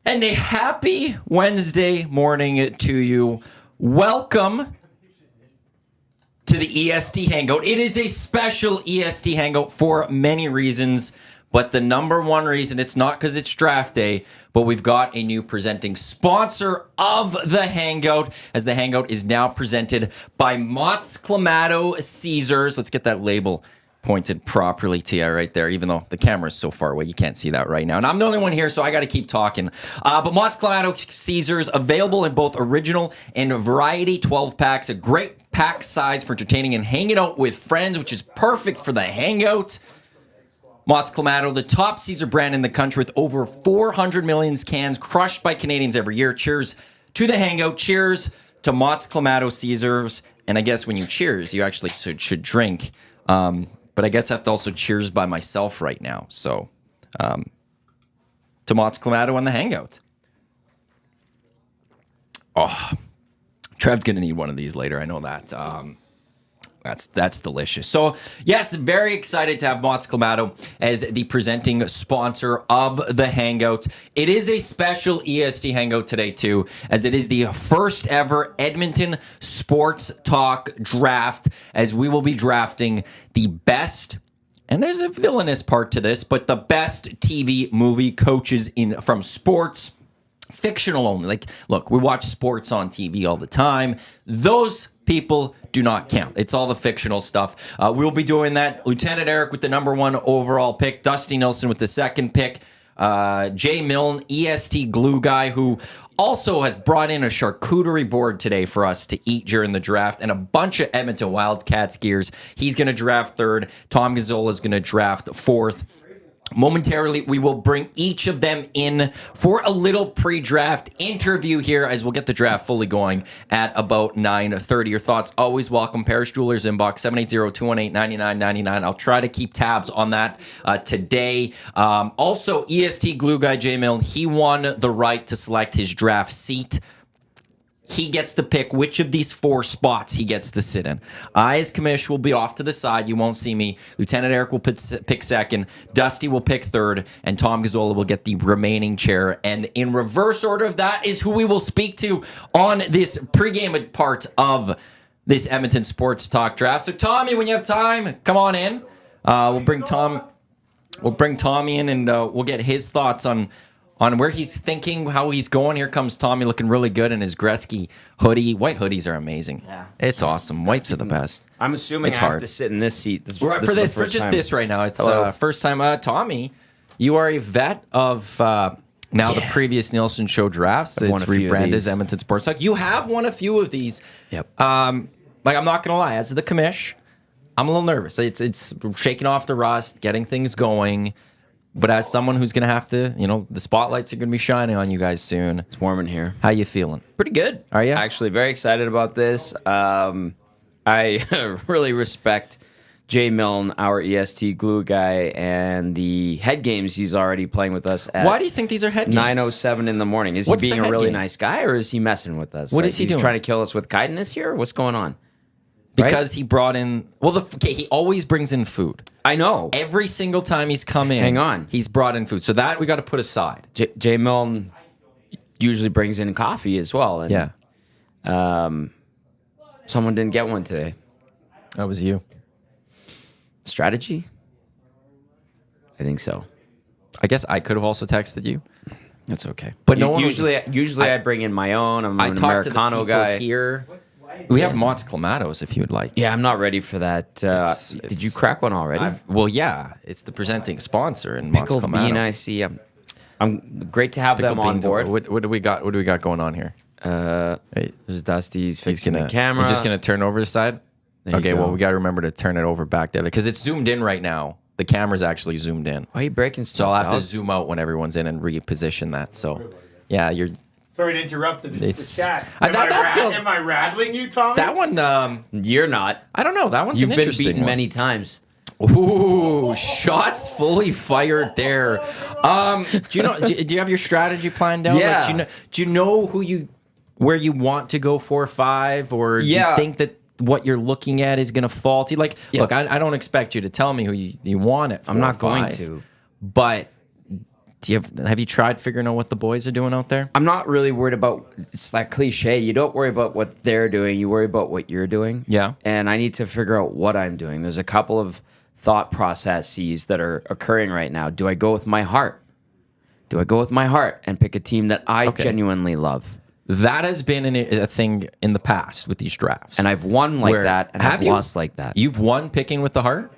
And a happy Wednesday morning to you. Welcome to the EST Hangout. It is a special EST Hangout for many reasons, but the number one reason, it's not because it's draft day, but we've got a new presenting sponsor of the Hangout, as the Hangout is now presented by Mott's Clamato Caesars. Let's get that label pointed properly to you right there, even though the camera is so far away, you can't see that right now. And I'm the only one here, so I got to keep talking. But Mott's Clamato Caesars, available in both original and variety 12 packs. A great pack size for entertaining and hanging out with friends, which is perfect for the Hangout. Mott's Clamato, the top Caesar brand in the country with over 400 million cans crushed by Canadians every year. Cheers to the Hangout. Cheers to Mott's Clamato Caesars. And I guess when you cheers, you actually should drink. But I guess I have to also cheers by myself right now. So, to Mott's Clamato and the Hangout. Oh, Trev's going to need one of these later. I know that. That's delicious. So, yes, very excited to have Mott's Clamato as the presenting sponsor of the Hangout. It is a special EST Hangout today, too, as it is the first ever Edmonton Sports Talk draft, as we will be drafting the best, and there's a villainous part to this, but the best TV movie coaches from sports, fictional only. Like, look, we watch sports on TV all the time. Those people do not count. It's all the fictional stuff. We'll be doing that. Lieutenant Eric with the number one overall pick. Dustin Nielson with the second pick. Jay Milne, EST glue guy, who also has brought in a charcuterie board today for us to eat during the draft, and a bunch of Edmonton Wildcats gears. He's going to draft third. Tom Gazzola is going to draft fourth. Momentarily, we will bring each of them in for a little pre-draft interview here, as we'll get the draft fully going at about 9:30. Your thoughts always welcome. Parish Jewelers inbox 780-218-9999. I'll try to keep tabs on that today. Also, EST glue guy Jay Milne, he won the right to select his draft seat. He gets to pick which of these four spots he gets to sit in. I, as commish, will be off to the side. You won't see me. Lieutenant Eric will pick second. Dusty will pick third. And Tom Gazzola will get the remaining chair. And in reverse order of that is who we will speak to on this pregame part of this Edmonton Sports Talk draft. So, Tommy, when you have time, come on in. We'll bring Tommy in, and we'll get his thoughts on where he's thinking, how he's going. Here comes Tommy looking really good in his Gretzky hoodie. White hoodies are amazing. Yeah. It's awesome. Whites are the best. I'm assuming I have to sit in this seat. For this right now. It's first time. Tommy, you are a vet of the previous Nielsen Show drafts. It's rebranded as Edmonton Sports Talk. You have won a few of these. Yep. I'm not going to lie. As the commish, I'm a little nervous. It's shaking off the rust, getting things going. But as someone who's going to have to, the spotlights are going to be shining on you guys soon. It's warm in here. How you feeling? Pretty good. Are you? Actually, very excited about this. I really respect Jay Milne, our EST glue guy, and the head games he's already playing with us at. Why do you think these are head games? 9:07 in the morning. Is he being a really nice guy, or is he messing with us? What is he doing? He's trying to kill us with kindness here? What's going on? Because he brought in... he always brings in food. I know. Every single time he's come in... Hang on. He's brought in food. So that we got to put aside. Jay Milne usually brings in coffee as well. And, someone didn't get one today. That was you. Strategy? I think so. I guess I could have also texted you. That's okay. But no one usually I bring in my own. I'm an Americano guy. Here. We have Mott's Clamatos if you would like. Yeah, I'm not ready for that. Did you crack one already? Yeah. It's the presenting sponsor in Mott's Pickled Clamato. bean, I see. I'm great to have them on board. What do we got? What do we got going on here? There's Dusty's fixing the camera. He's just going to turn over the side? Okay, well, we got to remember to turn it over back there because it's zoomed in right now. The camera's actually zoomed in. Why are you breaking stuff? So I'll have to zoom out when everyone's in and reposition that. So, yeah, you're... Sorry to interrupt the chat. Am I rattling you, Tommy? That one... You're not. I don't know. That one's an interesting one. You've been beaten many times. Ooh, shots fully fired there. Do you have your strategy planned out? Yeah. Like, do you know where you want to go 4-5, or do you think that what you're looking at is going to fall to you? Like, look, I don't expect you to tell me who you want it. I'm not going to. But have you tried figuring out what the boys are doing out there? I'm not really worried about, it's that cliche. You don't worry about what they're doing. You worry about what you're doing. Yeah. And I need to figure out what I'm doing. There's a couple of thought processes that are occurring right now. Do I go with my heart? Do I go with my heart and pick a team that I genuinely love? That has been a thing in the past with these drafts. And I've won like that, and I've lost like that. You've won picking with the heart?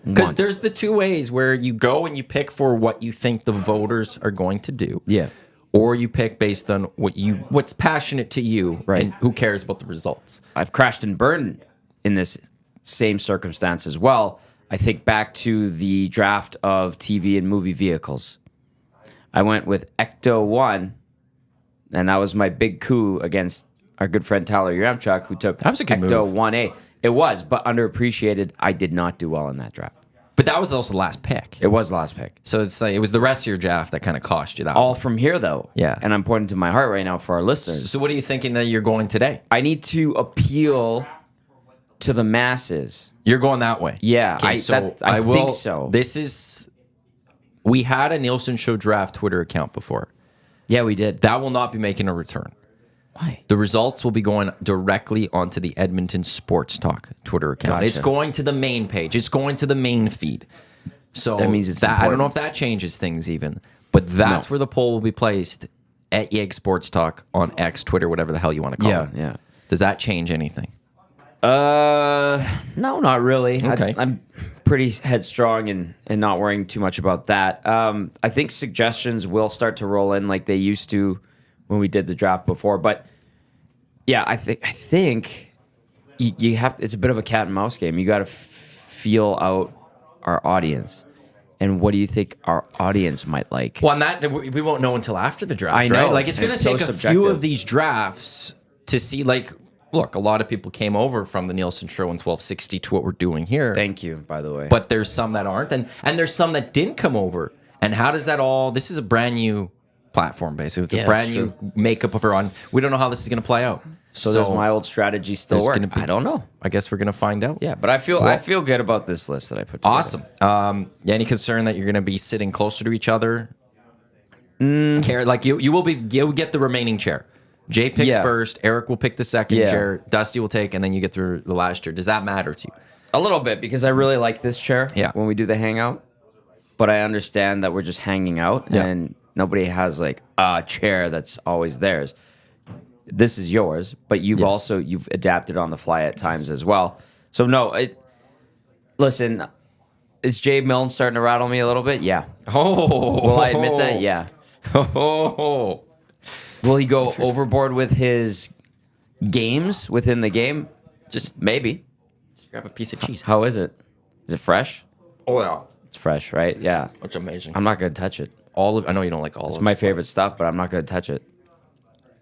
Because there's the two ways where you go and you pick for what you think the voters are going to do. Yeah. Or you pick based on what's passionate to you, right? And who cares about the results. I've crashed and burned in this same circumstance as well. I think back to the draft of TV and movie vehicles. I went with Ecto 1, and that was my big coup against our good friend Tyler Yaremchuk, who took Ecto 1A. It was, but underappreciated. I did not do well in that draft. But that was also the last pick. It was the last pick. So it's like it was the rest of your draft that kind of cost you that. All from here, though. Yeah. And I'm pointing to my heart right now for our listeners. So what are you thinking that you're going today? I need to appeal to the masses. You're going that way. Yeah. Okay, I think so. We had a Nielsen Show draft Twitter account before. Yeah, we did. That will not be making a return. Why? The results will be going directly onto the Edmonton Sports Talk Twitter account. Gotcha. It's going to the main page. It's going to the main feed. So that means it's I don't know if that changes things even, but that's where the poll will be placed at Yeg Sports Talk on X, Twitter, whatever the hell you want to call it. Yeah. Does that change anything? No, not really. Okay. I'm pretty headstrong and not worrying too much about that. I think suggestions will start to roll in like they used to when we did the draft before. But yeah, I think you have. It's a bit of a cat and mouse game. You got to feel out our audience. And what do you think our audience might like? Well, and that we won't know until after the draft. I know. Right? Like it's going to take a few of these drafts to see. Like, look, a lot of people came over from the Nielsen Show in 1260 to what we're doing here. Thank you, by the way. But there's some that aren't, and there's some that didn't come over. And how does that all? This is a brand new platform, basically. It's a brand new makeup of her on. We don't know how this is going to play out. So does my old strategy still work? I don't know. I guess we're going to find out. Yeah, but I feel good about this list that I put together. Awesome. Any concern that you're going to be sitting closer to each other? Care like you'll get the remaining chair. Jay picks first. Eric will pick the second chair. Dusty will take, and then you get through the last chair. Does that matter to you? A little bit, because I really like this chair when we do the hangout. But I understand that we're just hanging out, and nobody has like a chair that's always theirs. This is yours, but you've adapted on the fly at times as well. So no, listen, is Jay Milne starting to rattle me a little bit? Yeah. Oh, will I admit that? Yeah. Oh. Will he go overboard with his games within the game? Just maybe. Just grab a piece of cheese. How is it? Is it fresh? Oh yeah, it's fresh, right? Yeah. It's amazing. I'm not gonna touch it. I know you don't like olives. It's my favorite stuff, but I'm not gonna touch it.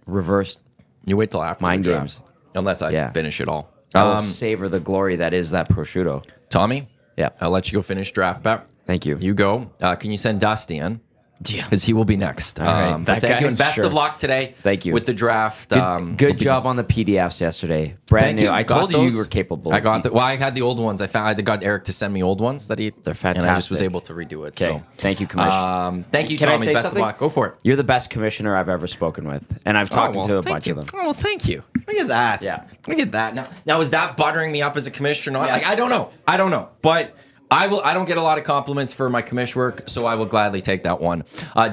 Reversed. You wait till after mind the draft, games, unless I finish it all. I will savor the glory that is that prosciutto. Tommy, yeah, I'll let you go finish draft back. Thank you. You go. Can you send Dusty in? Yeah, because he will be next. All right, thank you, and best of luck today. Thank you with the draft. Good job on the PDFs yesterday. Brand new. I told you were capable. I got I had the old ones. I got Eric to send me old ones that they're fantastic. And I just was able to redo it. Okay, so. Thank you, Commissioner. Thank you, Can Tommy. I say best something? of luck. Go for it. You're the best commissioner I've ever spoken with, and I've talked to a bunch of them. Oh, thank you. Look at that. Yeah, look at that. Now is that buttering me up as a commissioner? Yes. Like I don't know, but. I don't get a lot of compliments for my commish work, so I will gladly take that one.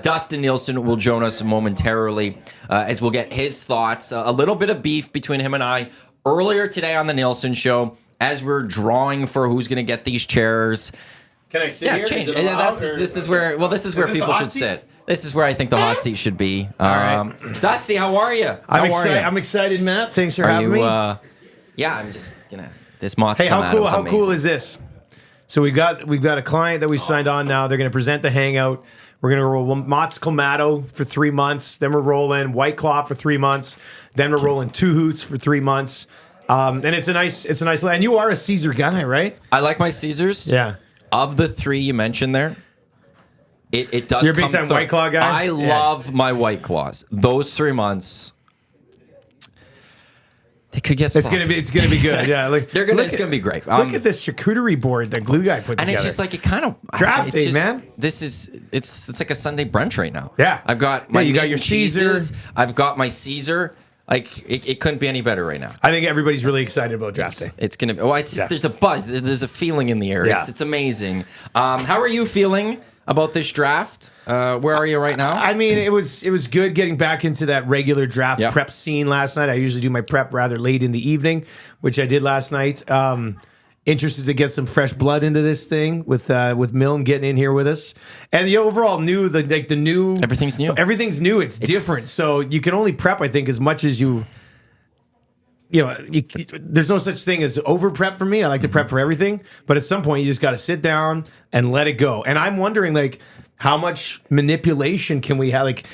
Dustin Nielson will join us momentarily as we'll get his thoughts. A little bit of beef between him and I earlier today on the Nielsen Show as we're drawing for who's going to get these chairs. Can I sit here? Yeah, change. This is where people should sit. This is where I think the hot seat should be. All right. Dusty, how are you? I'm excited, Matt. Thanks for having me. Yeah, I'm just this monster. Hey, how cool is this? So we've got a client that we signed on now. They're going to present the hangout. We're going to roll Mott's Clamato for 3 months. Then we're rolling White Claw for 3 months. Then we're rolling Two Hoots for 3 months. And it's a nice. And you are a Caesar guy, right? I like my Caesars. Yeah. Of the three you mentioned there, it does. You're a big time White Claw guy. I love my White Claws. Those 3 months. They could get It's gonna be good. Yeah, like it's gonna be great. Look at this charcuterie board that Glue Guy put and together. it's just like it kind of Draft it's day, just- man. This is it's like a Sunday brunch right now. Yeah. I've got my you got meat your and cheeses, Caesar. I've got my Caesar. Like it couldn't be any better right now. I think everybody's really excited about draft day. It's gonna be. Oh, it's just, there's a buzz. There's a feeling in the air. Yeah. It's amazing. How are you feeling about this draft? Where are you right now? I mean, it was good getting back into that regular draft Yep. prep scene last night. I usually do my prep rather late in the evening, which I did last night. Interested to get some fresh blood into this thing with Milne getting in here with us, and the overall the new Everything's new. Everything's new. It's different, so you can only prep, I think, as much as you. There's no such thing as over prep for me. I like to prep for everything, but at some point you just got to sit down and let it go. And I'm wondering, like, how much manipulation can we have? Like,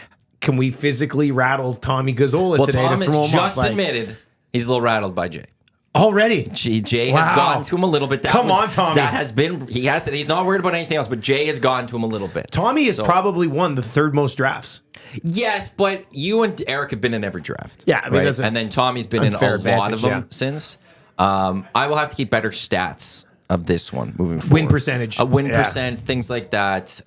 can we physically rattle Tommy Gazzola Well, today Tom to throw has him just off? Like, admitted he's a little rattled by Jay. already. Jay Wow. has gotten to him a little bit. Come on, Tommy. That has been. He has. He's not worried about anything else, but Jay has gotten to him a little bit. Tommy has So- probably won the third most drafts. Yes, but you and Eric have been in every draft. Yeah, I mean, that's a and then Tommy's been in a unfair lot advantage, of them yeah. since. I will have to keep better stats of this one moving forward. Win percentage. Win Yeah. percent, things like that.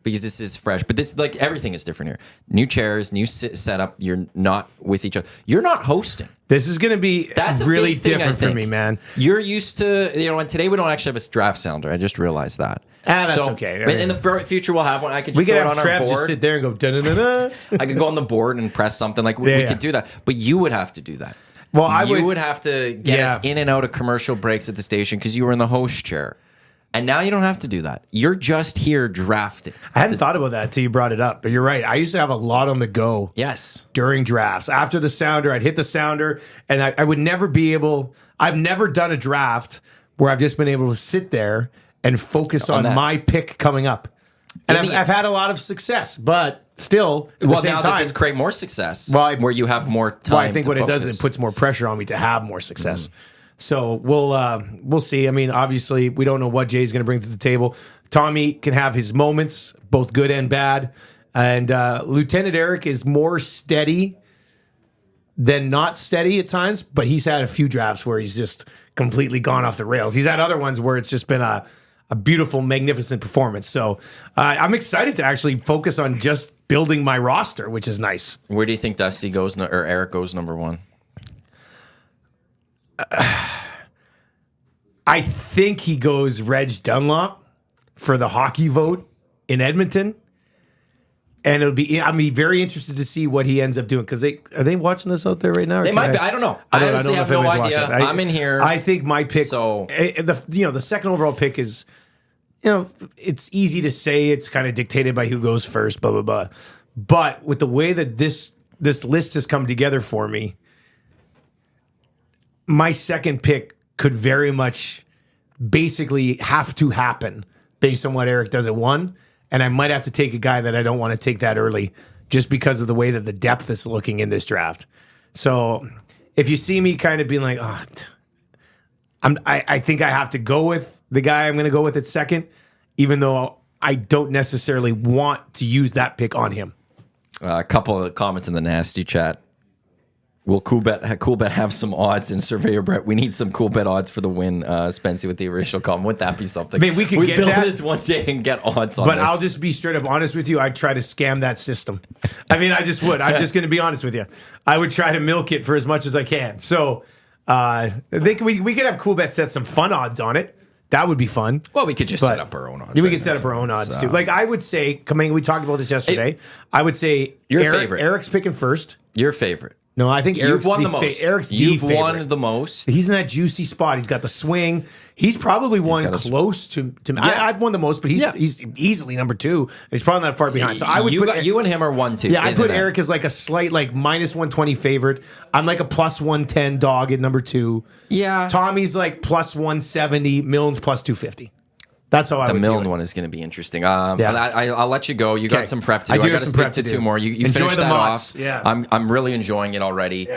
Because this is fresh, but this like everything is different here. New chairs, new setup. You're not with each other. You're not hosting. This is going to be That's a really big thing, different I for think. me, man. You're used to, and today we don't actually have a draft sounder. I just realized that. That's okay. But in the future, we'll have one. I could We just could throw it have on our Trev just board. sit there and go da-da-da-da. I could go on the board and press something. Like we Yeah. could do that, but you would have to do that. Well, I you would- would have to get us Yeah. in and out of commercial breaks at the station because you were in the host chair, and now you don't have to do that. You're just here drafting. I hadn't thought about that until you brought it up, but you're right. I used to have a lot on the go. Yes. During drafts. After the sounder, I'd hit the sounder, and I would never be able. I've never done a draft where I've just been able to sit there and focus on that. my pick coming up. And In I've, the- I've had a lot of success, but still, at Well, the same now time, does this create more success? Well, where you have more time. well, I think to what it does is focus. it puts more pressure on me to have more success. So we'll see. I mean, obviously, we don't know what Jay's going to bring to the table. Tommy can have his moments, both good and bad. And Lieutenant Eric is more steady than not steady at times, but he's had a few drafts where he's just completely gone off the rails. He's had other ones where it's just been a beautiful, magnificent performance. So I'm excited to actually focus on just building my roster, which is nice. Where do you think Dusty goes or Eric goes number one? I think he goes Reg Dunlop for the hockey vote in Edmonton. And I'll be very interested to see what he ends up doing because are they watching this out there right now? They might be. I don't know. I honestly have no anybody's idea. watching it. I'm in here. I think my pick. So- the second overall pick is, it's easy to say. It's kind of dictated by who goes first. Blah blah blah. But with the way that this list has come together for me, my second pick could very much basically have to happen based on what Eric does at 1. And I might have to take a guy that I don't want to take that early just because of the way that the depth is looking in this draft. So if you see me kind of being like, I think I have to go with the guy I'm going to go with at second, even though I don't necessarily want to use that pick on him. A couple of comments in the nasty chat. Will Coolbet have some odds in Surveyor Brett? We need some Coolbet odds for the win, Spency, with the original comment. Wouldn't that be something? I mean, we could get build that. this one day and get odds on But this. I'll just be straight up honest with you. I'd try to scam that system. I mean, I just would. I'm just going to be honest with you. I would try to milk it for as much as I can. So we could have Coolbet set some fun odds on it. That would be fun. Well, we could just set up our own odds. Yeah, we I could set guess. up our own odds So- too. Like I would say, we talked about this yesterday. I would say Your favorite. Eric's picking first. Your favorite. No, I think Eric's You've won the most. Eric's You've the favorite. won the most. He's in that juicy spot. He's got the swing. He's probably won got a close to Yeah. I've won the most, but he's easily number 2. He's probably not far behind. So I would put you and him are 1-2. yeah, I put Eric as like a slight like minus 120 favorite. I'm like a plus 110 dog at number 2. Yeah. Tommy's like plus 170. Milne's plus 250. That's how I The would Milne do it. one is going to be interesting. Yeah. I'll let you go. You Okay. got some prep to I do. do I got have to some speak prep to to two do. more. You Enjoy finish the that mots. off. Yeah. I'm really enjoying it already.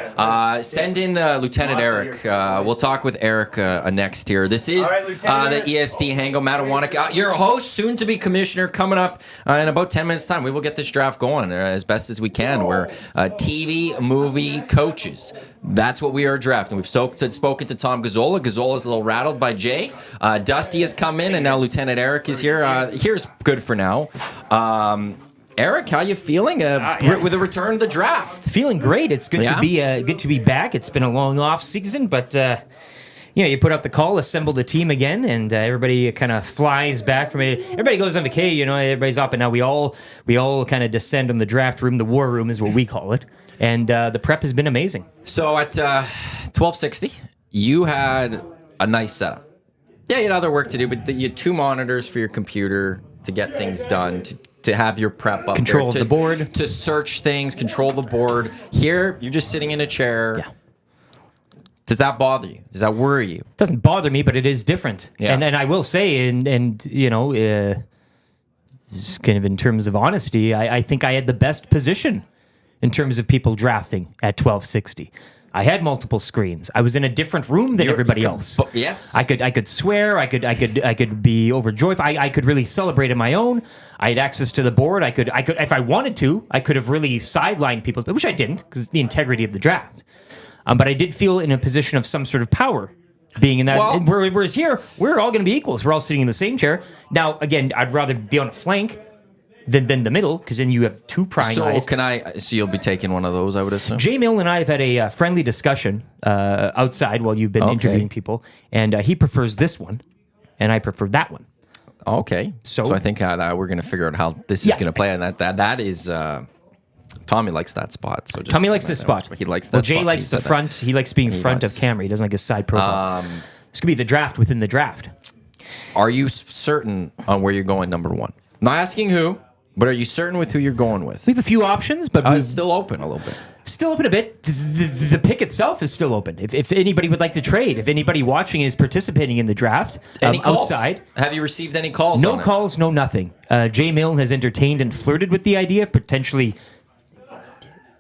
Send in Lieutenant Mots are Eric. your We'll talk with Eric next here. This is All right, Lieutenant the Eric. EST Hangout Matawanak. Your host, soon to be commissioner, coming up in about 10 minutes time. We will get this draft going as best as we can. We're TV movie coaches. That's what we are drafting. We've spoken to Tom Gazzola. Gazzola's a little rattled by Jay. Dusty has come in, and now Lieutenant Eric is here. Here's good for now. Eric, how you feeling with the return of the draft? Feeling great. It's good to be back. It's been a long off season, but you put out the call, assemble the team again, and everybody kind of flies back from it. Everybody goes on vacation, everybody's up, and now we all kind of descend on the draft room. The war room is what we call it, and the prep has been amazing. So at 1260, you had a nice setup. Yeah, you had other work to do, but you had 2 monitors for your computer to get things done, to have your prep up Control there, of the board. to search things, control the board. Here, you're just sitting in a chair. Yeah. Does that bother you? Does that worry you? It doesn't bother me, but it is different. Yeah. And I will say, just kind of in terms of honesty, I think I had the best position in terms of people drafting at 1260. I had multiple screens. I was in a different room than everybody else. Yes. I could swear. I could be overjoyed. I could really celebrate on my own. I had access to the board. I could if I wanted to. I could have really sidelined people, which I didn't because the integrity of the draft. But I did feel in a position of some sort of power, being in that. Well- Whereas here, we're all going to be equals. We're all sitting in the same chair. Now, again, I'd rather be on a flank than the middle, because then you have 2 prying eyes. So you'll be taking one of those, I would assume? Jay Milne and I have had a friendly discussion outside while you've been interviewing people, and he prefers this one, and I prefer that one. Okay. So I think we're going to figure out how this is going to play, and that is... Tommy likes that spot. So Tommy likes this spot. He likes that Well, Jay spot. likes the front. He likes being front of camera. He doesn't like his side profile. This could be the draft within the draft. Are you certain on where you're going, number 1? Not asking who, but are you certain with who you're going with? We have a few options, but It's still open a little bit. still open a bit. The pick itself is still open. If anybody would like to trade, if anybody watching is participating in the draft Any calls? outside, Have you received any calls? no on it? calls, no nothing. Jay Milne has entertained and flirted with the idea of potentially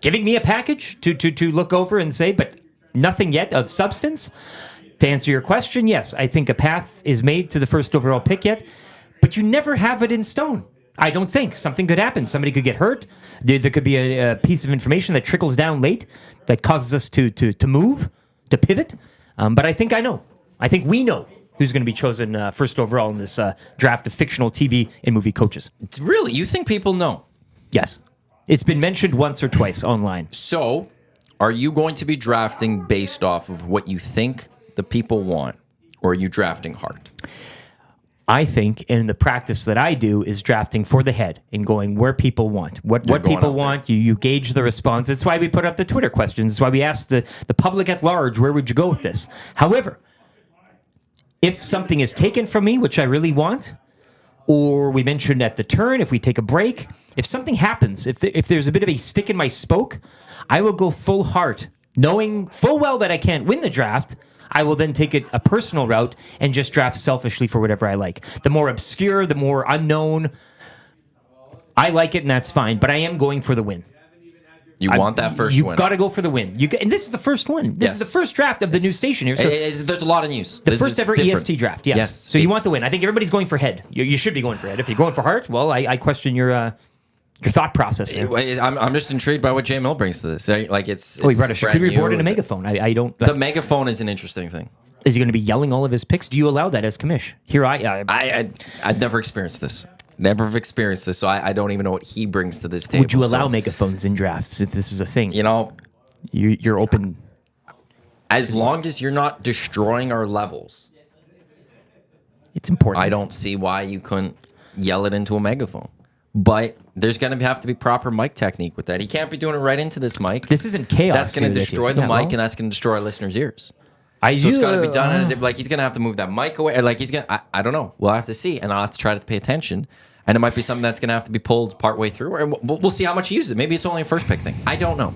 giving me a package to look over and say, but nothing yet of substance. To answer your question, yes, I think a path is made to the first overall pick yet, but you never have it in stone. I don't think. Something could happen. Somebody could get hurt. There could be a piece of information that trickles down late that causes us to move, to pivot. But I think I know. I think we know who's going to be chosen first overall in this draft of fictional TV and movie coaches. Really? You think people know? Yes. It's been mentioned once or twice online. So, are you going to be drafting based off of what you think the people want, or are you drafting hard? I think, and the practice that I do is drafting for the head and going where people want. What going people out want, you gauge the response. That's why we put up the Twitter questions. That's why we ask the public at large, where would you go with this? However, if something is taken from me, which I really want, or we mentioned at the turn, if we take a break, if something happens, if there's a bit of a stick in my spoke, I will go full heart, knowing full well that I can't win the draft. I will then take it a personal route and just draft selfishly for whatever I like. The more obscure, the more unknown, I like it, and that's fine. But I am going for the win. You want that first win. You got to go for the win. And this is the first one. This is the first draft of the new station here. So There's a lot of news. the first ever EST draft. Yes. So you want the win. I think everybody's going for head. You should be going for head. If you're going for heart, well, I question your thought process there. I'm just intrigued by what Jay Mill brings to this. Like it's He brought a brand charcuterie new. board and a megaphone. I don't. The megaphone is an interesting thing. Is he going to be yelling all of his picks? Do you allow that as commish? Here I've never experienced this. Never have experienced this, so I don't even know what he brings to this table. would you allow so, megaphones in drafts if this is a thing? You know, You're open. as long as you're not destroying our levels, It's important. I don't see why you couldn't yell it into a megaphone. But there's going to have to be proper mic technique with that. He can't be doing it right into this mic. This isn't chaos. That's going to destroy the mic, and that's going to destroy our listeners' ears. So it's got to be done. Like he's going to have to move that mic away. Like he's going. I don't know. We'll have to see, and I'll have to try to pay attention. And it might be something that's going to have to be pulled partway through, and we'll see how much he uses it. Maybe it's only a first pick thing. I don't know.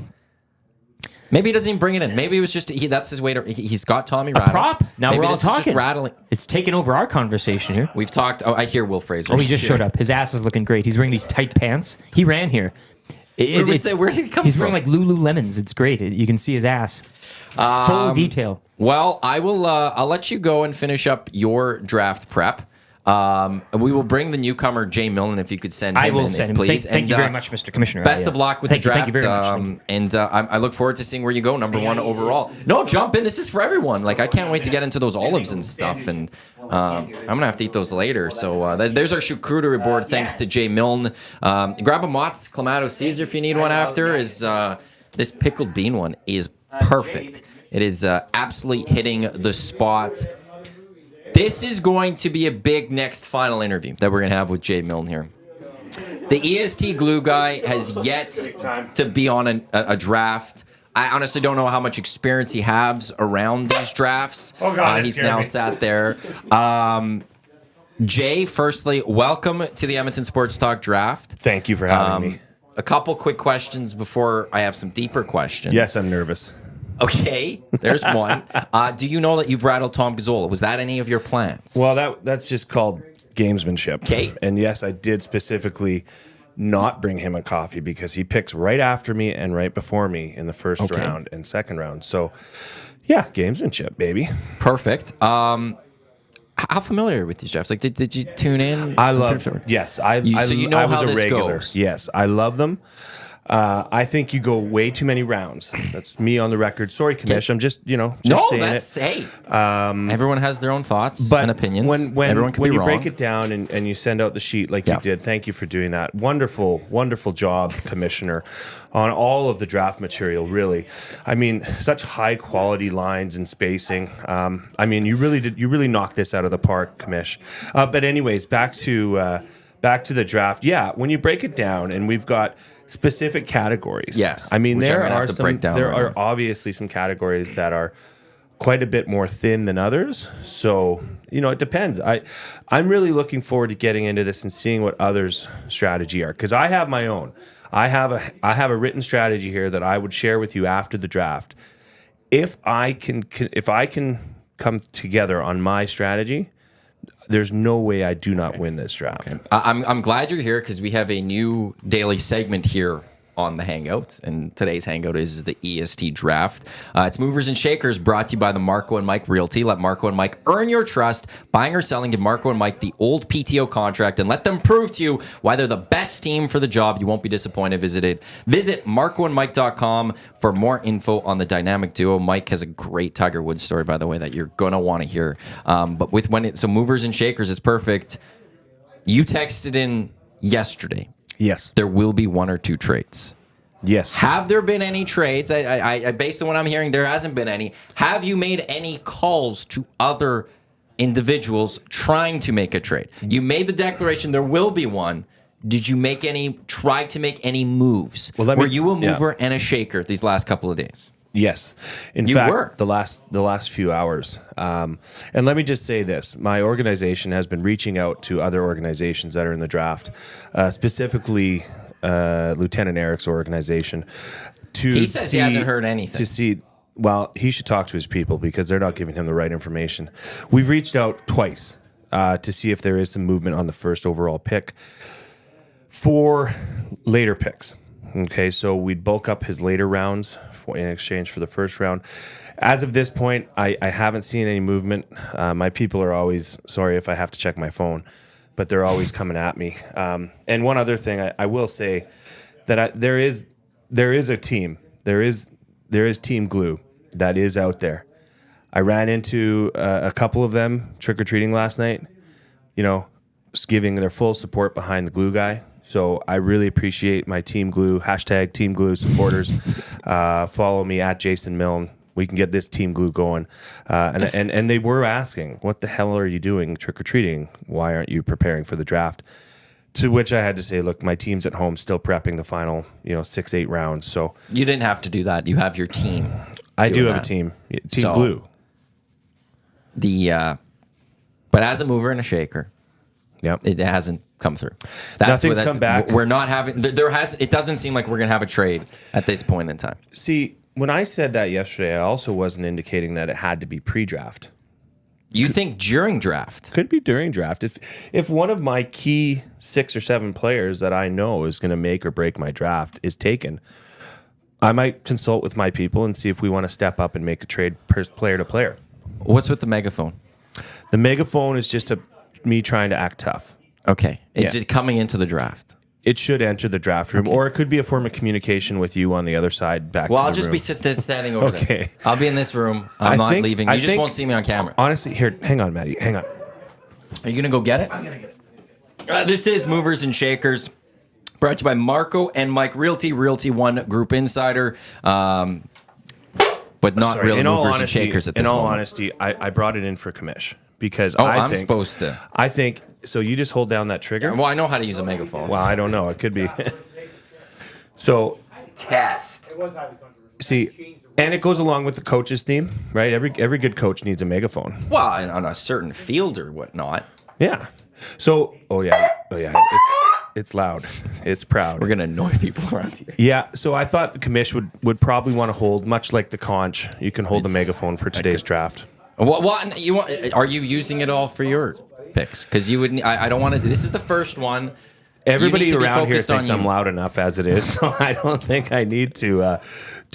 Maybe he doesn't even bring it in. Maybe it was just that's his way to. He's got Tommy rattles. Prop. Now Maybe we're all this is just talking. rattling. It's taken over our conversation here. We've talked. Oh, I hear Will Fraser. Oh, he just showed up. His ass is looking great. He's wearing these tight pants. He ran here. Where did he come He's from? wearing like Lululemons. It's great. You can see his ass. Full detail. Well, I will. I'll let you go and finish up your draft prep. We will bring the newcomer Jay Milne if you could send him I will in, send him. please. Thank you very much, Mr. Commissioner. Best of luck with the draft. Thank you very much. And I look forward to seeing where you go, number one overall. No, jump in. This is for everyone. Like, I can't wait to get into those olives and stuff. And I'm going to have to eat those later. So there's our charcuterie board. Thanks to Jay Milne. Grab a Mott's Clamato Caesar if you need one after. This pickled bean one is perfect. It is absolutely hitting the spot. This is going to be a big next final interview that we're going to have with Jay Milne here. The EST glue guy has yet to be on a draft. I honestly don't know how much experience he has around these drafts. Oh, God, he's now sat there. Jay, firstly, welcome to the Edmonton Sports Talk draft. Thank you for having me. A couple quick questions before I have some deeper questions. Yes, I'm nervous. Okay, there's one. Do you know that you've rattled Tom Gazzola? Was that any of your plans? Well, that's just called gamesmanship. Okay. And yes, I did specifically not bring him a coffee because he picks right after me and right before me in the first round and second round. So, yeah, gamesmanship, baby. Perfect. How familiar are you with these drafts? Like, did you tune in? I love. Yes, I So you know I was how a this regular. goes. Yes, I love them. I think you go way too many rounds. That's me on the record. Sorry, Kamish. I'm just No, saying that's it. hey. Everyone has their own thoughts and opinions. When Everyone can when be you wrong. break it down and you send out the sheet like you did, thank you for doing that. Wonderful, wonderful job, Commissioner, on all of the draft material. Really, I mean, such high quality lines and spacing. I mean, you really knocked this out of the park, Commish. But anyways, back to the draft. Yeah, when you break it down, and we've got specific categories. Yes, I mean which I'm there gonna have are to some. break down There right are now. obviously some categories that are quite a bit more thin than others. So it depends. I'm really looking forward to getting into this and seeing what others' strategy are because I have my own. I have a written strategy here that I would share with you after the draft. If I can come together on my strategy, there's no way I do not win this draft. Okay. I'm glad you're here because we have a new daily segment here on the Hangout, and today's Hangout is the EST draft. It's Movers and Shakers, brought to you by the Marco and Mike Realty. Let Marco and Mike earn your trust. Buying or selling, give Marco and Mike the old PTO contract and let them prove to you why they're the best team for the job. You won't be disappointed. Visit marcoandmike.com for more info on the dynamic duo. Mike has a great Tiger Woods story, by the way, that you're gonna want to hear. So Movers and Shakers is perfect. You texted in yesterday. Yes. There will be one or two trades. Yes. Have there been any trades? I based on what I'm hearing, there hasn't been any. Have you made any calls to other individuals trying to make a trade? You made the declaration there will be one. Did you try to make any moves? Well, were you a mover and a shaker these last couple of days? Yes. In fact, the last few hours. And let me just say this. My organization has been reaching out to other organizations that are in the draft, specifically Lieutenant Eric's organization. He says he hasn't heard anything. Well, he should talk to his people because they're not giving him the right information. We've reached out twice to see if there is some movement on the first overall pick for later picks. Okay, so we'd bulk up his later rounds in exchange for the first round. As of this point, I haven't seen any movement. My people are always sorry if I have to check my phone, but they're always coming at me. And one other thing I will say that there is a team. There is Team Glue that is out there. I ran into a couple of them trick-or-treating last night, just giving their full support behind the glue guy. So I really appreciate my Team Glue, # Team Glue supporters. Follow me at Jason Milne. We can get this Team Glue going. And they were asking, what the hell are you doing trick-or-treating? Why aren't you preparing for the draft? To which I had to say, look, my team's at home still prepping the final 6-8 rounds. So You didn't have to do that. You have your team. I do have that. a team. Team Glue. But as a mover and a shaker, Yep. it hasn't come through. Nothing's come back. We're not having. It doesn't seem like we're gonna have a trade at this point in time. See, when I said that yesterday, I also wasn't indicating that it had to be pre-draft. You think during draft? Could be during draft. If one of my key 6 or 7 players that I know is going to make or break my draft is taken, I might consult with my people and see if we want to step up and make a trade player to player. What's with the megaphone? The megaphone is just me trying to act tough. Okay. Is Yeah. it coming into the draft? It should enter the draft room, or it could be a form of communication with you on the other side back Well, to I'll the just room. be standing over there. Okay. I'll be in this room. I'm not leaving. You just won't see me on camera. Honestly, here, hang on, Maddie. Hang on. Are you going to go get it? I'm going to get it. This is Movers and Shakers, brought to you by Marco and Mike Realty, Realty One Group Insider, but not Sorry, really in all Movers and honesty, Shakers at this in all moment. honesty, I brought it in for commish because I'm think, supposed to. I think so. You just hold down that trigger. Well, I know how to use a megaphone. Well, I don't know. It could be. So Test. see, and it goes along with the coach's theme, right? Every good coach needs a megaphone. Well, and on a certain field or whatnot. Yeah. So, oh yeah, it's loud, it's proud. We're going to annoy people around here. Yeah, so I thought the commish would probably want to hold, much like the conch, you can hold the megaphone for today's draft. What you want? Are you using it all for your picks? Because you would. I don't want to. This is the first one. Everybody You need to be around here focused on thinks I'm you. loud enough as it is, so I don't think I need to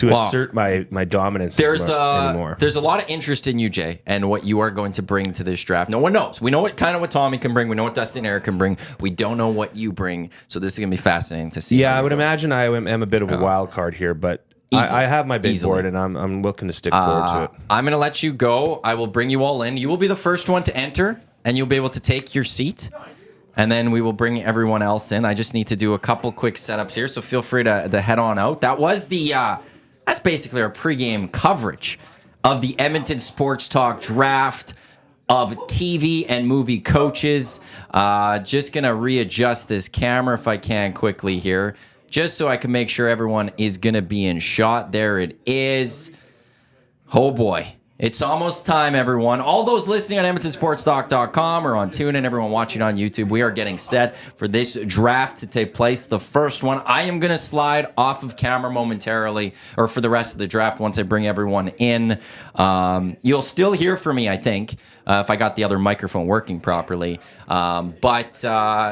assert my dominance anymore. There's a lot of interest in you, Jay, and what you are going to bring to this draft. No one knows. We know what Tommy can bring. We know what Dustin Eric can bring. We don't know what you bring. So this is going to be fascinating to see. Yeah, how I you would go. imagine I am a bit of a wild card here, but I have my big Easily. board, and I'm looking to stick forward to it. I'm going to let you go. I will bring you all in. You will be the first one to enter, and you'll be able to take your seat. And then we will bring everyone else in. I just need to do a couple quick setups here, so feel free to head on out. That was that's basically our pregame coverage of the Edmonton Sports Talk draft of TV and movie coaches. Just going to readjust this camera if I can quickly here, just so I can make sure everyone is going to be in shot. There it is. Oh, boy. It's almost time, everyone. All those listening on EdmontonSportsTalk.com or on TuneIn, everyone watching on YouTube, we are getting set for this draft to take place. The first one, I am going to slide off of camera momentarily, or for the rest of the draft once I bring everyone in. You'll still hear from me, I think, if I got the other microphone working properly. But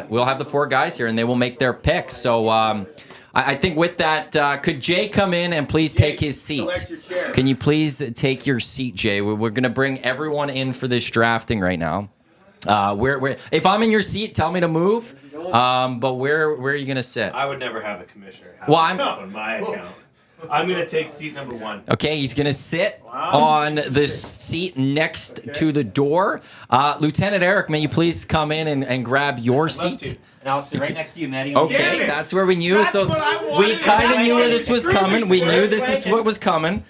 we'll have the 4 guys here, and they will make their picks. So I think with that, could Jay come in and please take his seat? Can you please take your seat, Jay? We're going to bring everyone in for this drafting right now. If I'm in your seat, tell me to move. But where are you going to sit? I would never have the commissioner Well, I'm- on my account. I'm going to take seat number 1. Okay, he's going to sit on the seat next to the door. Lieutenant Eric, may you please come in and grab your seat? And I'll sit right next to you, Maddie. Okay, that's where we knew. So we kind of knew where this was coming. We knew this is what was coming.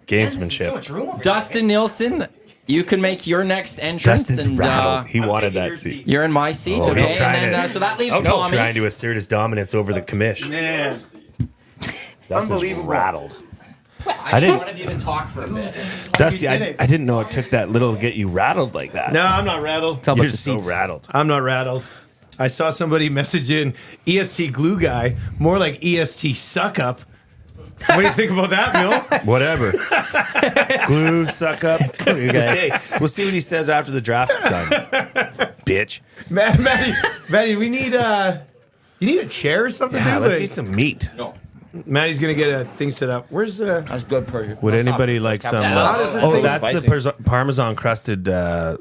Gamesmanship. Dustin Nielson, you can make your next entrance. Dustin's and rattled. He wanted that seat. you're in my seat. Oh, he's Okay, trying and then to- so that leaves He's Tommy. trying to assert his dominance over the commish. Man, Dustin's unbelievable. rattled. I need didn't- one of you to talk for a bit. Dusty, I did it. didn't know it took that little to get you rattled like that. No, I'm not rattled. Tell You're about the so seats. rattled. I'm not rattled. I saw somebody message in EST glue guy, more like EST suck up. What do you think about that, Mill? Whatever. Glue, suck up. We'll see what he says after the draft's done. Bitch. Maddie, we need you need a chair or something? Yeah, dude? let's Like, eat some meat. No. Maddie's gonna get a thing set up. Where's That's good for Would anybody like some? How does this Oh, thing- that's the Spicy. Parmesan crusted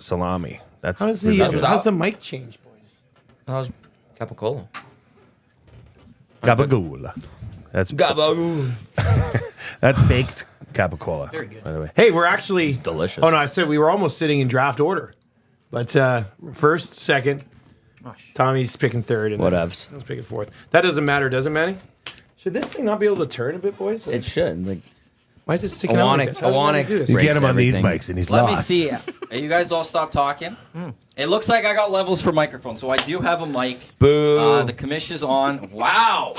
salami. That's how's the mic change, boys? How's Capicola? gabagool. That's that's baked capicola. Very good. By the way, Hey, we're actually delicious. Oh no, I said we were almost sitting in draft order, but first, second, Tommy's picking third, and Whatevs. I was picking fourth. That doesn't matter, does it, Manny? Should this thing not be able to turn a bit, boys? It should. Like, Why is it sticking I out want like it- this? I How do want we it. do this? you Breaks get him on these everything. mics and he's Let lost. me see. You guys all stop talking. It looks like I got levels for microphone, so I do have a mic. boo. The commish is on. Wow.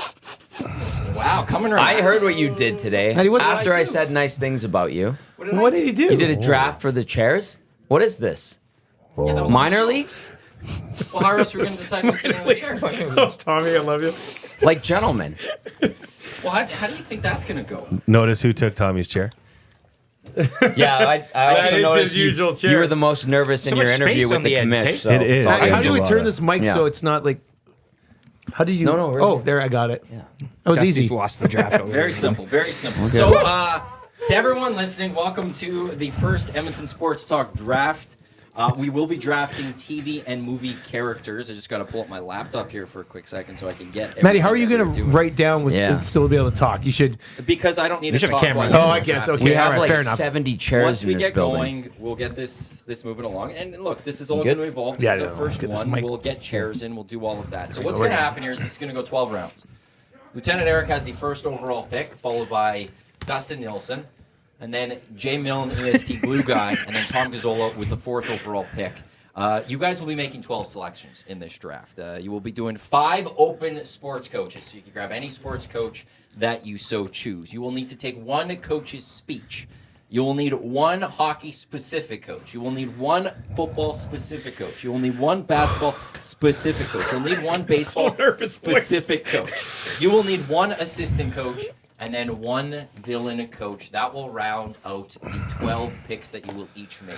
Wow, coming right. I heard what you did today. Maddie, what did After I I do? said nice things about you. What did he do? You did a draft for the chairs? What is this? that was Minor leagues? Well, how else are we going to decide who's sitting in the chair? Oh, Tommy, I love you. Like gentlemen. Well, how do you think that's going to go? Notice who took Tommy's chair? Yeah, I also is noticed his usual you chair. were the most nervous in So your much interview space with on the the edge, commish. eh? So It is. it's all How How good. do we Gazzola. turn this mic Yeah. so it's not like? How did you? No, Oh, there I got it. Yeah. That was Dusty's easy. lost the draft. Over Very here. simple, very simple. Okay. So, to everyone listening, welcome to the first Edmonton Sports Talk draft. We will be drafting TV and movie characters. I just got to pull up my laptop here for a quick second so I can get. Maddie, how are you everything going that to we're doing. write down with Yeah. and still be able to talk? You should. Because I don't need We to should have talk a camera. while Oh, I you're guess. drafting. Okay, We have all right, like fair enough. 70 chairs Once in we this get building. going, we'll get this moving along. And look, this is all good? going to evolve. This Yeah, is no, our first get this one. mic. We'll get chairs in. We'll do all of that. So what's we're going to good. happen here is this is going to go 12 rounds. Lieutenant Eric has the first overall pick, followed by Dustin Nielson, and then J. Milne, EST glue guy, and then Tom Gazzola with the fourth overall pick. You guys will be making 12 selections in this draft. You will be doing 5 open sports coaches, so you can grab any sports coach that you so choose. You will need to take 1 coach's speech. You will need 1 hockey-specific coach. You will need 1 football-specific coach. You will need 1 basketball-specific coach. You'll need 1 baseball-specific coach. You will need 1 assistant coach and then 1 villain coach. That will round out the 12 picks that you will each make.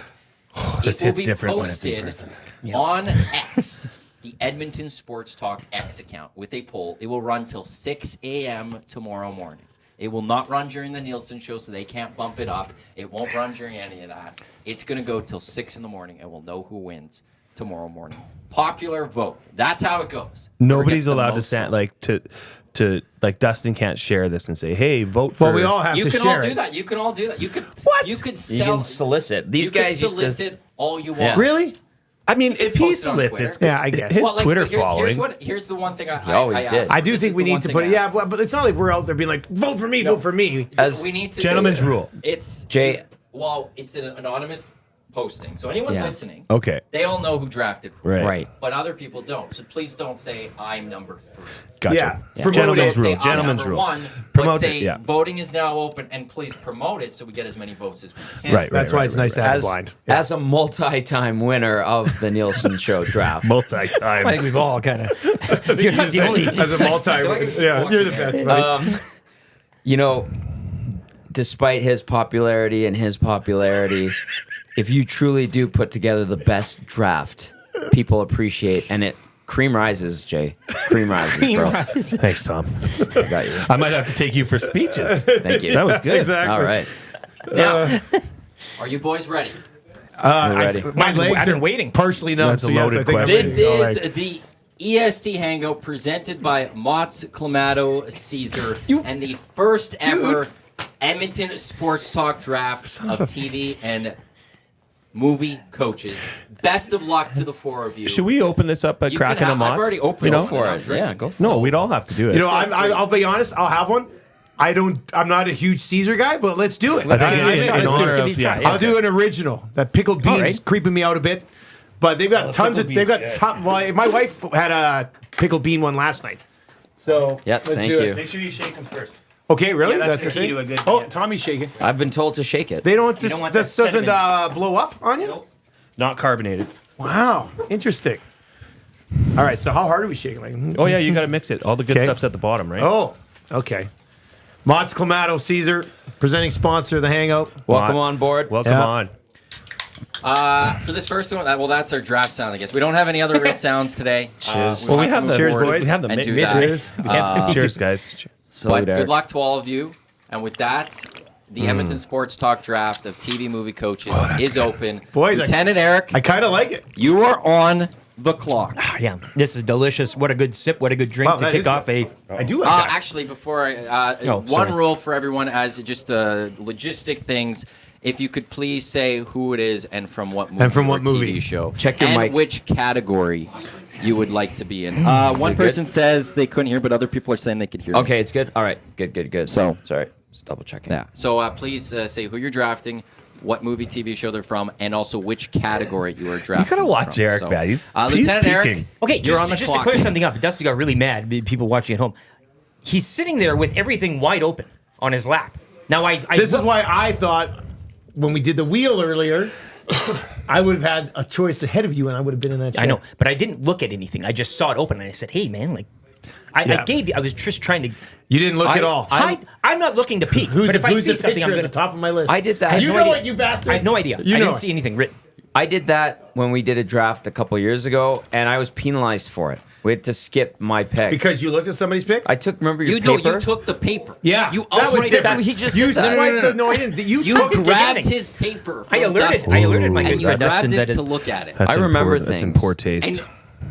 This It will hits be different when it's in posted person. on X, the Edmonton Sports Talk X account, with a poll. It will run till 6 a.m. tomorrow morning. It will not run during the Nielsen show, so they can't bump it up. It won't run during any of that. It's going to go till 6 in the morning, and we'll know who wins tomorrow morning. Popular vote. That's how it goes. Nobody's Whoever gets the allowed to most send votes. to like Dustin can't share this and say, "Hey, vote for." Well, we all have You to can share all do it. that. You can all do that. You could. What? You could You sell. can solicit. These you guys could used to. solicit all you want. Yeah. Really? I mean, if he post it on solicits, Twitter. Yeah, I guess. his Well, like, Twitter here's following. Here's the one thing I always I did. asked. I do This think is we the need one to thing put I it. Yeah, asked. but it's not like we're out there being like, vote for me, vote for me. As We need to Gentleman's do it. rule. It's Jay- Well, it's an anonymous posting, so anyone Yeah. listening, Okay, they all know who drafted who. right, Right. But other people don't. So please don't say I'm number 3. Gotcha. Yeah. Promote Gentleman's it. rule. Say, I'm Gentleman's number rule. 1, Promote but say it, yeah. voting is now open, and please promote it so we get as many votes as we can. Right. That's why it's nice to have it as, blind. as a multi-time winner of the Nielsen Show draft. I Multi-time. think we've all kind of. You're not the only. As a multi, yeah, you're the best. Buddy. You know, despite his popularity and his popularity, if you truly do put together the best draft, people appreciate, and it cream rises, Jay. Cream rises, bro. Thanks, Tom. I got you. I might have to take you for speeches. Thank you. That was good. Exactly. All right. Now, are you boys ready? We're ready. My legs I've been are waiting. partially numb. That's a so yes, loaded I think I'm question. This ready. All is right. the EST Hangout presented by Mott's Clamato Caesar and the first ever Edmonton Sports Talk draft of TV and movie coaches. Best of luck to the 4 of you. Should we open this up by You cracking can a have- Mott's? I've already opened You know? it. For I'm it. drinking. Yeah, go for No, it. we'd all have to do it. You know, I'll be honest. I'll have one. I'm not a huge Caesar guy, but let's do it. I think Let's in do it. honor give of it a try. yeah. I'll do an original. That pickled beans right. creeping me out a bit, but they've got tons of. They've got. Well, my wife had a pickled bean one last night. So Yep, let's thank do you. it. Make sure you shake them first. Okay, really? Yeah, that's the key thing? to a good- Oh, yeah. Tommy's shaking. I've been told to shake it. They don't. You This, don't want this that doesn't sediment. blow up on you. Not carbonated. Wow, interesting. All right, so how hard are we shaking? Like, Oh yeah, you got to mix it. All the good Okay. stuff's at the bottom, right? oh, okay. Mott's Clamato Caesar, presenting sponsor of the Hangout. Welcome Mott's. on board. Welcome Yeah. on. For this first one, well, that's our draft sound, I guess. We don't have any other real sounds today. Cheers. Well, we have to have move the Cheers, forward boys. We have the and do mid- that. Cheers. Cheers, guys. Salute, But Eric. good luck to all of you. And with that, the Edmonton Sports Talk draft of TV movie coaches is open. Boys, Lieutenant Eric, I kind of like it. you are on the clock. Yeah, this is delicious. What a good sip. What a good drink Wow, to that kick is off a. I do like that. Actually, before I, Oh, one sorry. rule for everyone as just logistic things. If you could please say who it is and from what movie, And from what or movie. TV show. Check your and mic. which category you would like to be in. One person says they couldn't hear, but other people are saying they could hear. me. Okay, it's good. All right, good. So- sorry, just double checking. Yeah. So please say who you're drafting, what movie, TV show they're from, and also which category you are drafting. gotta watch from. Eric, man. He's Lieutenant Eric. peeking. Okay, You're on the just to clock. clear something up, Dusty got really mad. People watching at home. He's sitting there with everything wide open on his lap. Now This is why I thought when we did the wheel earlier, I would have had a choice ahead of you, and I would have been in that chair. I know, but I didn't look at anything. I just saw it open, and I said, "Hey, man, like, Yeah. gave you. I was just trying to You didn't look at all. I'm not looking to peek. But if I see something, I'm at going the to. top of my list? I did that. You no know idea. it, you bastard. I have no idea. You I know didn't it. see anything written. I did that when we did a draft a couple years ago, and I was penalized for it. We had to skip my pick. Because you looked at somebody's pick? I took, remember your You know, paper? you took the paper. Yeah, you that was outright different. He just you did that. swiped no, I didn't. You took it. grabbed anything. his paper. I from alerted. Dustin, I alerted my and good you friend grabbed Dustin it that to is. look at it. I remember That's in things. poor taste. And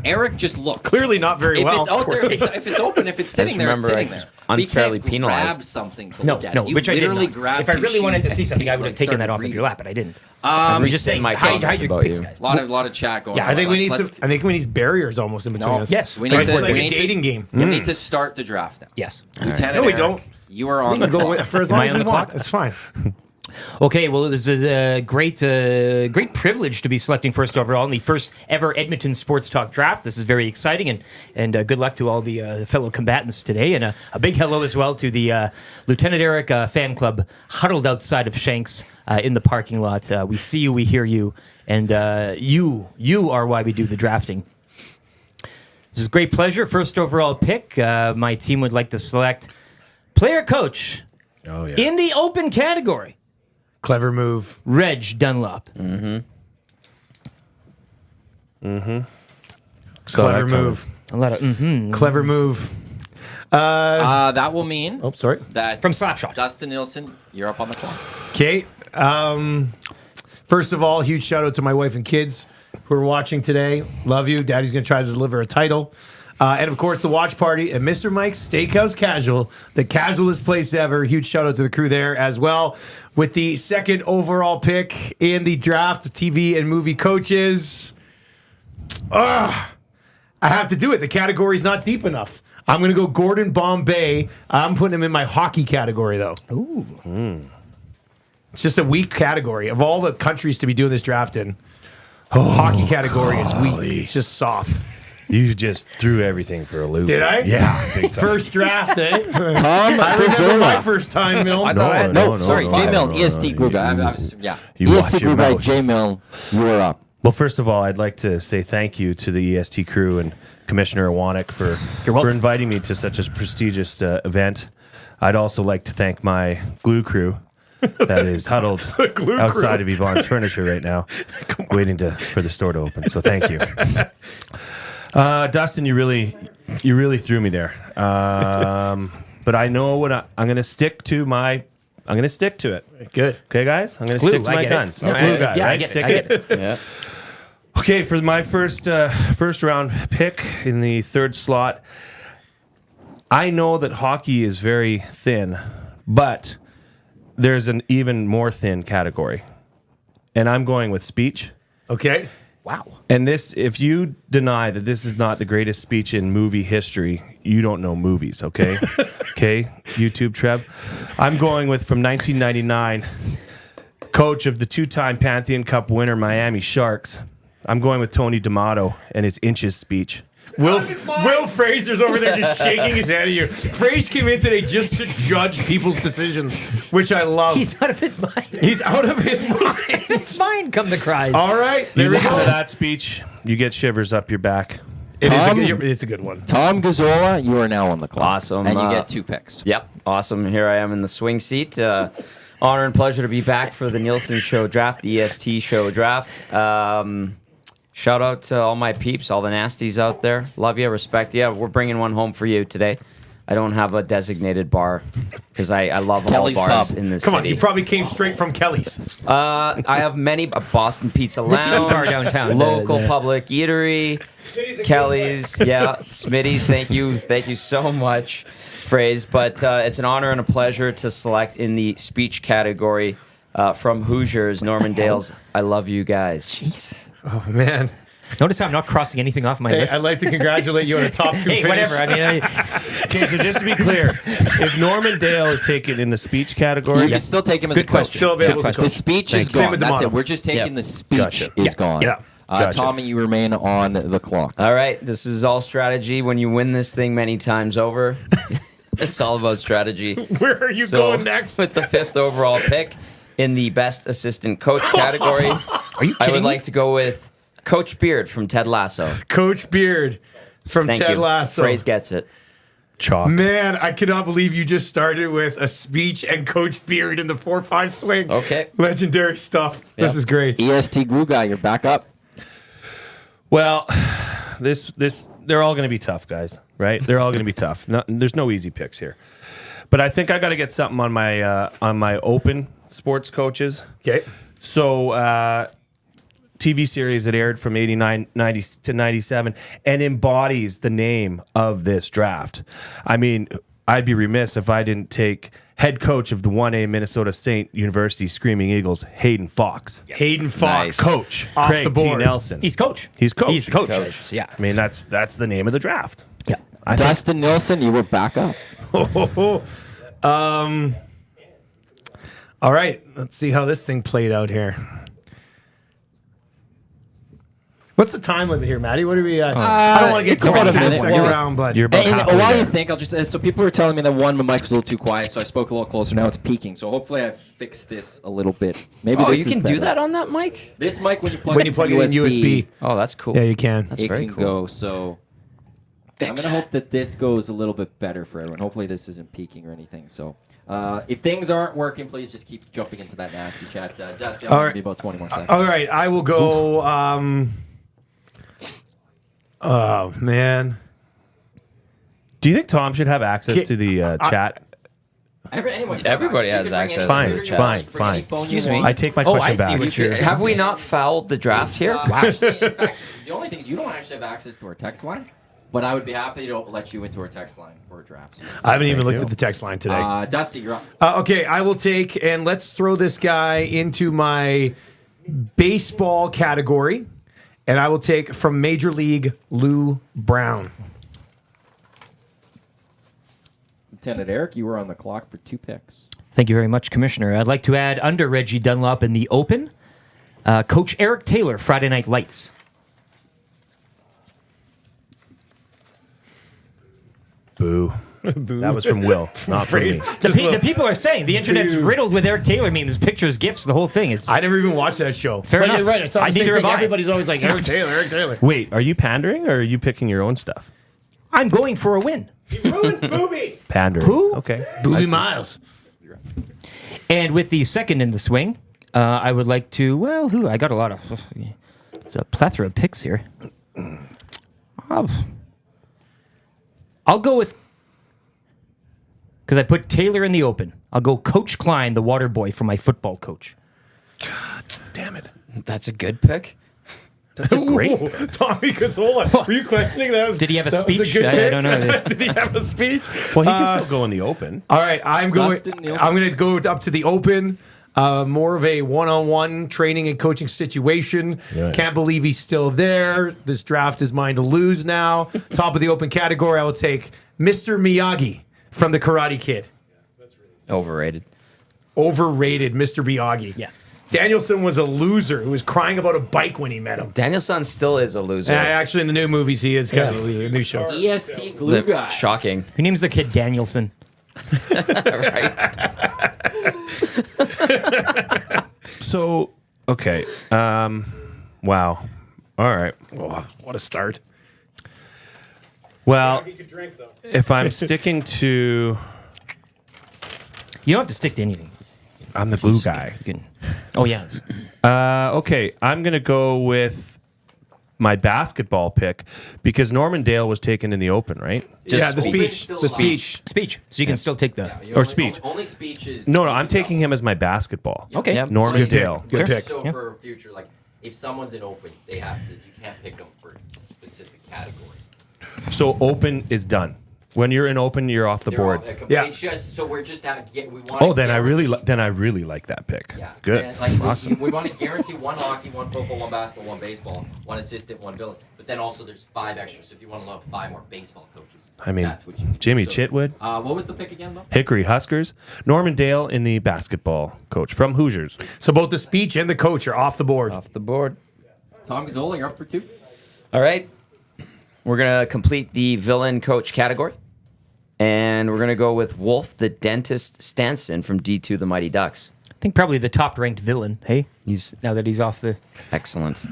Eric just looked. Clearly not very if well. It's out there, Poor if it's open, if it's sitting there, it's remember sitting I there. was unfairly We can't penalized. grab something to No, look at no, it. You which I did literally not. grabbed If I his really wanted to sheet see something, I would have and taken that started off of your reading. lap, but I didn't. I'm just saying, my hide comments your about picks, you. guys. A lot of chat going on. I think so we need let's- some. I think we need barriers almost in between us. Yes. We need like to- like we a need to- dating game. We need to start the draft now. Yes. Lieutenant No, we Eric, don't. You are on We the can go clock. for as Am long I as on we the want. clock? It's fine. Okay, well, it was a great privilege to be selecting first overall in the first ever Edmonton Sports Talk draft. This is very exciting, and good luck to all the fellow combatants today. And a big hello as well to the Lieutenant Eric fan club huddled outside of Shanks in the parking lot. We see you, we hear you, and you are why we do the drafting. This is a great pleasure. First overall pick. My team would like to select player coach Oh yeah. in the open category. Clever move. Reg Dunlop. Clever move. A lot of Clever move. That will mean Oh, sorry. that From Slapshot. Dustin Nielson, you're up on the clock. Okay. First of all, huge shout out to my wife and kids who are watching today. Love you. Daddy's going to try to deliver a title. And of course, the watch party at Mr. Mike's Steakhouse Casual, the casualest place ever. Huge shout out to the crew there as well. With the second overall pick in the draft, TV and movie coaches. I have to do it. The category's not deep enough. I'm going to go Gordon Bombay. I'm putting him in my hockey category, though. Ooh. It's just a weak category. Of all the countries to be doing this draft in, hockey category is weak. It's just soft. You just threw everything for a loop. Did I? Yeah. Big time. First draft, eh? Tom I remember my first time, Mill. sorry, J Mill, EST group. You EST watch your group by mouth. J Mill. You are up. Well, first of all, I'd like to say thank you to the EST crew and Commissioner Iwanek for welcome. inviting me to such a prestigious event. I'd also like to thank my glue crew that is huddled glue outside crew. of Yvonne's furniture right now, waiting for the store to open. So thank you. Dustin, you really threw me there. But I know what I'm going to stick to my. I'm going to stick to it. Good. Okay, guys? I'm going to Glue, stick to I my get it. guns. Yeah, Glue guy, yeah, I right? get it, Stick I get it. Yeah. Okay, for my first round pick in the third slot, I know that hockey is very thin, but there's an even more thin category. And I'm going with speech. Okay. Wow. And this, if you deny that this is not the greatest speech in movie history, you don't know movies, okay? Okay, YouTube Trev. I'm going with, from 1999, coach of the two-time Pantheon Cup winner Miami Sharks. I'm going with Tony D'Amato and his inches speech. Will Fraser's over there just shaking his head at you. Fraser came in today just to judge people's decisions, which I love. He's out of his mind. He's out of his mind. His mind come to cries. All right. You There we listen to go. that speech, you get shivers up your back. It's a good one. Tom Gazzola, you are now on the clock. Awesome. And you get 2 picks. Yep. Awesome. Here I am in the swing seat. Honor and pleasure to be back for the Nielsen Show draft, the EST Show draft. Shout out to all my peeps, all the nasties out there. Love you, respect you. We're bringing one home for you today. I don't have a designated bar because I love Kelly's all bars Pub. in this Come on, city. you probably came straight from Kelly's. I have many, Boston Pizza What's the bar Lounge, downtown? local The- public eatery, Kelly's, yeah, Smitty's. Thank you so much, Phrase. But it's an honor and a pleasure to select in the speech category from Hoosiers, Norman Dales. I love you guys. Jeez. Oh, man. Notice how I'm not crossing anything off my Hey, list. I'd like to congratulate you on a top 2 Hey, finish. whatever. I mean, Okay, so just to be clear, if Norman Dale is taken in the speech category, You can still take him as a Good coach. coach. Still available as a The coach. speech Thank is you. Same gone. with That's D'Amato. it. We're just taking Yep. the speech Gotcha. is gone. Yeah. Gotcha. Tommy, you remain on the clock. All right, this is all strategy. When you win this thing many times over, it's all about strategy. Where are you So, going next? With the 5th overall pick in the best assistant coach category, are you kidding I would me? like to go with Coach Beard from Ted Lasso. Coach Beard from Thank Ted you. Lasso. Phrase gets it. Chalk. Man, I cannot believe you just started with a speech and Coach Beard in the 4-5 swing. Okay. Legendary stuff. This is great. EST glue guy, you're back up. Well, they're all going to be tough, guys. Right? They're all going to be tough. There's no easy picks here. But I think I got to get something on my open sports coaches. Okay. So, TV series that aired from 89, 90 to 97 and embodies the name of this draft. I mean, I'd be remiss if I didn't take head coach of the 1A Minnesota State University Screaming Eagles, Hayden Fox. Hayden Fox. Nice. Coach, Off Craig the board. T. Nelson. He's coach. He's coach. He's coach. coach. Yeah. I mean, that's the name of the draft. Yeah. I think Dustin Nielson, you were back up. All right. Let's see how this thing played out here. What's the time limit here, Maddie? What are we at? I don't want to get it's about caught a in the minute. second Well, round, but you're about And halfway while there. you think, I'll just so people were telling me that one, my mic was a little too quiet, so I spoke a little closer. Now it's peaking, so hopefully I fixed this a little bit. Maybe Oh, this you is can better. do that on that mic? This mic, when you plug when you plug it in USB, Oh, that's cool. yeah, you can. That's it very can cool. go. So I'm gonna hope that this goes a little bit better for everyone. Hopefully this isn't peaking or anything. So if things aren't working, please just keep jumping into that nasty chat. Dusty, All I'll right. give you about 20 more seconds. All right, I will go. Oh man, Do you think Tom should have access to the chat? Everybody has access Fine, to the chat. fine, fine. Excuse me. I take my Oh, question I see back. what you're. Have we not fouled the draft here? Actually, in fact, the only thing is you don't actually have access to our text line, but I would be happy to let you into our text line for a draft. I haven't even looked at the text line today. Dusty, you're up. Okay, I will take and let's throw this guy into my baseball category, and I will take from Major League Lou Brown. Lieutenant Eric, you were on the clock for 2 picks. Thank you very much, Commissioner. I'd like to add under Reggie Dunlop in the open, Coach Eric Taylor, Friday Night Lights. Boo. That was from Will, not from me. The people are saying the internet's riddled with Eric Taylor memes, pictures, gifs, the whole thing. It's I never even watched that show. fair enough. Right, it's I neither have I. Everybody's always like Eric Taylor, Eric Taylor. Wait, are you pandering or are you picking your own stuff? I'm going for a win. Booby. Pandering. Who? Okay. Booby Miles. And with the second in the swing, I would like to, well, who? I got a lot of, it's a plethora of picks here. I'll go with, because I put Taylor in the open, I'll go Coach Klein, the water boy, for my football coach. Damn it. That's a good pick. That's a great. Tommy Gazzola. Were you questioning that? Did he have a that was speech? good I pick? don't know. Did he have a speech? Well, he can still go in the open. All right, I'm going Dustin Nielsen. to go up to the open. More of a one-on-one training and coaching situation. Right. Can't believe he's still there. This draft is mine to lose now. Top of the open category, I will take Mr. Miyagi from the Karate Kid. Overrated. Overrated, Mr. Miyagi. Yeah. Danielson was a loser who was crying about a bike when he met him. Danielson still is a loser. Actually, in the new movies, he is kind of a loser. New show. EST glue guy. Shocking. Who names the kid Danielson? Right. So, okay. Wow. All right. What a start. Well, if I'm sticking to, You don't have to stick to anything. I'm the glue guy. You can, oh, yeah. Okay, I'm gonna go with my basketball pick because Norman Dale was taken in the open, right? Yeah, the speech. speech. Still The live. speech. Speech. So you can still take the. You Or only- speech. Only speech is. No, I'm taking him as my basketball. Okay. Yep. Norman Good pick. Dale. Good pick. So Yeah. for future, like if someone's in open, they have to. You can't pick them for a specific category. So open is done. When you're in open, you're off the They're all- board. Yeah. It's just so we're just we want. Oh, then I really like that pick. Yeah. Good. And, like, Awesome. we want to guarantee one hockey, one football, one basketball, one baseball, one assistant, one villain. But then also there's 5 extras. So if you want to love 5 more baseball coaches, I mean, that's what you can Jimmy do. So, Chitwood, what was the pick again, though? Hickory Huskers, Norman Dale in the basketball coach from Hoosiers. So both the speech and the coach are off the board. Off the board. Tom Gazzola, you're up for 2. All right. We're going to complete the villain coach category. And we're going to go with Wolf the Dentist Stanson from D2 The Mighty Ducks. I think probably the top ranked villain. Hey, He's now that he's off the. excellent.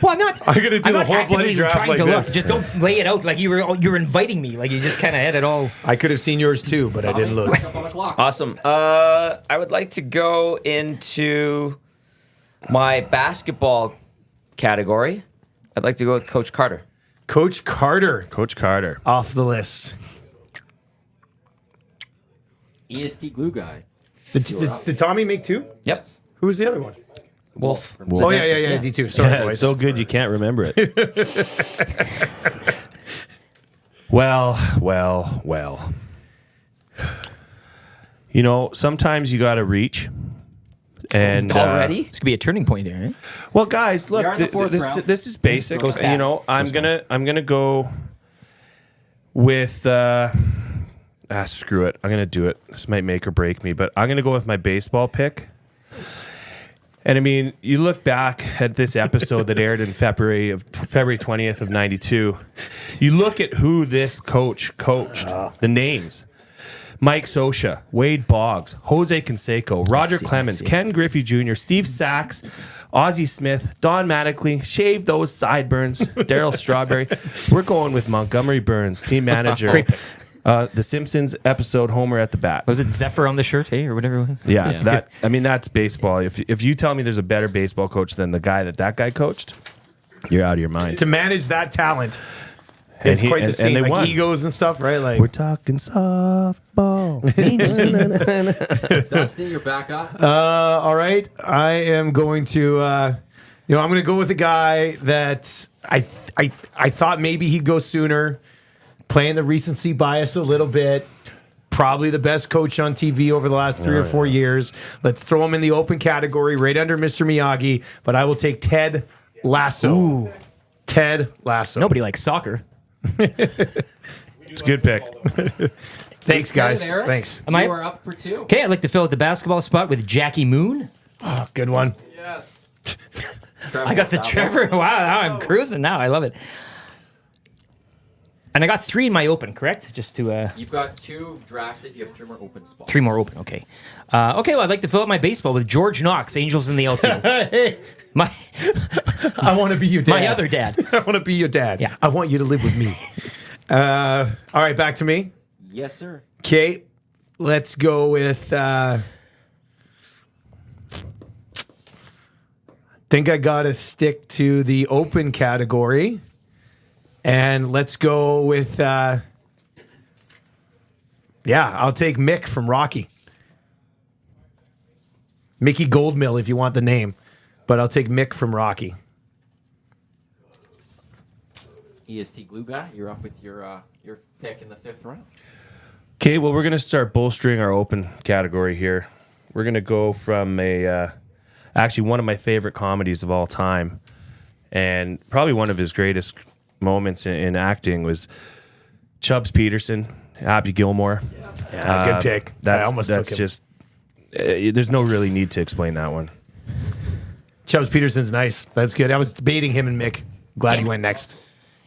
Well, I'm not. I'm gonna do I'm the not whole bloody actively draft trying like to this. look. Just don't lay it out like you're inviting me. Like you just kind of had it all. I could have seen yours too, but I didn't look. Up on the clock. Awesome. I would like to go into my basketball category. I'd like to go with Coach Carter. Coach Carter Coach Carter. off the list. EST glue guy. Did Tommy make two? Yep. Who was the other one? Wolf. Oh yeah, D2. Sorry, Yeah, boys. it's so good you can't remember it. Well. You know, sometimes you got to reach. And Already? This could be a turning point here. Right? well, guys, look, We are in the fourth round. this is basic. Goes You fast. know, I'm gonna go with screw it. I'm gonna do it. This might make or break me, but I'm gonna go with my baseball pick. And I mean, you look back at this episode that aired in February 20th of '92. You look at who this coach coached. The names: Mike Scioscia, Wade Boggs, Jose Canseco, Roger Clemens, Ken Griffey Jr., Steve Sachs, Ozzie Smith, Don Mattingly. Shave those sideburns. Daryl Strawberry. We're going with Montgomery Burns, team manager. Great pick. The Simpsons episode Homer at the bat. Was it Zephyr on the shirt, hey, or whatever it was? Yeah, that's baseball. If you tell me there's a better baseball coach than the guy that guy coached, you're out of your mind. To manage that talent, it's he- quite the and scene. they Like won. egos and stuff, right? Like We're talking softball. Dustin, you're back up. all right, I am going to, I'm going to go with a guy that I thought maybe he'd go sooner, playing the recency bias a little bit. Probably the best coach on TV over the last 3 or 4 years. Let's throw him in the open category, right under Mr. Miyagi. But I will take Ted Lasso. Ooh. Ted Lasso. Nobody likes soccer. It's a good pick. Thanks, guys. Excited, Eric? Thanks. Am I- You are up for two. Okay, I'd like to fill out the basketball spot with Jackie Moon. Oh, good one. Yes. I got the Trevor. Wow, now I'm cruising now. I love it. And I got 3 in my open, correct? Just to You've got 2 drafted. You have 3 more open spots. 3 more open. Okay. Okay. Well, I'd like to fill out my baseball with George Knox, Angels in the outfield. my I want to be your dad. my other dad. I want to be your dad. Yeah. I want you to live with me. All right, back to me. Yes, sir. Okay, let's go with. Think I gotta stick to the open category, and let's go with. Yeah, I'll take Mick from Rocky. Mickey Goldmill, if you want the name, but I'll take Mick from Rocky. EST glue guy, you're up with your pick in the 5th round. Okay, well, we're going to start bolstering our open category here. We're going to go from actually one of my favorite comedies of all time, and probably one of his greatest moments in acting was Chubbs Peterson, Happy Gilmore. Good pick. I almost that's took him. just there's no really need to explain that one. Chubbs Peterson's nice. That's good. I was debating him and Mick. Glad he went next.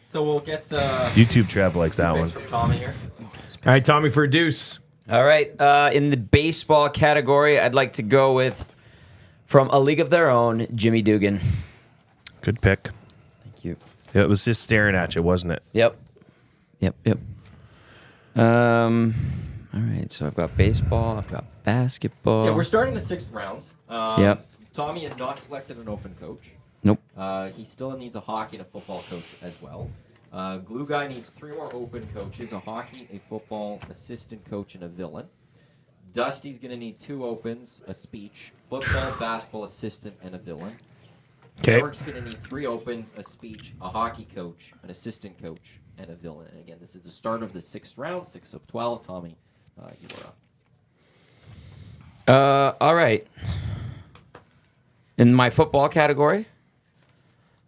So we'll get YouTube Trev likes that one. picks from Tommy here. All right, Tommy for a deuce. All right. In the baseball category, I'd like to go with, from A League of Their Own, Jimmy Dugan. Good pick. Thank you. It was just staring at you, wasn't it? Yep. All right. So I've got baseball. I've got basketball. So yeah, we're starting the 6th round. Yep. Tommy has not selected an open coach. Nope. He still needs a hockey and a football coach as well. Glue Guy needs 3 more open coaches, a hockey, a football assistant coach, and a villain. Dusty's going to need 2 opens, a speech, football, basketball assistant, and a villain. Okay. Eric's going to need 3 opens, a speech, a hockey coach, an assistant coach, and a villain. And again, this is the start of the 6th round, 6 of 12. Tommy, you are up. All right. In my football category,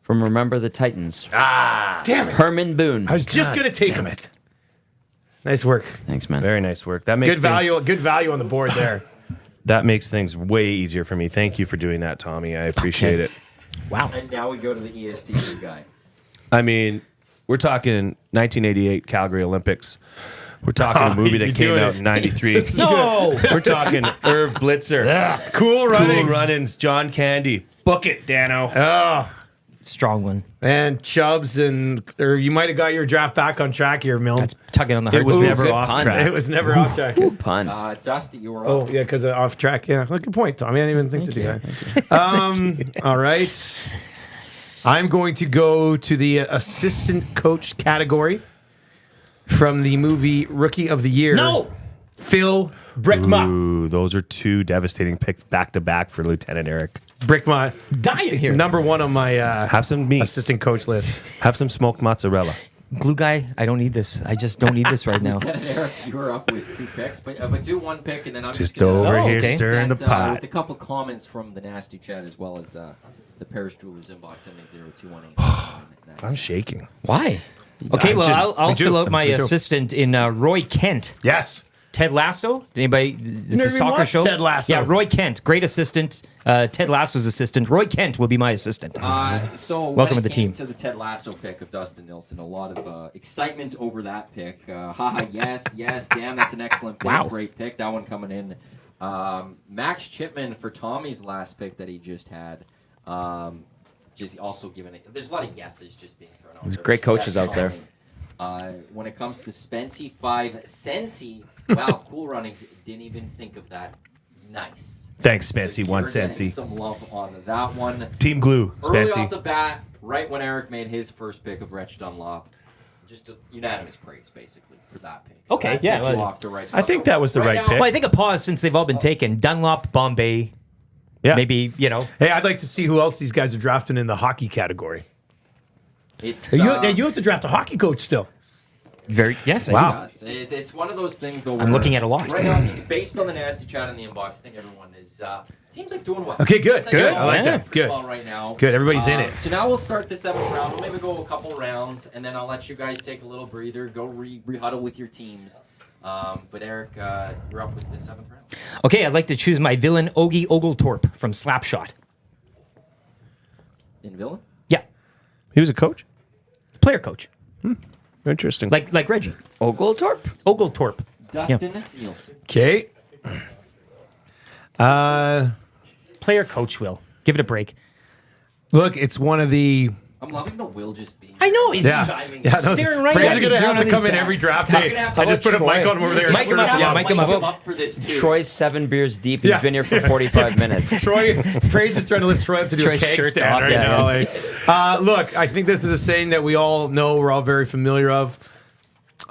from Remember the Titans, Damn it. Herman Boone. I was just going to take him. Nice work. Thanks, man. Very nice work. That makes Good value on the board there. That makes things way easier for me. Thank you for doing that, Tommy. I appreciate it. Wow. And now we go to the EST Glue Guy. I mean, we're talking 1988 Calgary Olympics. We're talking a movie that came doing out it. in 93. No. We're talking Irv Blitzer. Cool Cool runnings. Runnings, John Candy. Book it, Dano. Oh, strong one. And Chubbs or you might have got your draft back on track here, Milne. That's tugging on the It was heartstrings. never good off pun. track. It was never off track. Pun. Dusty, you were up. Oh, yeah, because off track. Yeah, well, good point, Tommy. I didn't even think to do that. All right. I'm going to go to the assistant coach category from the movie Rookie of the Year. No! Phil Brickma. Ooh, those are two devastating picks back to back for Lieutenant Eric. Brickma, Dying here. number one on my Have some meat. assistant coach list. Have some smoked mozzarella. Glue guy, I don't need this. I just don't need this right now. Eric, you were up with 2 picks, but do 1 pick, and then I'm just Just gonna over Oh, here okay. stirring the set, pot. with a couple comments from the nasty chat as well as the Paris Jewelers inbox ending 0218. I'm shaking. Why? Okay, well, just- I'll me too. fill out my Me too. assistant in Roy Kent. Yes. Ted Lasso. Anybody? It's Never a even soccer watched show. Ted Lasso. Yeah, Roy Kent, great assistant. Ted Lasso's assistant. Roy Kent will be my assistant. So Welcome when to the it came team. to the Ted Lasso pick of Dustin Nielson, a lot of excitement over that pick. Haha, yes, damn, that's an excellent pick. Wow. Great pick. That one coming in. Max Chipman for Tommy's last pick that he just had. Just also giving it. There's a lot of yeses just being thrown out. There's there. great coaches Yes, out there. When it comes to Spency 5 Sensi, wow, cool runnings. Didn't even think of that. Nice. Thanks, So Spency. you're One getting Sensi. some love on that one. Team Glue, Early off Spency. the bat, right when Eric made his first pick of Rich Dunlop, just a unanimous praise basically for that pick. So Okay, that yeah, set you well, off to right I spot. think So that was the right now- pick. Well, I think a pause since they've all been taken. Dunlop, Bombay, Yeah. maybe, Hey, I'd like to see who else these guys are drafting in the hockey category. It's, You have to draft a hockey coach still. very, yes. I Wow. do. It's one of those things though. I'm where looking at a lot. right now. Based on the nasty chat in the inbox, I think everyone is seems like doing well. Okay, good, It's like good. they're I all like doing that. Good. well right now. Good, everybody's in it. So now we'll start the 7th round. We'll maybe go a couple rounds, and then I'll let you guys take a little breather, go re-huddle with your teams. But Eric, you're up with the 7th round. Okay, I'd like to choose my villain, Ogie Ogletorp from Slapshot. In villain? Yeah, He was a coach? player coach. Interesting. Like Reggie. Oglethorpe? Ogletorp. Dustin Nielsen. Okay. Player coach, Will. Give it a break. Look, it's one of the. I'm loving the Will just being. I know. He's chiming in. staring right Fraser at gonna us. have to Doing come his in every best. draft How day. can I have I just put a mic on him over there. and Mic him stir up, him yeah, up. mic him up. for this too. Troy's 7 beers deep. He's Yeah. been here for 45 minutes. Troy, Fraser's trying to lift Troy up to do Troy's a keg shirt's stand off, right yeah, now. yeah. Like, look, I think this is a saying that we all know, we're all very familiar of.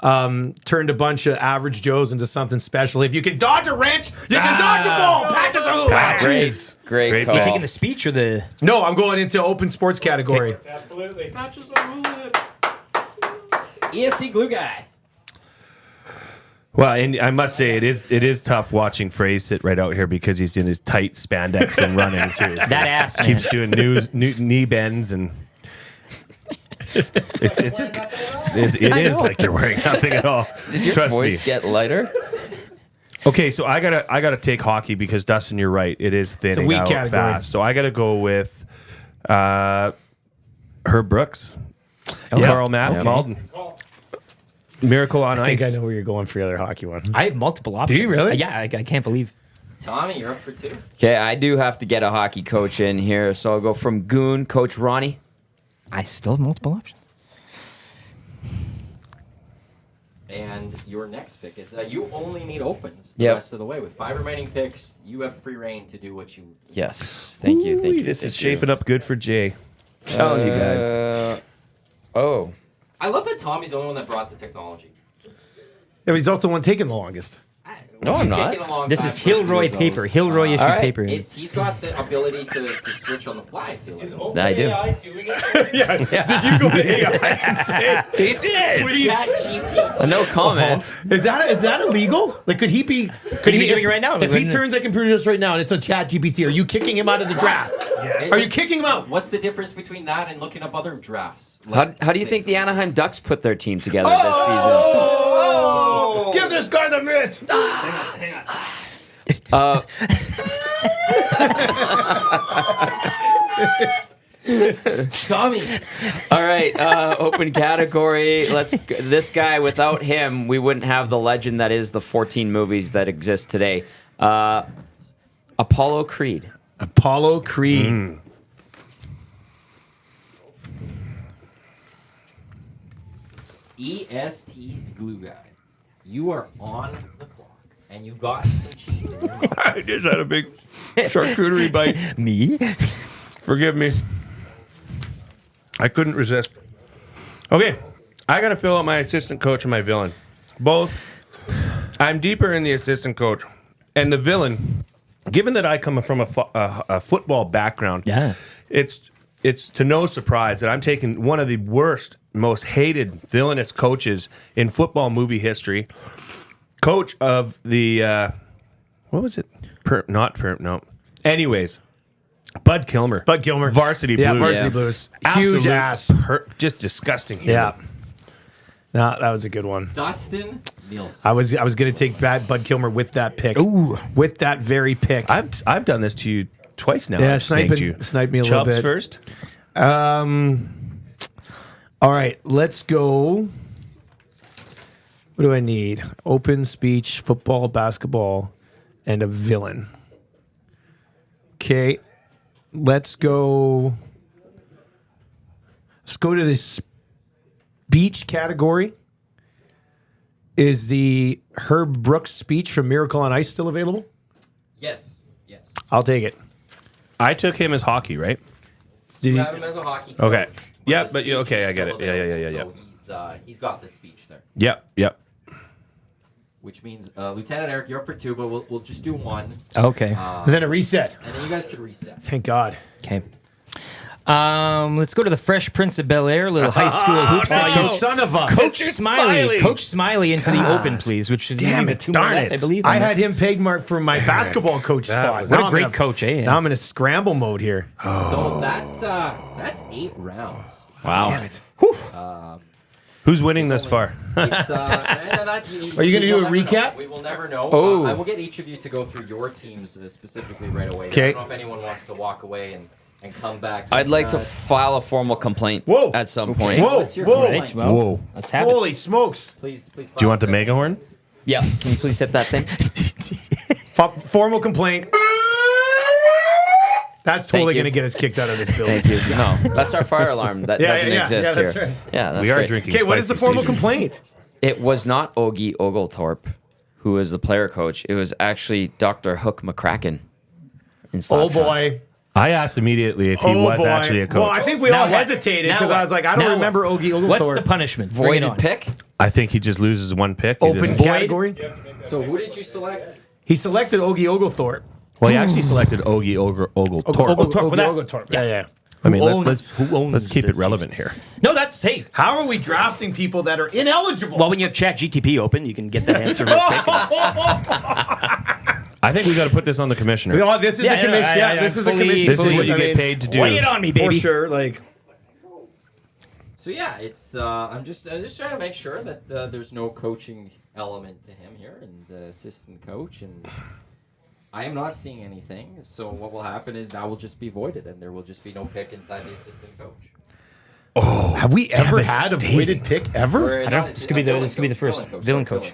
Turned a bunch of average Joes into something special. If you can dodge a wrench, you can dodge a ball. Patches a hoop. Great call. You taking the speech or the? No, I'm going into open sports category. Absolutely. EST glue guy. Well, and I must say it is tough watching Frey sit right out here because he's in his tight spandex and running too. That ass, man. Keeps doing new knee bends and it is like you're wearing nothing at all. Did your Trust voice me. get lighter? Okay, so I gotta take hockey because Dustin, you're right. It is thinning weak out category. fast. So I gotta go with Herb Brooks, Carl Matt Malden. Miracle on I think Ice. I know where you're going for the other hockey one. I have multiple options. you really? Yeah, I can't believe. Tommy, you're up for 2. Okay, I do have to get a hockey coach in here, so I'll go from Goon, Coach Ronnie. I still have multiple options. And your next pick is you only need opens the Yep. rest of the way. With 5 remaining picks, you have free reign to do what you. Yes, thank you. Thank you. This is thank you. shaping up good for Jay. Telling you guys. Oh, I love that Tommy's the only one that brought the technology. Yeah, but he's also the one taking the longest. No, I'm not. This is Hilroy paper. Hilroy issued All right. paper. He's got the ability to switch on the fly. I feel like. I do. Yeah. Did you go to AI and say He did. please? ChatGPT. No comment. Is that illegal? Like, could he be? Could he be doing it right now? If he Wouldn't it? turns a computer just right now and it's a Chat GPT, are you kicking him out of the draft? Are you kicking him out? What's the difference between that and looking up other drafts? How do you think the Anaheim Ducks put their team together this Oh! Give this guy the mitt. Tommy. season? All right, open category. This guy, without him, we wouldn't have the legend that is the 14 movies that exist today. Apollo Creed. Apollo Creed. EST glue guy, you are on the clock, and you've got some cheese in your mouth. I just had a big charcuterie bite. Me? Forgive me. I couldn't resist. Okay, I got to fill out my assistant coach and my villain. Both. I'm deeper in the assistant coach. And the villain, given that I come from a football background, Yeah. it's to no surprise that I'm taking one of the worst, most hated villainous coaches in football movie history. Coach of the, what was it? No. Anyways, Bud Kilmer. Bud Kilmer. Varsity Blues. Yeah, Varsity Blues. Huge Absolute ass. just disgusting. Human. Yeah. No, that was a good one. Dustin Nielsen. I was going to take Bud Kilmer with that pick. Ooh. With that very pick. I've done this to you twice now. Yeah, I've snaked you. snipe me a little Chubbs bit. first. All right, let's go. What do I need? Open speech, football, basketball, and a villain. Okay, let's go. Let's go to this speech category. Is the Herb Brooks speech from Miracle on Ice still available? Yes. I'll take it. I took him as hockey, right? Did You he, have him as a hockey coach. Okay. Yeah, the but speech okay, is I get still it. Yeah. available, So he's got the speech there, Yep. which means Lieutenant Eric, you're up for two, but we'll just do one, Okay. and then a reset. and then you guys can reset. Thank God. Okay. Let's go to the Fresh Prince of Bel Air, little high school hoops. Oh, head you coach. son of a. Coach Mr. Smiley. Smiley. Coach Smiley into the open, please, which is Damn maybe it, 2 more darn left, it. I believe. I had him peg marked for my basketball coach That spot. was- What Now a I'm great gonna- coach, eh? Now I'm in a scramble mode here. So that's 8 rounds. Wow. Damn it. Who's winning thus far? It's, Are you gonna do a recap? We will never know. Oh. I will get each of you to go through your teams specifically right away. Okay. I don't know if anyone wants to walk away and come back. I'd like to Uh, file a formal complaint Whoa. at some point. Whoa. What's your Whoa. complaint? Well, Whoa. let's have it. Holy smokes. Please. Do you want the mega horn? Yeah, can you please hit that thing? Formal complaint. That's totally you. going to get us kicked out of this building. Thank you. No, that's our fire alarm. That doesn't exist yeah, that's here. right. Yeah, that's We are great. drinking. Okay, what is the spicy formal season. complaint? It was not Ogie Oglethorpe who was the player coach. It was actually Dr. Hook McCracken. In Oh, Slapshot. boy. I asked immediately if he was actually a coach. Well, I think we Now all what? hesitated Now because what? I was like, I don't Now remember what? Ogie Oglethorpe. What's the punishment? Bring it Voided on. pick? I think he just loses one pick. He Open doesn't- category? So who did you select? He selected Ogie Oglethorpe. Well, he actually selected Ogie Oglethorpe. Oglethorpe. well, that's- Oglethorpe. Yeah. I mean, owns- let's who owns let's keep the it relevant here. No, that's, hey. How are we drafting people that are ineligible? Well, when you have Chat GTP open, you can get that answer real quick. I think we got to put this on the commissioner. Oh, this is Yeah, a commission. yeah, Yeah, this is a fully- commission. This is fully- what you I get mean, paid to do. Lay it on me, For baby. sure. Like, So yeah, it's I'm just trying to make sure that there's no coaching element to him here and assistant coach, and I am not seeing anything. So what will happen is that will just be voided, and there will just be no pick inside the assistant coach. have we ever had a voided pick ever? Or I don't not know. This could be the first. Villain coach.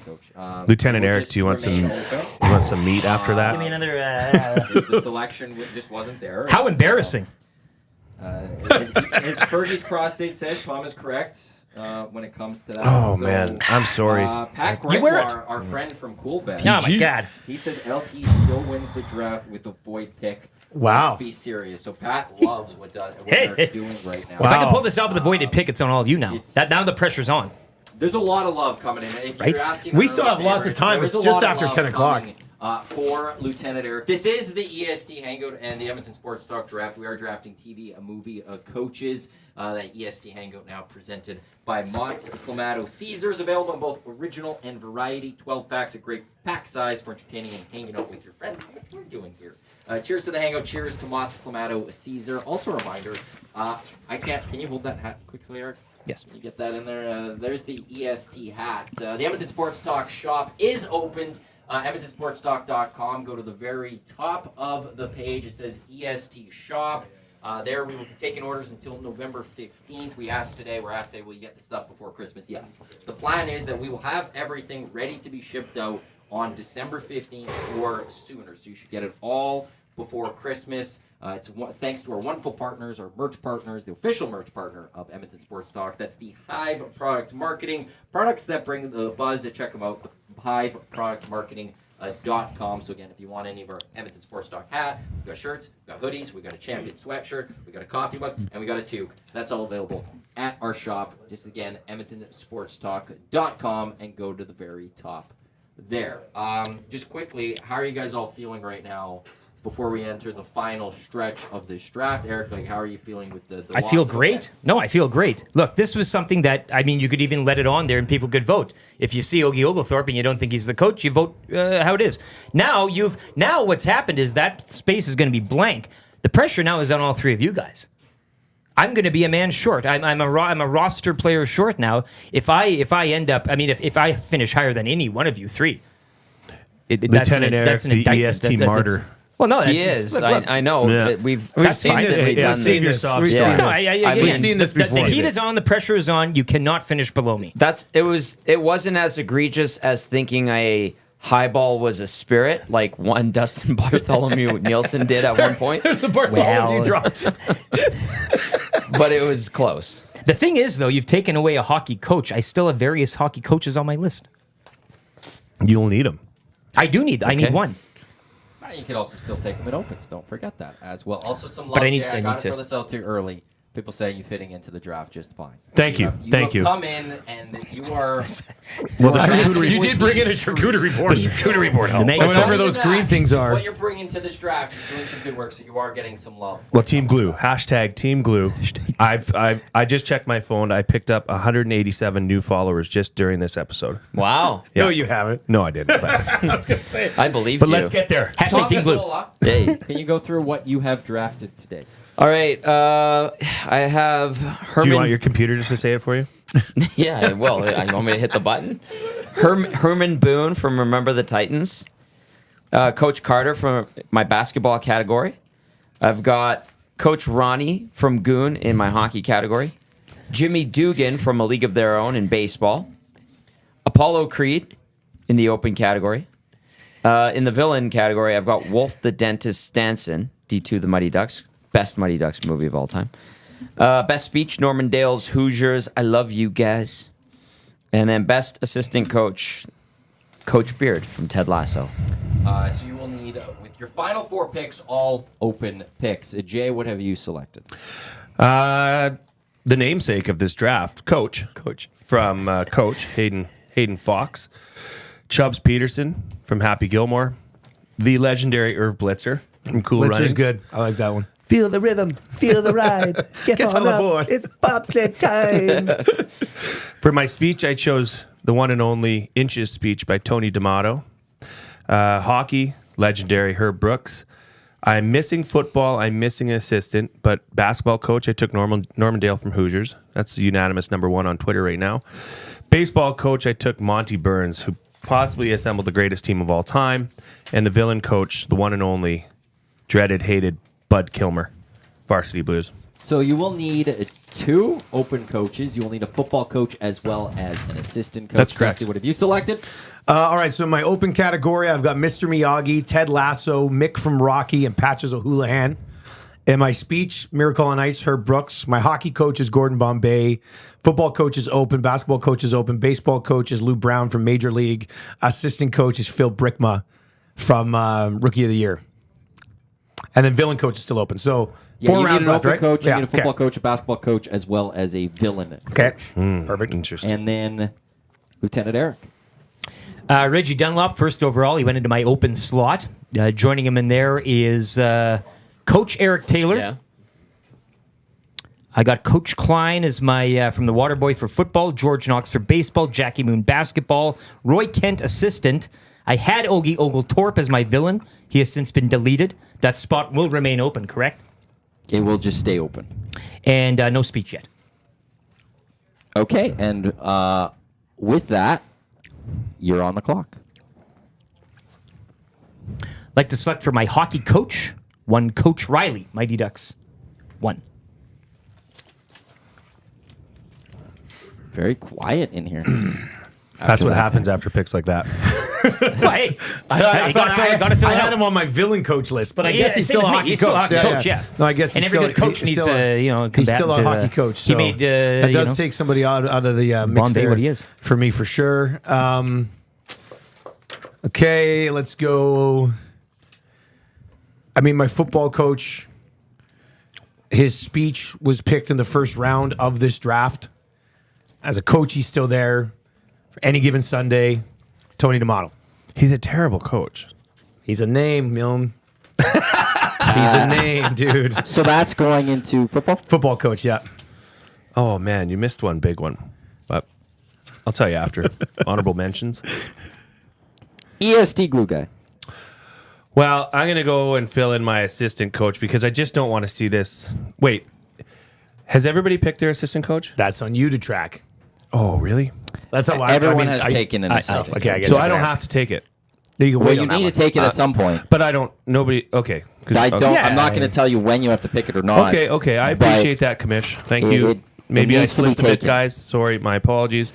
Lieutenant Will Eric, just do you want some? remain You open. want some meat after that? another. The selection just wasn't there. How embarrassing. As Fergie's prostate says, Tom is correct when it comes to that. Oh So, man, I'm sorry. Pat You wear it. Gregoire, our friend from Coolbet, Oh, my God. he says LT still wins the draft with the void pick. Wow. Let's be serious. So Pat loves what Hey. Eric's doing right now. If I can pull this out with a voided pick, it's on all of you now. It's- Now the pressure's on. There's a lot of love coming in. If Right? you're asking We for still a have lots of favorite, time. there is It's a just lot of after love 10 o'clock. coming, for Lieutenant Eric. This is the EST Hangout and the Edmonton Sports Talk Draft. We are drafting TV, a movie, coaches. That EST Hangout now presented by Mott's Clamato Caesars, available in both original and variety. 12 packs, a great pack size for entertaining and hanging out with your friends. That's what we're doing here. Cheers to the Hangout. Cheers to Mott's Clamato Caesar. Also a reminder, can you hold that hat quickly, Eric? Yes. You get that in there. There's the EST hat. The Edmonton Sports Talk shop is opened. EdmontonSportsTalk.com. Go to the very top of the page. It says EST shop. There we will be taking orders until November 15th. We're asked today, will you get the stuff before Christmas? Yes. The plan is that we will have everything ready to be shipped out on December 15th or sooner. So you should get it all before Christmas. Thanks to our wonderful partners, our merch partners, the official merch partner of Edmonton Sports Talk. That's the Hive Product Marketing. Products that bring the buzz. Check them out. HiveProductMarketing.com. So again, if you want any of our Edmonton Sports Talk hat, we've got shirts, we've got hoodies, we've got a champion sweatshirt, we've got a coffee mug, and we got a toque. That's all available at our shop. Just again, EdmontonSportsTalk.com, and go to the very top there. Just quickly, how are you guys all feeling right now before we enter the final stretch of this draft? Eric, like, how are you feeling with the I feel great. No, I feel great. Look, this was something that, I mean, you could even let it on there and people could vote. If you see Ogie Oglethorpe and you don't think he's the coach, you vote how it is. Now what's happened is that space is going to be blank. The pressure now is on all three of you guys. I'm going to be a man short. I'm a roster player short now. If I end up, I mean, if I finish higher than any one of you three, Lieutenant Eric, the EST martyr. Well, no, He is. I know. Yeah. We've seen this. consistently done Save this. yourself. Yeah. No, We've seen this before. The heat is on. The pressure is on. You cannot finish below me. It wasn't as egregious as thinking a highball was a spirit, like one Dustin Bartholomew Nielsen did at one point. There's the Bartholomew drop. But it was close. The thing is, though, you've taken away a hockey coach. I still have various hockey coaches on my list. You'll need them. I do need. I need one. You could also still take them at opens. Don't forget that as well. Also, some love. But I need I got to to. throw this out there early. People say you're fitting into the draft just fine. Thank you. Thank you. Come in and you are. Well, the You did bring in a charcuterie board. The charcuterie board helps. So whatever those green things are. What you're bringing to this draft, you're doing some good work, so you are getting some love. Well, Team Glue. Hashtag Team Glue. I just checked my phone. I picked up 187 new followers just during this episode. Wow. Yeah. No, you haven't. No, I didn't. But I believe but you. let's get there. Hashtag Team Glue. Hey. Can you go through what you have drafted today? All right. I have Herman. Do you want your computer just to say it for you? Yeah, well, I want me to hit the button. Herman Boone from Remember the Titans. Coach Carter from my basketball category. I've got Coach Ronnie from Goon in my hockey category. Jimmy Dugan from A League of Their Own in baseball. Apollo Creed in the open category. In the villain category, I've got Wolf the Dentist Stanson, D2 The Mighty Ducks. Best Mighty Ducks movie of all time. Best speech, Norman Dale's Hoosiers. I love you guys. And then best assistant coach, Coach Beard from Ted Lasso. So you will need, with your final 4 picks, all open picks. Jay, what have you selected? The namesake of this draft, Coach from Coach Hayden Fox, Chubbs Peterson from Happy Gilmore, the legendary Irv Blitzer from Cool Blitzer's Runnings. good. I like that one. Feel the rhythm, feel the ride. Get on the board. It's bobsled time. For my speech, I chose the one and only Inches speech by Tony D'Amato. Hockey, legendary Herb Brooks. I'm missing football. I'm missing an assistant, but basketball coach, I took Norman Dale from Hoosiers. That's the unanimous #1 on Twitter right now. Baseball coach, I took Monty Burns, who possibly assembled the greatest team of all time. And the villain coach, the one and only dreaded, hated Bud Kilmer, Varsity Blues. So you will need 2 open coaches. You will need a football coach as well as an assistant coach. That's correct. Dusty, what have you selected? All right, so my open category, I've got Mr. Miyagi, Ted Lasso, Mick from Rocky, and Patches O'Houlihan. In my speech, Miracle on Ice, Herb Brooks. My hockey coach is Gordon Bombay. Football coach is open. Basketball coach is open. Baseball coach is Lou Brown from Major League. Assistant coach is Phil Brickma from Rookie of the Year. And then villain coach is still open. So Yeah, 4 you need rounds an left, open right? coach, you Yeah, need a football okay. coach, a basketball coach, as well as a villain Okay, coach. perfect. Interesting. And then Lieutenant Eric. Reggie Dunlop, first overall. He went into my open slot. Joining him in there is Coach Eric Taylor. Yeah. I got Coach Klein as my from the Waterboy for football, George Knox for baseball, Jackie Moon basketball, Roy Kent assistant. I had Ogie Oglethorpe as my villain. He has since been deleted. That spot will remain open, correct? It will just stay open. And no speech yet. Okay, and with that, you're on the clock. Like to select for my hockey coach, one Coach Riley, Mighty Ducks. 1. Very quiet in here. That's what happens after picks like that. Well, hey, gotta fill I it had out. him on my villain coach list, but I Yeah, guess he's same still a with me. hockey He's still a coach. hockey coach, yeah. No, I guess And he's every good still, coach he's needs still a he's still a hockey coach. He So made that does take somebody out of the mix Bombay there what he is. for me for sure. Okay, let's go. I mean, my football coach, his speech was picked in the first round of this draft. As a coach, he's still there for any given Sunday. Tony D'Amato. He's a terrible coach. He's a name, Milne. He's a name, dude. So that's going into football. Football coach, yeah. Oh man, you missed one big one, but I'll tell you after. Honorable mentions. EST glue guy. Well, I'm going to go and fill in my assistant coach because I just don't want to see this. Wait, has everybody picked their assistant coach? That's on you to track. Oh, really? That's how Everyone has taken an assistant. Okay, I guess So you I can don't ask. have to take it. You can Well, wait you on that need one. to take it at some point. But I don't, nobody, okay. 'Cause- I don't. okay. I'm not going to tell you when you have to pick it or not. Okay, I but appreciate that, Commish. Thank it- you. it Maybe I needs to be slipped a bit, taken. guys. Sorry, my apologies.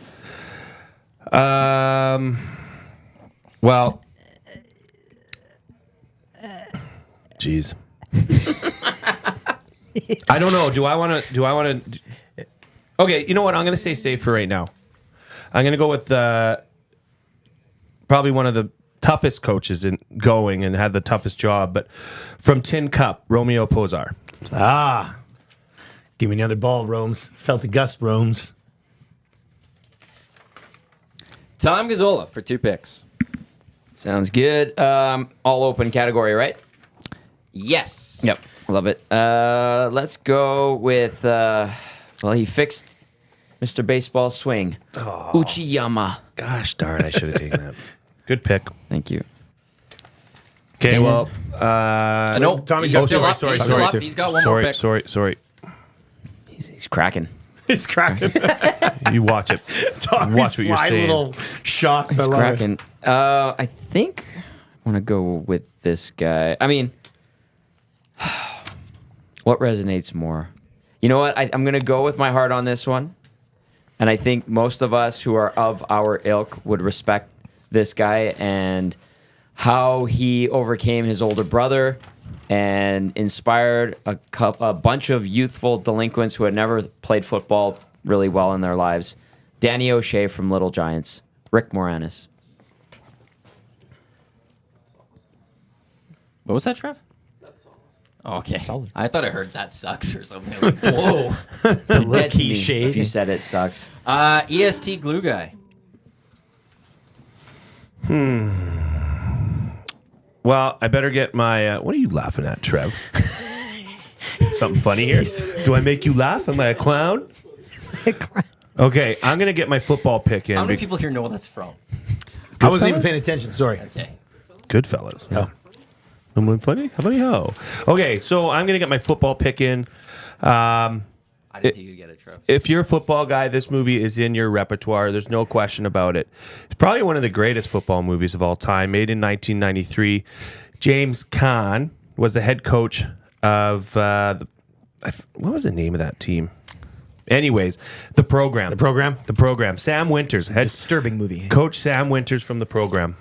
Well, jeez. I don't know. Do I want to? Okay, you know what? I'm going to say safe for right now. I'm going to go with probably one of the toughest coaches in going and had the toughest job, but from Tin Cup, Romeo Pozar. Give me another ball, Romes. Felt the gust, Romes. Tom Gazzola for 2 picks. Sounds good. All open category, right? Yes. Yep. Love it. Let's go with, well, he fixed Mr. Baseball Swing. Uchiyama. Gosh darn, I should have taken that. Good pick. Thank you. Okay, well, No, Tommy's he's got still two. up. Sorry, He's sorry, still up. sorry. He's got one more pick. Sorry. He's cracking. He's cracking. You watch it. Tommy's Watch what you're sly saying. little shots. I He's love it. cracking. I think I want to go with this guy. I mean, what resonates more? You know what? I'm going to go with my heart on this one. And I think most of us who are of our ilk would respect this guy and how he overcame his older brother and inspired a bunch of youthful delinquents who had never played football really well in their lives. Danny O'Shea from Little Giants. Rick Moranis. What was that, Trev? Okay. I thought I heard that sucks or something. Like, whoa. Dead to me cliche. if you said it sucks. EST glue guy. Well, I better get my. What are you laughing at, Trev? Something funny here? Do I make you laugh? Am I a clown? Okay, I'm gonna get my football pick in. How many people here know what that's from? I wasn't even paying attention. Sorry. Okay. Goodfellas. Oh. Am I funny? How funny ho? Okay, so I'm gonna get my football pick in. I didn't think you'd get it, Trev. If you're a football guy, this movie is in your repertoire. There's no question about it. It's probably one of the greatest football movies of all time, made in 1993. James Caan was the head coach of what was the name of that team? Anyways, the program. The program. Sam Winters, head Disturbing movie. coach Sam Winters from the program,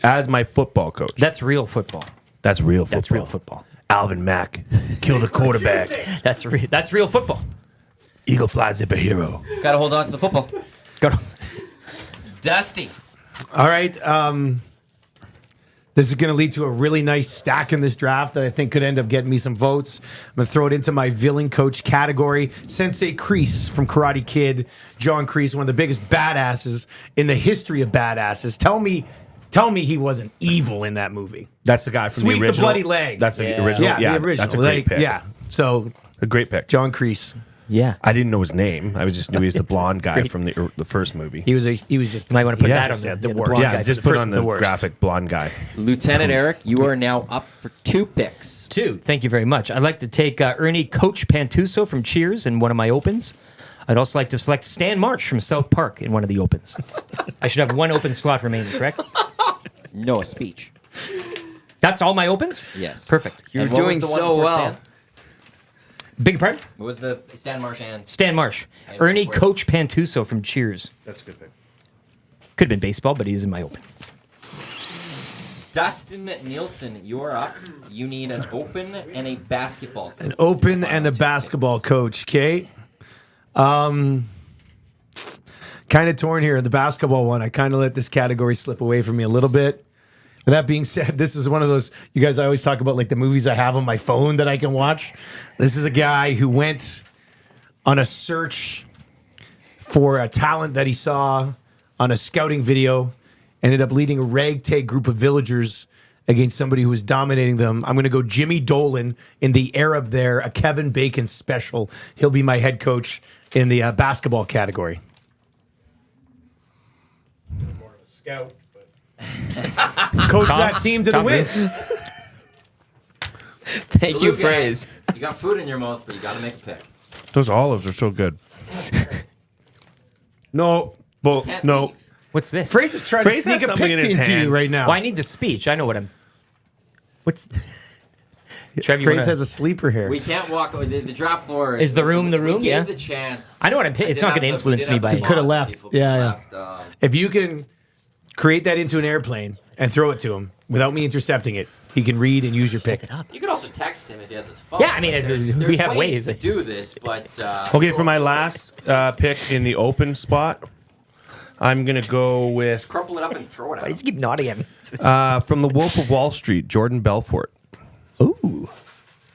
as my football coach. That's real football. That's real football. That's real football. Alvin Mack killed a quarterback. That's real football. Eagle fly zipper hero. Got to hold on to the football. Go to- Dusty. All right. This is going to lead to a really nice stack in this draft that I think could end up getting me some votes. I'm going to throw it into my villain coach category. Sensei Kreese from Karate Kid. John Kreese, one of the biggest badasses in the history of badasses. Tell me he wasn't evil in that movie. That's the guy from Sweep the the original. bloody leg. That's the Yeah. original. Yeah, the original. That's a great pick. Yeah. So A great pick. John Kreese. Yeah. I didn't know his name. I just knew he was the blonde guy from the first movie. He was just You might want to put he was that just on there. the Yeah, the worst. blonde Yeah, guy. just The put first- on the the worst. graphic blonde guy. Lieutenant Eric, you are now up for 2 picks. 2. Thank you very much. I'd like to take Ernie Coach Pantuso from Cheers in one of my opens. I'd also like to select Stan Marsh from South Park in one of the opens. I should have 1 open slot remaining, correct? No, a speech. That's all my opens? Yes. Perfect. You're And what was doing the one so before well. Stan? Big pardon? What was the Stan Marsh and? Stan Marsh. And Ernie where- Coach Pantuso from Cheers. That's a good pick. Could have been baseball, but he's in my open. Dustin Nielson, you're up. You need an open and a basketball coach. An open Your and a final two basketball picks. coach, okay? Kind of torn here. The basketball one, I kind of let this category slip away from me a little bit. With that being said, this is one of those, you guys always talk about like the movies I have on my phone that I can watch. This is a guy who went on a search for a talent that he saw on a scouting video, ended up leading a ragtag group of villagers against somebody who was dominating them. I'm going to go Jimmy Dolan in the Arab there, a Kevin Bacon special. He'll be my head coach in the basketball category. More of a scout, but coach that team to the win. Thank you, Luke, Phrase. You got food in your mouth, but you got to make a pick. Those olives are so good. No, Well, Can't no. leave. What's this? Fraser's trying to Fraser sneak has a something pick in his into you hand. right now. Well, I need the speech. I know what I'm. What's. Trev, you Fraser wanna- has a sleeper here. We can't walk. The draft floor Is the room the room? We gave Yeah. the chance. I know what I'm picking. I It's did not have gonna the- influence we did me have by- the He coulda lots of left. people who Yeah, yeah. left, If you can create that into an airplane and throw it to him without me intercepting it, he can read and use your pick. You could also text him if he has his phone. Yeah, I mean, There's we have ways ways. to do this, but Okay, for my last pick in the open spot, I'm going to go with crumple it up and throw it out. Why does he keep nodding at me? from the Wolf of Wall Street, Jordan Belfort. Ooh.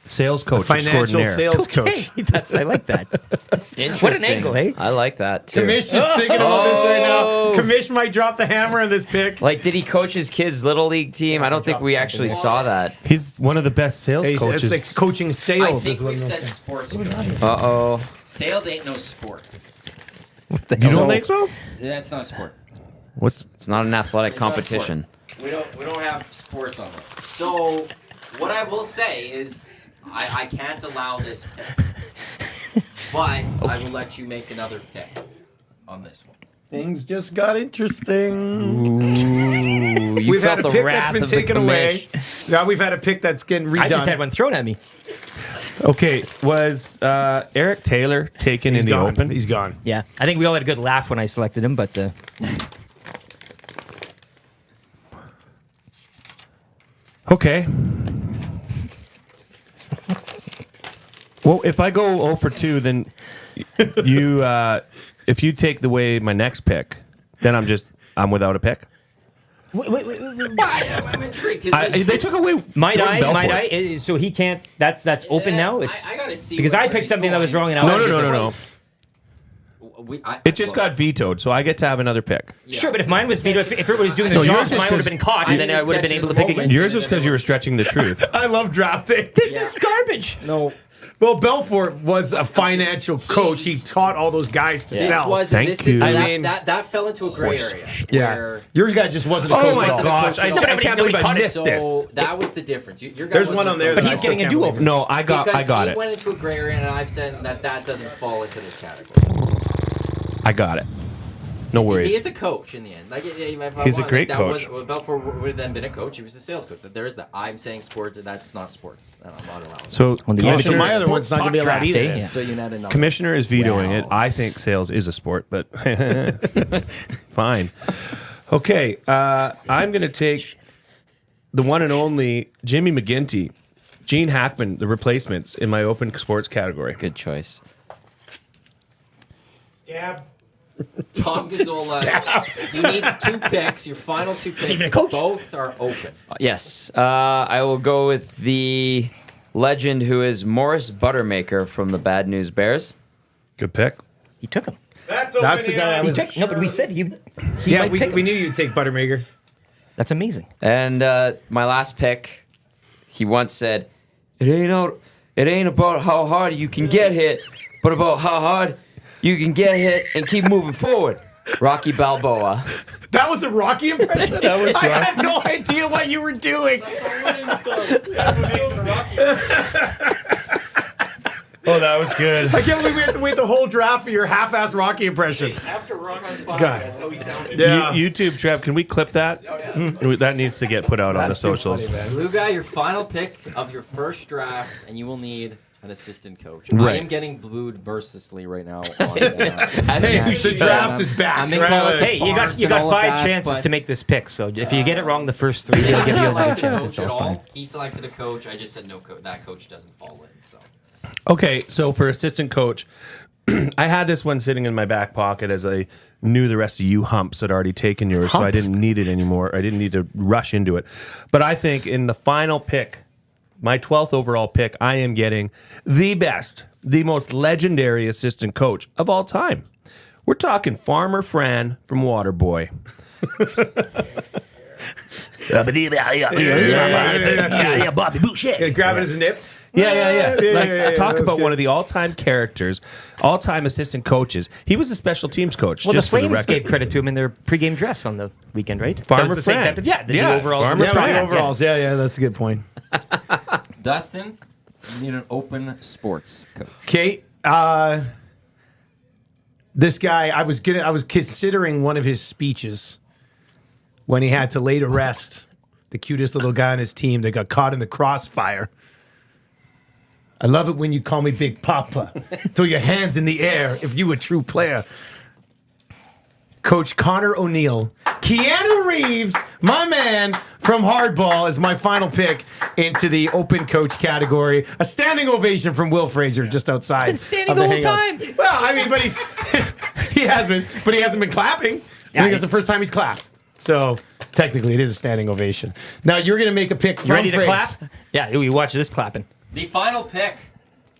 Sales coach Financial extraordinaire. sales Okay, coach. that's I like that. Interesting. What an angle, eh? I like that too. Commish is thinking about this right now. Commish might drop the hammer on this pick. Like, did he coach his kids' little league team? I don't think we actually saw that. He's one of the best sales It's coaches. like coaching I sales. think is what we've I'm said sports. coach. Uh-oh. Sales ain't no sport. You don't think so? That's not a sport. What's It's not an athletic It's not a competition. sport. We don't have sports on this. So what I will say is I can't allow this pick. But I will let you make another pick on this one. Things just got interesting. Ooh, you We've felt had a the pick wrath that's been of the taken away. commish. Now we've had a pick that's getting redone. I just had one thrown at me. okay? Was Eric Taylor taken He's in the gone. open? He's gone. Yeah, I think we all had a good laugh when I selected him, but Okay. Well, if I go 0 for 2, then you, if you take away my next pick, then I'm without a pick. I'm intrigued. 'Cause They took away might Jordan Belfort. I? So he can't. That's open now. It's I gotta see because where I picked he's something that was going. wrong, and I No, was no. It just got vetoed, so I get to have another pick. Sure, but if mine was vetoed, if everybody was doing the No, job, yours is mine would have 'cause been caught, and then I would have been able to pick again. Yours was because you were stretching the truth. I love drafting. This is garbage. No. Well, Belfort was a financial coach. He taught all those guys to This sell. was Thank this you. is I that, mean- that fell into a gray area. yeah. Where, Your guy just wasn't a Oh coach. my at all. gosh! I Nobody- can't believe I nobody missed so this. that was the difference. Your guy There's wasn't one a on there coach. that he's I getting still a can't do-over. believe. No, I got Because he it. went into a gray area, and I've said that doesn't fall into this category. I got it. No worries. He is a coach in the end. Like, if I He's a want- great that coach. Was, Belfort would have then been a coach. He was a sales coach. But there is that. I'm saying sports, and that's not sports. And I'm not allowing. So, So commissioner, my other one's not going to be allowed either. drafting, then. So you had another. commissioner is vetoing it. Wow. I think sales is a sport, but fine. Okay, I'm going to take the one and only Jimmy McGinty, Gene Hackman, the replacements in my open sports category. Good choice. Scab. Tom Gazzola. You need 2 picks. Your final 2 picks. even a coach? Both are open. Yes. I will go with the legend who is Morris Buttermaker from the Bad News Bears. Good pick. He took him. That's the guy I He was. took, no, but we said he Yeah, might pick we him. knew you'd take Buttermaker. That's amazing. And my last pick, he once said, it ain't about how hard you can get hit, but about how hard you can get hit and keep moving forward. Rocky Balboa. That was a Rocky impression. I had no idea what you were doing. Oh, that was good. I can't believe we have to wait the whole draft for your half-ass Rocky impression. After Rock on Fire, God. that's how he sounded. Yeah. YouTube, Trev, can we clip that? That needs to get put out on the socials. Blue guy, your final pick of your first draft, and you will need an assistant coach. Right. I am getting booed mercilessly right now. On, Hey, the draft is back. I'm in right? college Hey, you got farce and all of 5 that, chances but- to make this pick. So if you get it wrong the first 3, he'll He give you another selected a chance. coach It's at all fine. all. He selected a coach. I just said no. That coach doesn't fall in. So Okay, so for assistant coach, I had this one sitting in my back pocket as I knew the rest of you humps had already taken yours, so I didn't need it anymore. I didn't need to rush into it. But I think in the final pick, my 12th overall pick, I am getting the best, the most legendary assistant coach of all time. We're talking Farmer Fran from Waterboy. Bobby Boucher. Grabbing his nips. Yeah. Like, talk that's about good. one of the all-time characters, all-time assistant coaches. He was a special teams coach. Well, the just for Flames record. gave credit to him in their pregame dress on the weekend, right? Farmer That was the same Fran. type of, the Yeah, new overalls. Farmer Yeah, Fran. right, overalls. Yeah, that's a good point. Dustin, you need an open sports coach. Kate, this guy, I was considering one of his speeches when he had to lay to rest the cutest little guy on his team that got caught in the crossfire. I love it when you call me Big Papa. Throw your hands in the air if you a true player. Coach Connor O'Neill. Keanu Reeves, my man from Hardball, is my final pick into the open coach category. A standing ovation from Will Fraser just outside. It's been standing of the whole Hangout. time. Well, I mean, but he hasn't been clapping. I think it's the first time he's clapped. So technically, it is a standing ovation. Now you're going to make a pick from You ready to Fraser. clap? Yeah, we watch this clapping. The final pick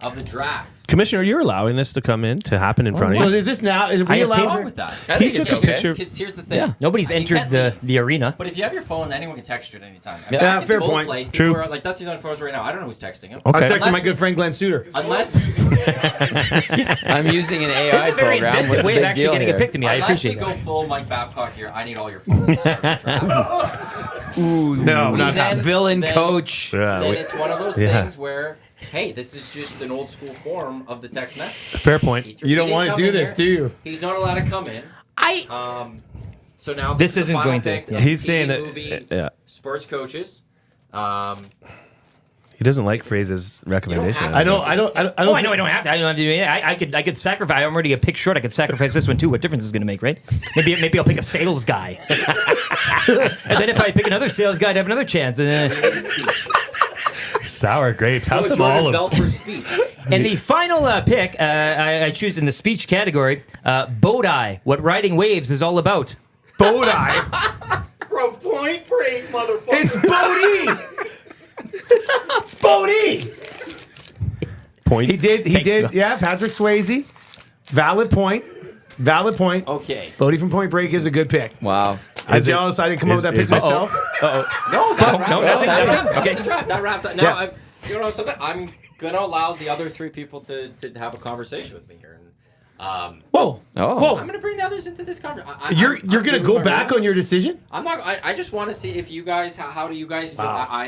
of the draft. Commissioner, you're allowing this to come in to happen in front So of you. is this now? Is I we have allowed? What's wrong paper. with that? I He think it's took a okay. picture. Because here's the thing. Yeah, nobody's You entered can't the arena. But if you have your phone, anyone can text you at any time. I mean, Yeah, back at fair the old point. Place, True. people are, like Dusty's on phones right now. I don't know who's texting him. I was Okay. texting my good friend Glenn Suter. Unless I'm using an This is AI a very program. inventive What's the way of big actually deal getting here? a pick to me. I unless we appreciate go that. full Mike Babcock here, I need all your phones. to start the draft. No, not Then- Villain then- coach. Yeah, Then we- it's one of those Yeah. things where, hey, this is just an old school form of the text message. Fair point. You don't He didn't want to come do in this, here. do you? He's not allowed to come in. So now This is the isn't final going to- pick yeah. of He's TV, saying that. movie, Yeah, sports coaches. he doesn't like Fraser's recommendation. have I don't. I don't. Oh, I know. I don't have to. I don't have to do anything. I could sacrifice. I'm already a pick short. I could sacrifice this one too. What difference is it going to make, right? Maybe I'll pick a sales guy, and then if I pick another sales guy, I'd have another chance. And then, Sour grapes. Have some Jordan olives. Belford's speech. and the final pick, I choose in the speech category, Bodai. What riding waves is all about. Bodai. From Point Break, motherfucker. It's Bodie. Bodie. Point. He did. He Thanks, did. Phil. Yeah, Patrick Swayze. Valid point. Valid point. Okay. Bodie from Point Break is a good pick. Wow. I'm Is it- jealous I didn't come up with that pick is it- myself. No, that wraps no, up. nothing, That nothing. wraps up Okay. the draft. That wraps up. Now, Yeah. you know something? I'm gonna allow the other three people to have a conversation with me here. And, Whoa. Oh. Whoa. I'm gonna bring the others into this conversation. You're gonna go back on your decision? I'm not. I just want to see if you guys. How do you guys feel? Wow.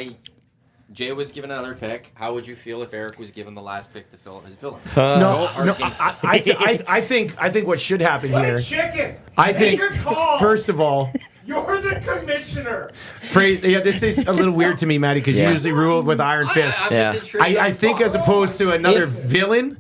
Jay was given another pick. How would you feel if Eric was given the last pick to fill his villain? No. arguing stuff. I think what should happen here. Chicken. I think Take a call. first of all, You're the commissioner. phrase. Yeah, this is a little weird to me, Maddie, because you usually rule with Iron Fist. I'm Yeah. just intrigued. I on think as thoughts. opposed to another villain,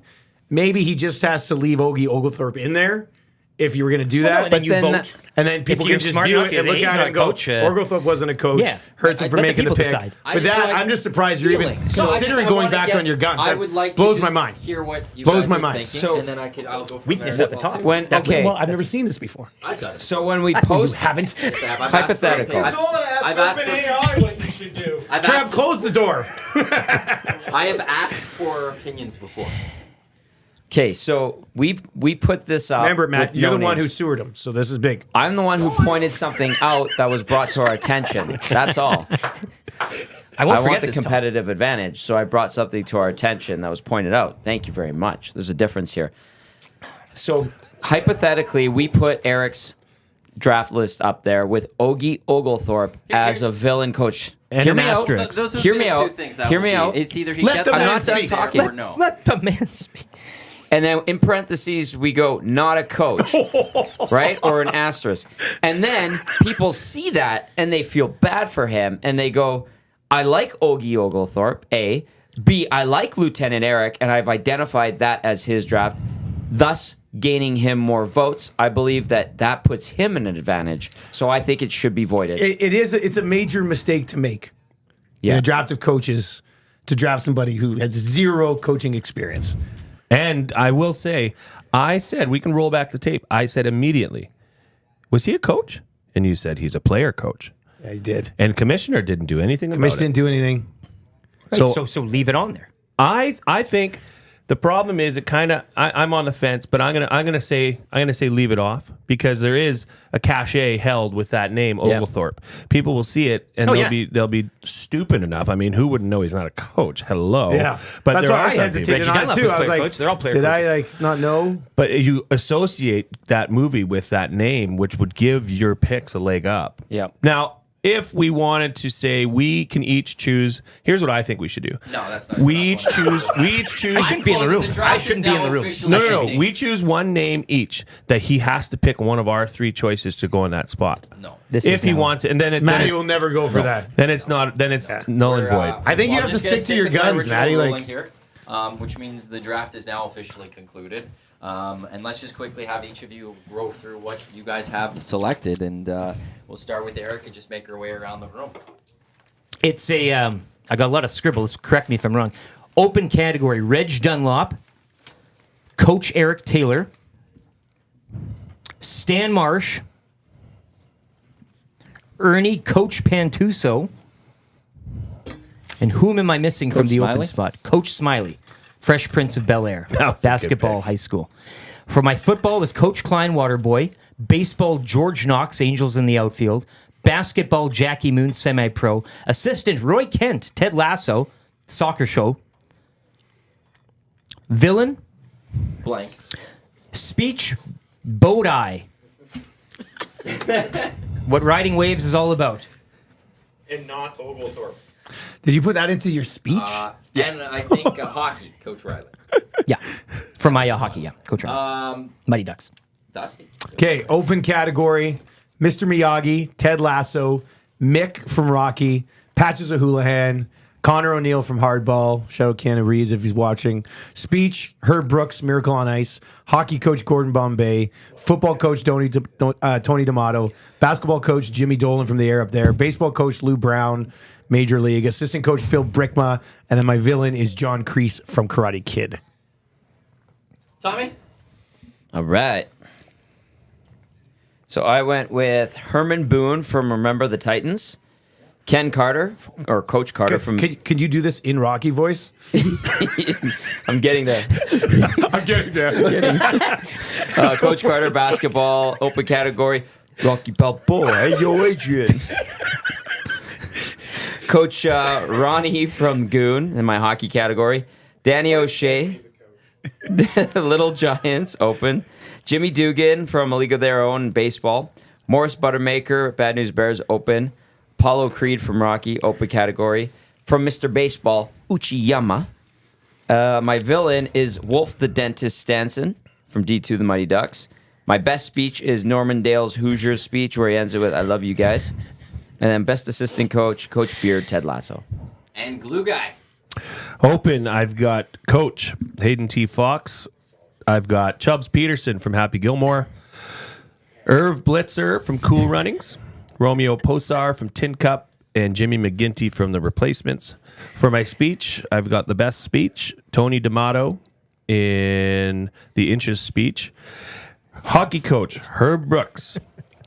maybe he just has to leave Ogie Oglethorpe in there if you were going to do that. and then you then vote. that- And then people you're can just smart view enough, it and you're look he's at not it a and go, coach, Oglethorpe wasn't a coach. Yeah. Hurts him Let for the making the people pick. decide. I With just that, feel like I'm just surprised you're even feelings. So I just- considering I going wanna back get- on your guns. I That would like blows to my just mind. hear what you Blows guys my are mind. thinking, So- and then I'll go from Weakness there at the as well, top. too. When okay. Well, I've never seen this before. I've done it. So when we You post, haven't. I've asked for Hypothetical. opinions. Gazzola I've asked asked for- OpenAI what you should do. I've Trav, asked- close the door. I have asked for opinions before. okay, so we put this up. Remember, Matt, with you're no the one who names. sewered him, so this is big. I'm the one who pointed something out that was brought to our attention. That's all. I won't I forget want the this time. competitive advantage, so I brought something to our attention that was pointed out. Thank you very much. There's a difference here. So hypothetically, we put Eric's draft list up there with Ogie Oglethorpe as a Here's- villain coach. And Hear an me out. asterisk. Those would Hear be me the out. two things that Hear would me be. out. It's either he Let gets the I'm man not done speak. talking. or no. Let the man speak. And then in parentheses, we go, not a coach, right? Or an asterisk. And then people see that and they feel bad for him and they go, I like Ogie Oglethorpe, A. B, I like Lieutenant Eric, and I've identified that as his draft, thus gaining him more votes. I believe that puts him in an advantage. So I think it should be voided. It's a major mistake to make in a draft of coaches to draft somebody who has zero coaching experience. And I will say, I said, we can roll back the tape. I said immediately, was he a coach? And you said he's a player coach. Yeah, he did. And commissioner didn't do anything Commission about it. didn't do anything. Right, so leave it on there. I think the problem is it kind of I'm on the fence, but I'm gonna say leave it off because there is a cachet held with that name Oglethorpe. People will see it and they'll be stupid enough. I mean, who wouldn't know he's not a coach? Hello, Yeah, but that's there why are I some hesitated people. on it too. I was like, They're all player did coaches. I like not know? But you associate that movie with that name, which would give your picks a leg up. Yep. Now, if we wanted to say we can each choose, here's what I think we should do. No, that's not. We each choose. I shouldn't be in the room. I shouldn't be in the room. No. We choose one name each that he has to pick one of our three choices to go in that spot. No. If he wants it, and then Matty will never go for that. then it's not. Then it's null and void. I think you have to stick to your guns, Matty. Like, here, which means the draft is now officially concluded. And let's just quickly have each of you go through what you guys have selected, and we'll start with Eric and just make our way around the room. It's a, I got a lot of scribbles, correct me if I'm wrong. Open category, Reg Dunlop, Coach Eric Taylor, Stan Marsh, Ernie Coach Pantuso, and whom am I missing from Coach the open Smiley? spot? Coach Smiley, Fresh Prince of Bel-Air, was a good basketball, pick. high school. For my football was Coach Klein, Waterboy, baseball, George Knox, Angels in the outfield, basketball, Jackie Moon, semi-pro, assistant, Roy Kent, Ted Lasso, soccer show, villain, Blank. speech, Bodai. What Riding Waves is all about. And not Oglethorpe. did you put that into your speech? And I think hockey, Coach Riley. Yeah, for my hockey, yeah, Coach Ryan. Mighty Ducks. Dusty. Okay, open category: Mr. Miyagi, Ted Lasso, Mick from Rocky, Patches O'Houlihan, Connor O'Neill from Hardball. Shout out Keanu Reeves if he's watching. Speech: Herb Brooks, Miracle on Ice. Hockey coach Gordon Bombay. Football coach Tony D'Amato. Basketball coach Jimmy Dolan from the air up there. Baseball coach Lou Brown, Major League. Assistant coach Phil Brickma, and then my villain is John Kreese from Karate Kid. Tommy? All right. So I went with Herman Boone from Remember the Titans, Ken Carter, or Coach Carter from... Could you do this in Rocky voice? I'm getting there. I'm getting there. Coach Carter, basketball, open category, Rocky Balboa. Hey, yo, Adrian. Coach Ronnie from Goon in my hockey category. Danny O'Shea, Little Giants, open. Jimmy Dugan from A League of Their Own, baseball. Morris Buttermaker, Bad News Bears, open. Paulo Creed from Rocky, open category. From Mr. Baseball, Uchiyama. My villain is Wolf the Dentist Stanson from D2 The Mighty Ducks. My best speech is Norman Dale's Hoosiers speech where he ends it with, I love you guys. And then best assistant coach, Coach Beard, Ted Lasso. And Glue Guy. Open, I've got Coach Hayden T. Fox. I've got Chubbs Peterson from Happy Gilmore. Irv Blitzer from Cool Runnings. Romeo Posar from Tin Cup. And Jimmy McGinty from The Replacements. For my speech, I've got the best speech, Tony D'Amato in the Inches speech. Hockey coach, Herb Brooks.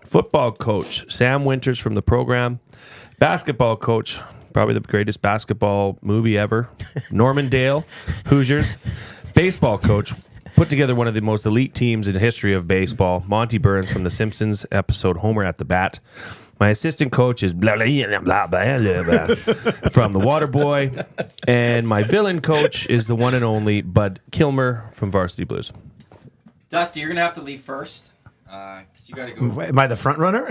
Football coach, Sam Winters from the program. Basketball coach, probably the greatest basketball movie ever, Norman Dale, Hoosiers. Baseball coach, put together one of the most elite teams in the history of baseball, Monty Burns from The Simpsons episode Homer at the Bat. My assistant coach is blah, blah, blah, blah, blah, blah, from The Waterboy. And my villain coach is the one and only Bud Kilmer from Varsity Blues. Dusty, you're going to have to leave first. Because you got to go. Am I the front runner?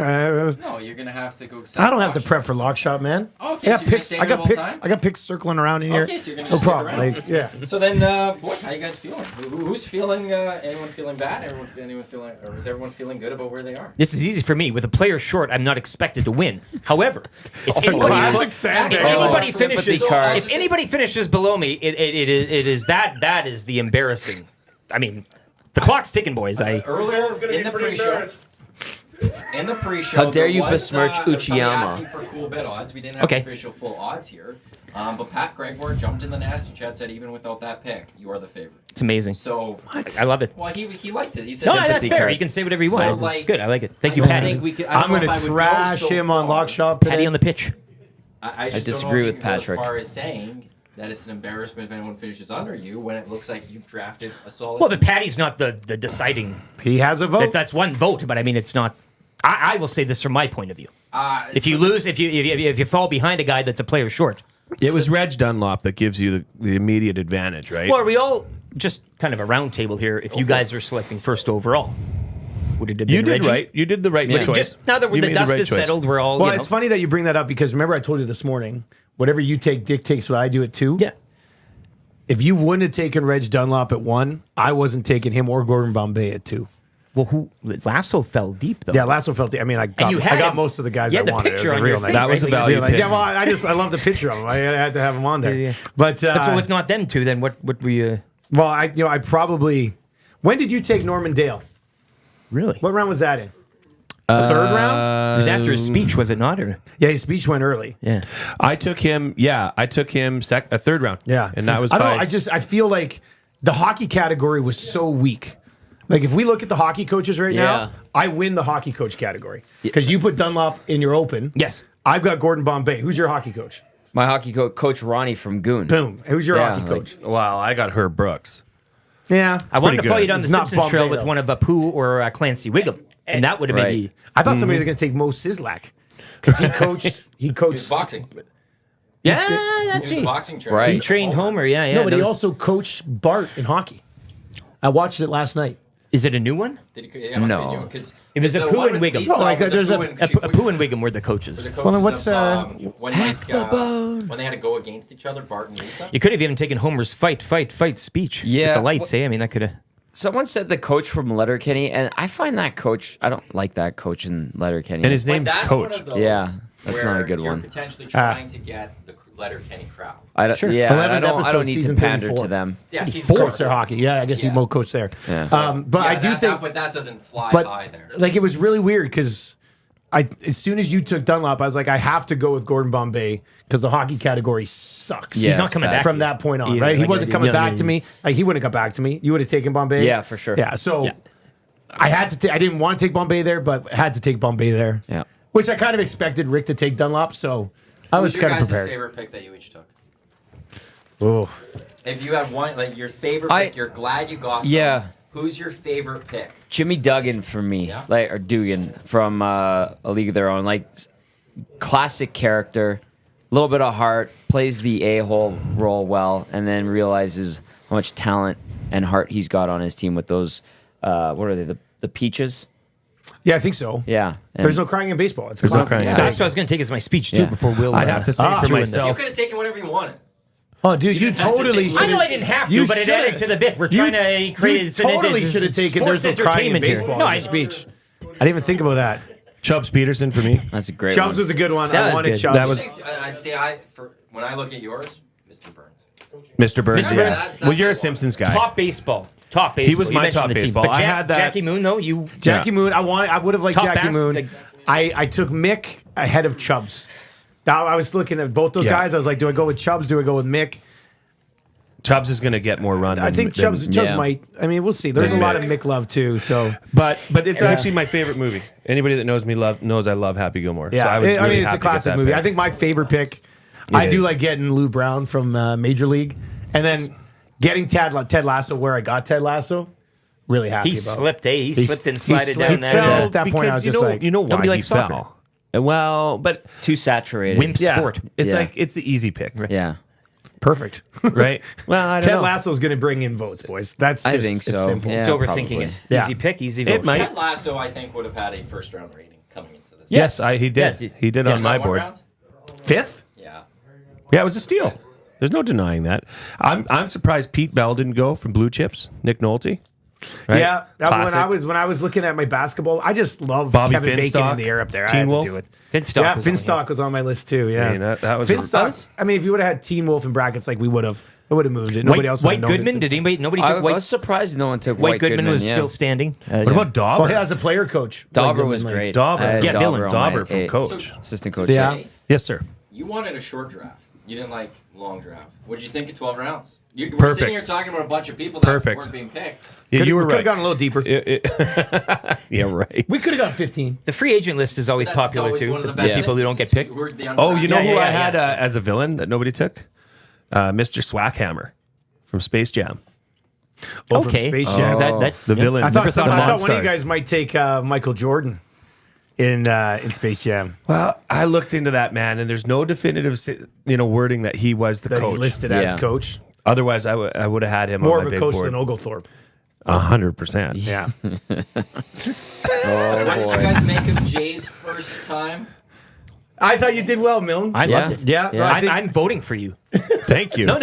No, you're gonna have to go. I don't have to prep for lock shot, man. Okay, I got so you're gonna picks. stay I there got the whole picks. time? I got picks circling around in here. Okay, so you're gonna no just stick problem. around. Like, yeah. So then, boys, how you guys feeling? Who's feeling? Anyone feeling bad? Anyone feeling? Or is everyone feeling good about where they are? This is easy for me. With a player short, I'm not expected to win. However, if anybody, Classic Sander. if anybody sympathy finishes, card. if anybody finishes below me, it is that is the embarrassing. I mean, the clock's ticking, boys. Earlier in the pre-show. In the pre-show, How dare there you was, besmirch somebody Uchiyama. asking for cool bet odds. We didn't have Okay. official full odds here. But Pat Gregor jumped in the nasty chat, said even without that pick, you are the favorite. It's amazing. So I love it. Well, he liked it. He said No, that's Sympathy fair. card. You can say whatever you So, want. like, It's good. I like it. Thank you, I Patty. think we could, I I'm don't know going if to I would go trash so him on far. lock shot today. Patty on the pitch. I just disagree don't know if with you could go Patrick. As far as saying that it's an embarrassment if anyone finishes under you when it looks like you've drafted a solid. Well, but Patty's not the deciding. He has a vote. That's one vote, but I mean, it's not. I will say this from my point of view. If you lose, if you fall behind a guy that's a player short, It was Reg Dunlop that gives you the immediate advantage, right? well, are we all just kind of a round table here? If you guys are selecting first overall, would it have been you did Reggie? right. You did the right Yeah. choice. Just now that You the made dust right is choice. settled, we're all. well, you know, it's funny that you bring that up because remember I told you this morning, whatever you take dictates what I do at 2. Yeah. If you wouldn't have taken Reg Dunlop at 1, I wasn't taking him or Gordon Bombay at 2. Well, Lasso fell deep though. Yeah, Lasso felt. I mean, I got him- most of the guys you I had the wanted. It picture was a on real your nice. face, That was right? a Like, value Like, pick. yeah, well, I love the picture of him. I had to have him on there. Yeah. But So if not them two, then what were you? well, I probably. When did you take Norman Dale? Really? What round was that in? The third round? It was after his speech, was it not? Or Yeah, his speech went early. yeah. I took him. Yeah, I took him a third round. Yeah, and that was. I don't by- know. I feel like the hockey category was so weak. Like if we look at the hockey coaches right Yeah. now, I win the hockey coach category because you put Dunlop in your open. Yes. I've got Gordon Bombay. Who's your hockey coach? My hockey Coach Ronnie from Goon. Boom. Who's your Yeah, hockey like- coach? Well, I got Herb Brooks. Yeah, I wanted to pretty follow good. you down the It's not Simpsons trail Bombay, with though. one of Apu or Clancy Wiggum, and that would have Right. maybe. I thought somebody was going to take Mo Sislak because he coached. He coached He's boxing. Yeah, that's He's a it. boxing trainer. Right. He trained Homer. Yeah, yeah. No, but that he was- also coached Bart in hockey. I watched it last night. Is it a new one? Did he, yeah, it must No. be new, 'cause It was the Apu one and with Wiggum. Lisa No, like, was there's Apu and Apu and Wiggum were the coaches. the Well, then coaches what's, of, when when they had to go against each other, Bart and Lisa. You could have even taken Homer's fight speech. Yeah, With the lights, well- I mean, that could have. Someone said the coach from Letterkenny, and I find that coach. I don't like that coach in Letterkenny. And his But name's that's Coach. one of those Yeah, that's not a where good you're one. Potentially trying to get the Letterkenny crowd. I don't, yeah, 11th I don't episode, need to season pander 34. to them. Yeah, He season coached four. their hockey. Yeah, I guess he Yeah. mo coached there. Yeah. But I do think, but that doesn't fly but by there. like it was really weird because as soon as you took Dunlop, I was like, I have to go with Gordon Bombay because the hockey category sucks. Yeah, He's not it's coming bad. back From to you. that point on, Either. right? He Like, wasn't yeah, coming yeah, back yeah. to me. Like he wouldn't have come back to me. You would have taken Bombay. Yeah, for sure. Yeah. So Yeah. I had to. I didn't want to take Bombay there, but had to take Bombay there. Yeah. Which I kind of expected Rick to take Dunlop, so I was Who's your kind of guys' prepared. favorite pick that you each took? Oh. If you had one, like your favorite I- pick, you're glad you got. Yeah. them. Who's your favorite pick? Jimmy Duggan for me, Yeah. like or Dugan from A League of Their Own, like classic character, a little bit of heart, plays the a-hole role well, and then realizes how much talent and heart he's got on his team with those. What are they? The Peaches. Yeah, I think so. Yeah. And- There's no crying in baseball. It's a There's no classic. crying in That's what I was going to take as my speech too Yeah. before Will. I'd have to say for threw in the- You myself. could have taken whatever you wanted. Oh, dude, you didn't have to totally take- should. I know I didn't have to, You but it should've. added to the bit. We're trying to create. You totally should have taken. There's no crying in baseball. No, No, I speech. I didn't even think about that. Chubbs Peterson for me. That's a great Chubbs one. was a good one. That I was wanted good. Chubbs. That was- I see. When I look at yours, Mr. Burns. Mr. Burns. Mr. Yeah. Burns. That's Well, you're a the one. Simpsons guy. top baseball. Top baseball. was You my mentioned top the team. baseball. But I had that- Jackie Moon, though. You Jackie Moon. I would have liked Top Jackie bass, Moon. like- I took Mick ahead of Chubbs. Now, I was looking at both those Yeah. guys. I was like, do I go with Chubbs? Do I go with Mick? Chubbs is going to get more run. I think Chubbs yeah. might. I mean, we'll see. There's a Than lot of Mick. Mick love too. So but it's actually my favorite movie. Anybody that knows me knows I love Happy Gilmore. yeah, so I was I really mean, it's happy a to get classic that movie. pick. I think my favorite pick. I do is. like getting Lou Brown from Major League, and then getting Ted Lasso where I got Ted Lasso. Really happy he about. slipped. He slipped and slided down slipped. there. Fell. to At that point, I Because was just like, you know why nobody he likes soccer. fell. Well, but Too saturated. Wimp yeah, sport. it's Yeah. like it's the easy pick. Yeah. Perfect. right? Well, I don't Ted know. Lasso's going to bring in votes, boys. That's I just, think it's so. simple. Yeah, It's overthinking probably. it. Yeah. Easy pick, easy It vote. might. Ted Lasso, I think, would have had a first round rating coming into this. Yes, he did. Yes. He did on my One board. round? Fifth? Yeah. Yeah, it was a steal. There's no denying that. I'm surprised Pete Bell didn't go from Blue Chips. Nick Nolte. Right? Yeah. Classic. When I was looking at my basketball, I just love Bobby Kevin Bacon Finstock, in the air up there. I Teen had Wolf. to do it. Finstock Yeah, was on Finstock was on my list too. Yeah, I mean, that was Finstock. I mean, if you would have had Teen Wolf in brackets, like we would have, it would have moved it. Nobody else would White have known Goodman? it. Did anybody? Nobody I took White. was surprised no one took White Goodman was yeah. still standing. What about Dauber? Well, he has a player coach. White Dauber Goodman, was like- great. Dauber. I had Yeah, Dauber Dylan on Dauber my from Coach. assistant coach. Yeah. Jay, Yes, sir. you wanted a short draft. You didn't like long draft. What did you think of 12 rounds? We're Perfect. sitting here talking about a bunch of people that Perfect. weren't being picked. Yeah, you were Could have right. gone a little deeper. Yeah, right. We could have gone 15. The free agent list is always That's popular always too. one of the The best people who don't get lists. picked. Who are the Oh, you know undrafted. who I yeah, had as a villain that nobody took? Mr. Swackhammer from Space Jam. Oh, from Okay. Space Jam. The villain. I thought, the I thought one of you Monstars. guys might take Michael Jordan in Space Jam. Well, I looked into that, man, and there's no definitive, wording that he was the That coach. he's listed as Yeah. coach. Otherwise, I would have had him More on of my a big coach board. than Oglethorpe. 100%. Yeah. What did you guys make of Jay's first time? I thought you did well, Milne. I Yeah. loved it. Yeah, Yeah. I think- I'm voting for you. Thank you. No,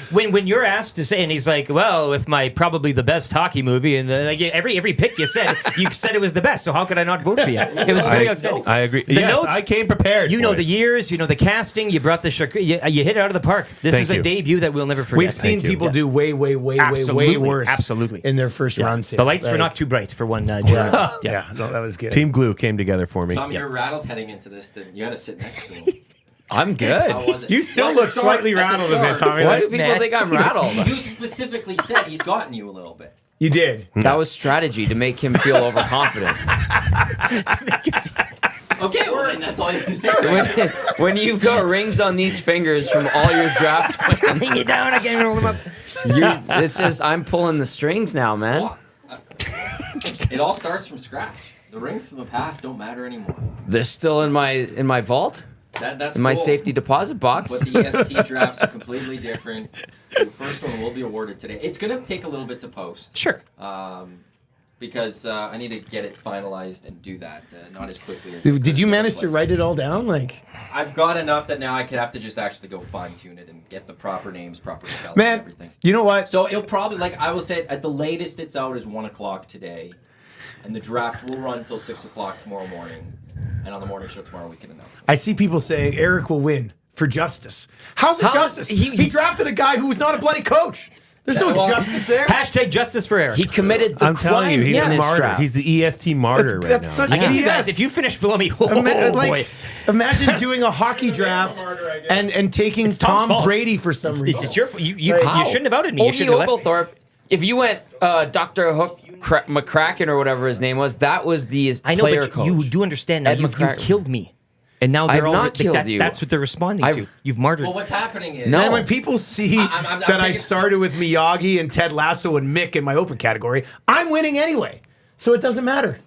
when you're asked to say, and he's like, "Well, with my probably the best hockey movie," and like every pick you said it was the best. So how could I not vote for you? It was very outstanding. I agree. The Yes, notes, I came prepared. You know boys. the years, you know the casting. You brought the you hit it out of the park. This Thank is a you. debut that we'll never forget. We've seen you. people do way Absolutely. worse. Absolutely. In their first runs here. The lights were Like, not too bright for one. German. Yeah, no, that was good. Team Glue came together for me. Tom, you're rattled heading into this. Then you had to sit next to him. I'm good. How was it? You still Well, look at the slightly start- at the rattled a bit, start, Tommy. Why That's- do people man. think I'm rattled? You specifically said he's gotten you a little bit. You did. That was strategy to make him feel overconfident. Okay, well then that's all you have to say. Right? When you've got rings on these fingers from all your draft wins, Bring it down. I can't roll them up. it's just I'm pulling the strings now, man. Well, it all starts from scratch. The rings from the past don't matter anymore. They're still in my vault, That's in my cool. safety deposit box. But the EST drafts are completely different. The first one will be awarded today. It's going to take a little bit to post. Sure. Because I need to get it finalized and do that. Not as quickly as. Did you manage to write it all down? Like, I've got enough that now I could have to just actually go fine tune it and get the proper names, proper spelling, man, everything. you know what? So it'll probably, like I will say, at the latest it's out is 1 o'clock today, and the draft will run until 6 o'clock tomorrow morning, and on the morning show tomorrow we can announce it. I see people saying Eric will win for justice. How's it How- justice? He drafted a guy who was not a bloody coach. There's no Well, justice there. Hashtag justice for Eric. He committed the I'm telling you, crime he's in a his martyr. draft. He's the EST martyr right That's now. such I give you BS. guys, if you finish below me, oh Like, boy. imagine doing a hockey draft and taking Tom's Tom fault. Brady for some reason. It's your you How? shouldn't have outed me. You Ogie should have left me. Oglethorpe. If you went Dr. Hook McCracken or whatever his name was, that was the I know, player but coach. you do understand now. Ed You've McCracken. killed me, and now they're I've all not killed that's, you. That's what they're responding to. I've- You've martyred. Well, what's happening is No. And when people see I'm that I taking- started with Miyagi and Ted Lasso and Mick in my open category, I'm winning anyway. So it doesn't matter.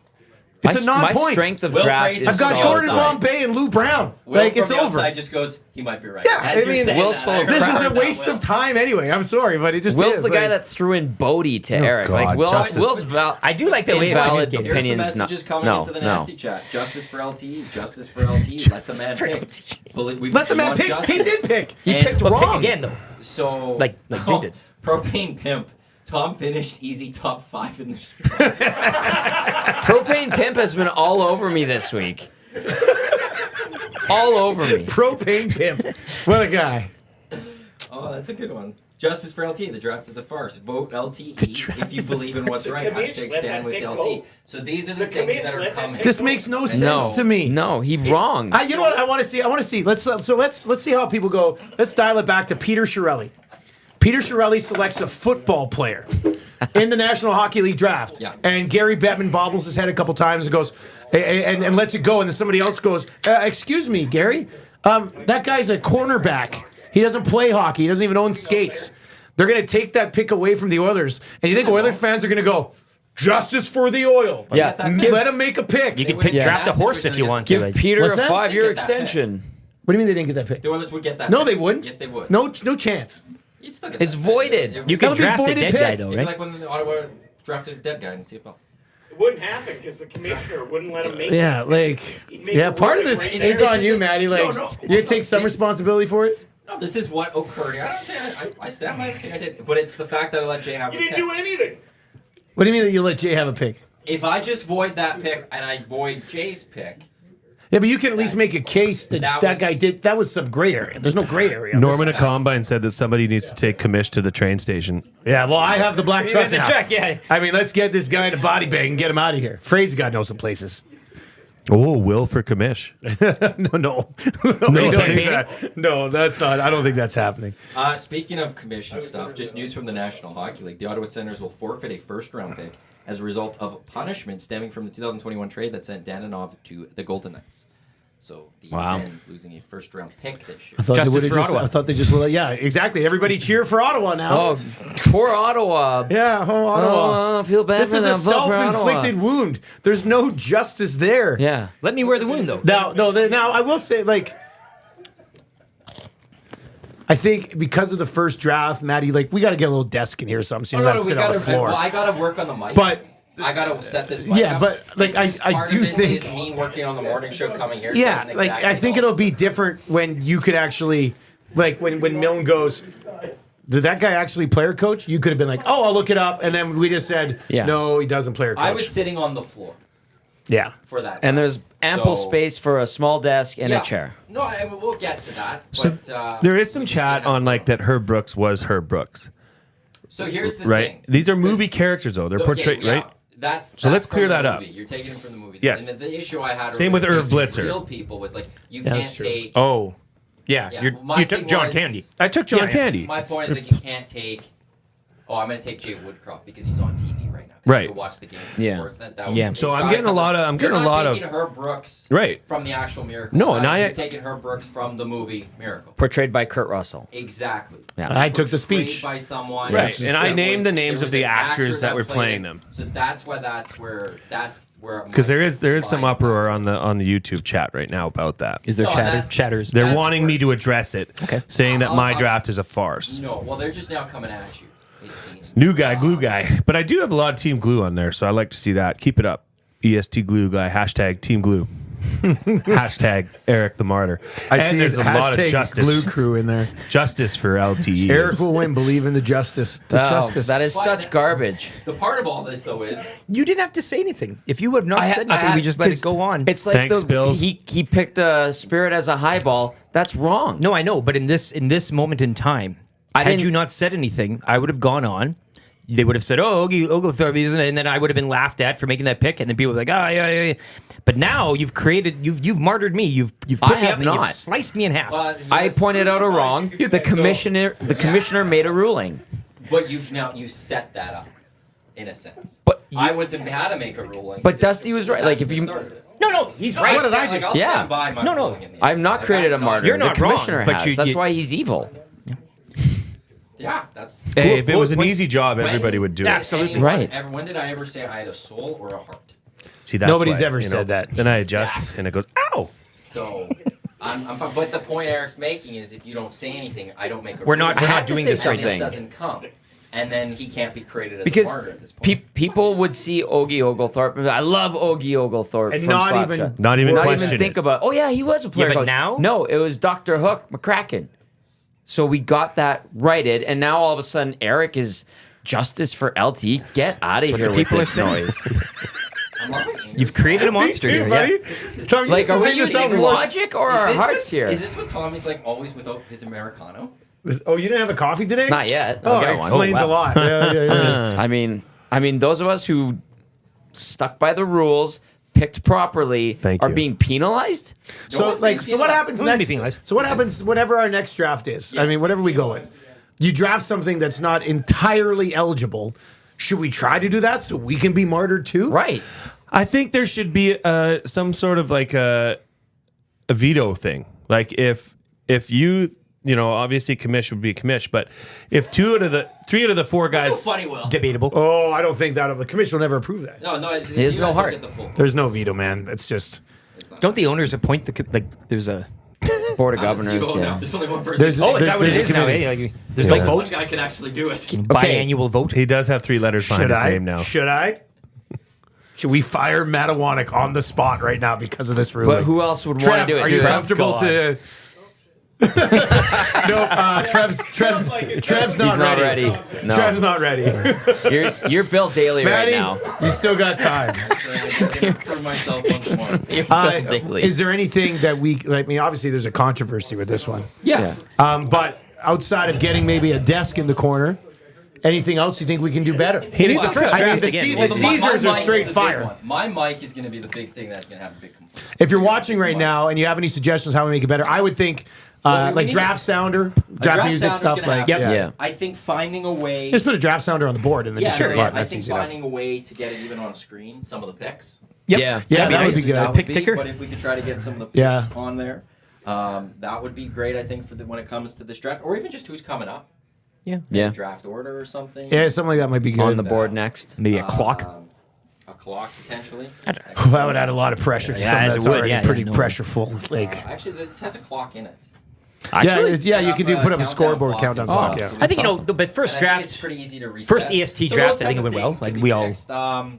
It's a my non-point. strength of Will draft Fraser- is I've got So Gordon outside. Bombay and Lou Brown. Will Like, from it's the over. outside just goes, he might be right. Yeah, As I you're mean, saying Will's that, full I of heard This is that, a waste Will. of time anyway. I'm sorry, but it just Will's is. the guy Like, that threw in Bodie to Eric. God, Like Justice. Will's I do like the way invalid communicated. Here's the opinions. messages coming no, into the no. nasty chat. Justice for LTE. Justice for LTE. Let the man pick. let the man pick. He did pick. He And- picked but Well, pick wrong. again though. So Like Jay did. Propane Pimp. Tom finished easy top 5 in the street. Propane Pimp has been all over me this week. All over me. Propane pimp. What a guy. Oh, that's a good one. Justice for LTE. The draft is a farce. Vote LTE if you believe in what's right. Hashtag stand with LTE. So these are the things that are coming. This makes no sense No, to me. No, he wrong. You know what I want to see? I want to see. Let's see how people go. Let's dial it back to Peter Chiarelli. Peter Chiarelli selects a football player in the National Hockey League draft. Yeah. And Gary Bettman bobbles his head a couple times and goes, and lets it go. And then somebody else goes, excuse me, Gary, that guy's a cornerback. He doesn't play hockey. He doesn't even own skates. They're going to take that pick away from the Oilers. And you think Oilers fans are going to go, justice for the oil. Yeah. Let him make a pick. You can would- draft a Yeah. horse if you want to. Give like. Peter What's a that? 5-year Get that pick. extension. What do you mean they didn't get that pick? The Oilers would get that. No, pick. they wouldn't. Yes, they would. No chance. You'd still get It's that pick. voided. It would You be- can That would be draft a voided dead pick. guy, though, It'd be right? like when the Ottawa drafted a dead guy in CFL. It wouldn't happen because the commissioner wouldn't let him make Yeah, it. like, He'd make yeah, a part of ruling this right is there. on you, Maddie. Like, No, you take some this- responsibility for it. No, this is what occurred. I don't think I stand by everything I did, but it's the fact that I let Jay have You a didn't pick. do anything. What do you mean that you let Jay have a pick? If I just void that pick and I void Jay's pick, Yeah, but you can at least make a case that That that was- guy did. That was some gray area. There's no gray area. Norman at Combine said that somebody needs to take commish to the train station. Yeah, well, I have the black truck the now. truck, yeah. I mean, let's get this guy in a body bag and get him out of here. Fraser got know some places. Oh, Will for commish. No, we don't do campaigning? that. No, that's not. I don't think that's happening. speaking of commission stuff, just news from the National Hockey League. The Ottawa Senators will forfeit a first-round pick as a result of punishment stemming from the 2021 trade that sent Danilov to the Golden Knights. So the Sens losing a first-round pick this year. I thought Justice they would've for Ottawa. I thought they just would. Yeah, exactly. Everybody cheer for Ottawa now. Oh, poor Ottawa. Yeah, Ottawa. Oh, I feel bad This for is a them. Vote for self-inflicted Ottawa. wound. There's no justice there. Yeah. Let me wear the wound, though. Now I will say, like, I think because of the first draft, Maddie, like, we got to get a little desk in here or something, so you don't have to sit on the floor. Well, I gotta work on the mic. But I gotta set this mic yeah, up. but like I Part do of this think is me working on the morning show coming here. yeah, doesn't like exactly I think help. it'll be different when you could actually like when Milne goes. Did that guy actually player coach? You could have been like, oh, I'll look it up, and then we just said, Yeah. no, he doesn't player coach. I was sitting on the floor yeah. for that. And there's ample So- space for a small desk and Yeah. a chair. No, I mean, we'll get to that. So But there is some we just chat didn't on have- like that Herb Brooks was Herb Brooks, So here's the right? thing. These are movie This- characters though. They're Okay, portrayed, yeah, right? That's So let's from clear the that up. movie. You're taking it from the movie. Yes. And the issue I had Same with taking Irv Blitzer. Real people was like you that's can't true. take. Oh, yeah. Yeah, You my took thing John was- Candy. I took John Yeah. Candy. My point is like you can't take. Oh, I'm gonna take Jay Woodcroft because he's on TV right now. 'Cause Right. You can watch the games and Yeah. sports. That was Yeah. the So big I'm guy getting a lot of- I'm You're getting a not lot of- taking Herb Brooks Right. from the actual Miracle. No, and You're I- taking Herb Brooks from the movie Miracle. Portrayed by Kurt Russell. Exactly. Yeah. I took the Portrayed speech. by someone. Right, and I It named was- the names it of was the an actors actor that were played playing it. them. So that's where Because there is some line uproar comes. on the YouTube chat right now about that. Is there No, that's- chatters? They're that's wanting where- me to address it, Okay. saying that my I'll- draft is a farce. No, well, they're just now coming at you. It seems. New guy, glue guy. But I do have a lot of Team Glue on there, so I like to see that. Keep it up. EST Glue guy. Hashtag Team Glue. Hashtag Eric the Martyr. And there's a lot of justice. Glue crew in there. Justice for LTE. Eric will win. Believe in the justice. The Oh, justice. that is But- such garbage. The part of all this though is You didn't have to say anything. If you would have not I said ha- I nothing, had- we just let 'cause it go on. It's like Thanks, Bills. he picked Spirit as a highball. That's wrong. No, I know, but in this moment in time, I had didn't- you not said anything, I would have gone on. They would have said, "Oh, Oglethorpe," isn't it? And then I would have been laughed at for making that pick, and then people would be like, "Oh, yeah." But now you've martyred me. You've put I me have up and you've not. sliced me in half. I pointed out a wrong. The commissioner made a ruling. but you set that up in a sense. But I would have had to make a ruling. But Dusty was right. Like, That's if the you- start of it. No, he's No, right. I'll stand- like, I'll Yeah. stand by my No. ruling in the end. I've not Like, created a I'm not- martyr. You're The not wrong, commissioner but has. That's why he's evil. Yeah, that's. Hey, if it was an What's- easy job, When everybody would do did it. Absolutely. anyone Right. when did I ever say I had a soul or a heart? See, that's Nobody's why, ever you know, said that. Then I adjust, Exactly. and it goes, ow. So, I'm fine. But the point Eric's making is if you don't say anything, I don't make a We're not- ruling. we're I not had to doing say this right something. This doesn't come. And then he can't be created as Because a martyr at this point. people would see Ogie Oglethorpe. I love Ogie Oglethorpe And from not Slapshot. even- Not even Not question even think it. about. Oh yeah, he was a player but coach. now? No, it was Dr. Hook McCracken. So we got that righted, and now all of a sudden Eric is justice for LT. Get out of what here the with people this are saying. noise. I'm loving it. You've created a monster here. Yeah. Tommy, Like, are we this out using loud. logic or our Is this hearts what- here? Is this what Tommy's like always without his Americano? Oh, you didn't have a coffee today? Not yet. Oh, I'll it get one. explains a lot. Yeah. I mean, those of us who stuck by the rules, picked properly, Thank are you. being penalized. So, one's like, being so what penalized. happens No one's next? being penalized. So what happens whenever our next draft is? I mean, whatever we go with, you draft something that's not entirely eligible. Should we try to do that so we can be martyred too? Right. I think there should be some sort of like a veto thing. Like if you obviously commish would be a commish, but if 3 out of the 4 So guys, funny, Will. Debatable. Oh, I don't think that the commission will never approve that. No, There's you no guys don't heart. get the full. There's no veto, man. It's just Don't the owners appoint the there's a Board of I'm the Governors, CEO now. yeah. There's only one person. There's- Oh, is that what it There's is a now? committee. Eh? Like, there's like one vote, guy can actually do it. biannual vote. He does have 3 letters behind his name now. Should I? Should we fire Matawanek on the spot right now because of this ruling? But who else would want Trev, to do it? are you Trev? comfortable God. to? No, Trev's not not ready. ready. No. Trev's not ready. You're Bill Daly Maddie, right now. you still got time. For myself once more. You're Bill Daly. Is there anything that we? I mean, obviously, there's a controversy with this one. Yeah. But outside of getting maybe a desk in the corner, anything else you think we can do better? It is the first I mean, draft the, again. the Caesars are straight fire. One. My mic is going to be the big thing that's going to have a big complaint. If you're watching right now and you have any suggestions how we make it better, I would think we like need draft to- sounder, A draft music sounder's stuff. gonna Like, happen. Yeah. I think finding a way. Just put a draft sounder on the board and then just hit the button. I That's think easy enough. finding a way to get it even on screen, some of the picks. Yep. Yeah. Yeah, That'd be that would nice. be good. That Pick would be, ticker. but if we could try to get some of the picks Yeah. on there, that would be great. I think when it comes to this draft, or even just who's coming up, Yeah. draft order or something. Yeah, something like that might be good. On the board next. Maybe a clock. A clock potentially. That would add a lot of pressure to Yeah, something as it that's would, already yeah, pretty no. pressureful. Like, Actually, this has a clock in it. yeah, you can do put up a Countdown scoreboard clock countdown and clock. stuff, Yeah. so I think, it's you know, but first And I think draft, it's pretty easy to reset. first EST So draft, those I think type it of went well. things Like, could we be all- fixed. a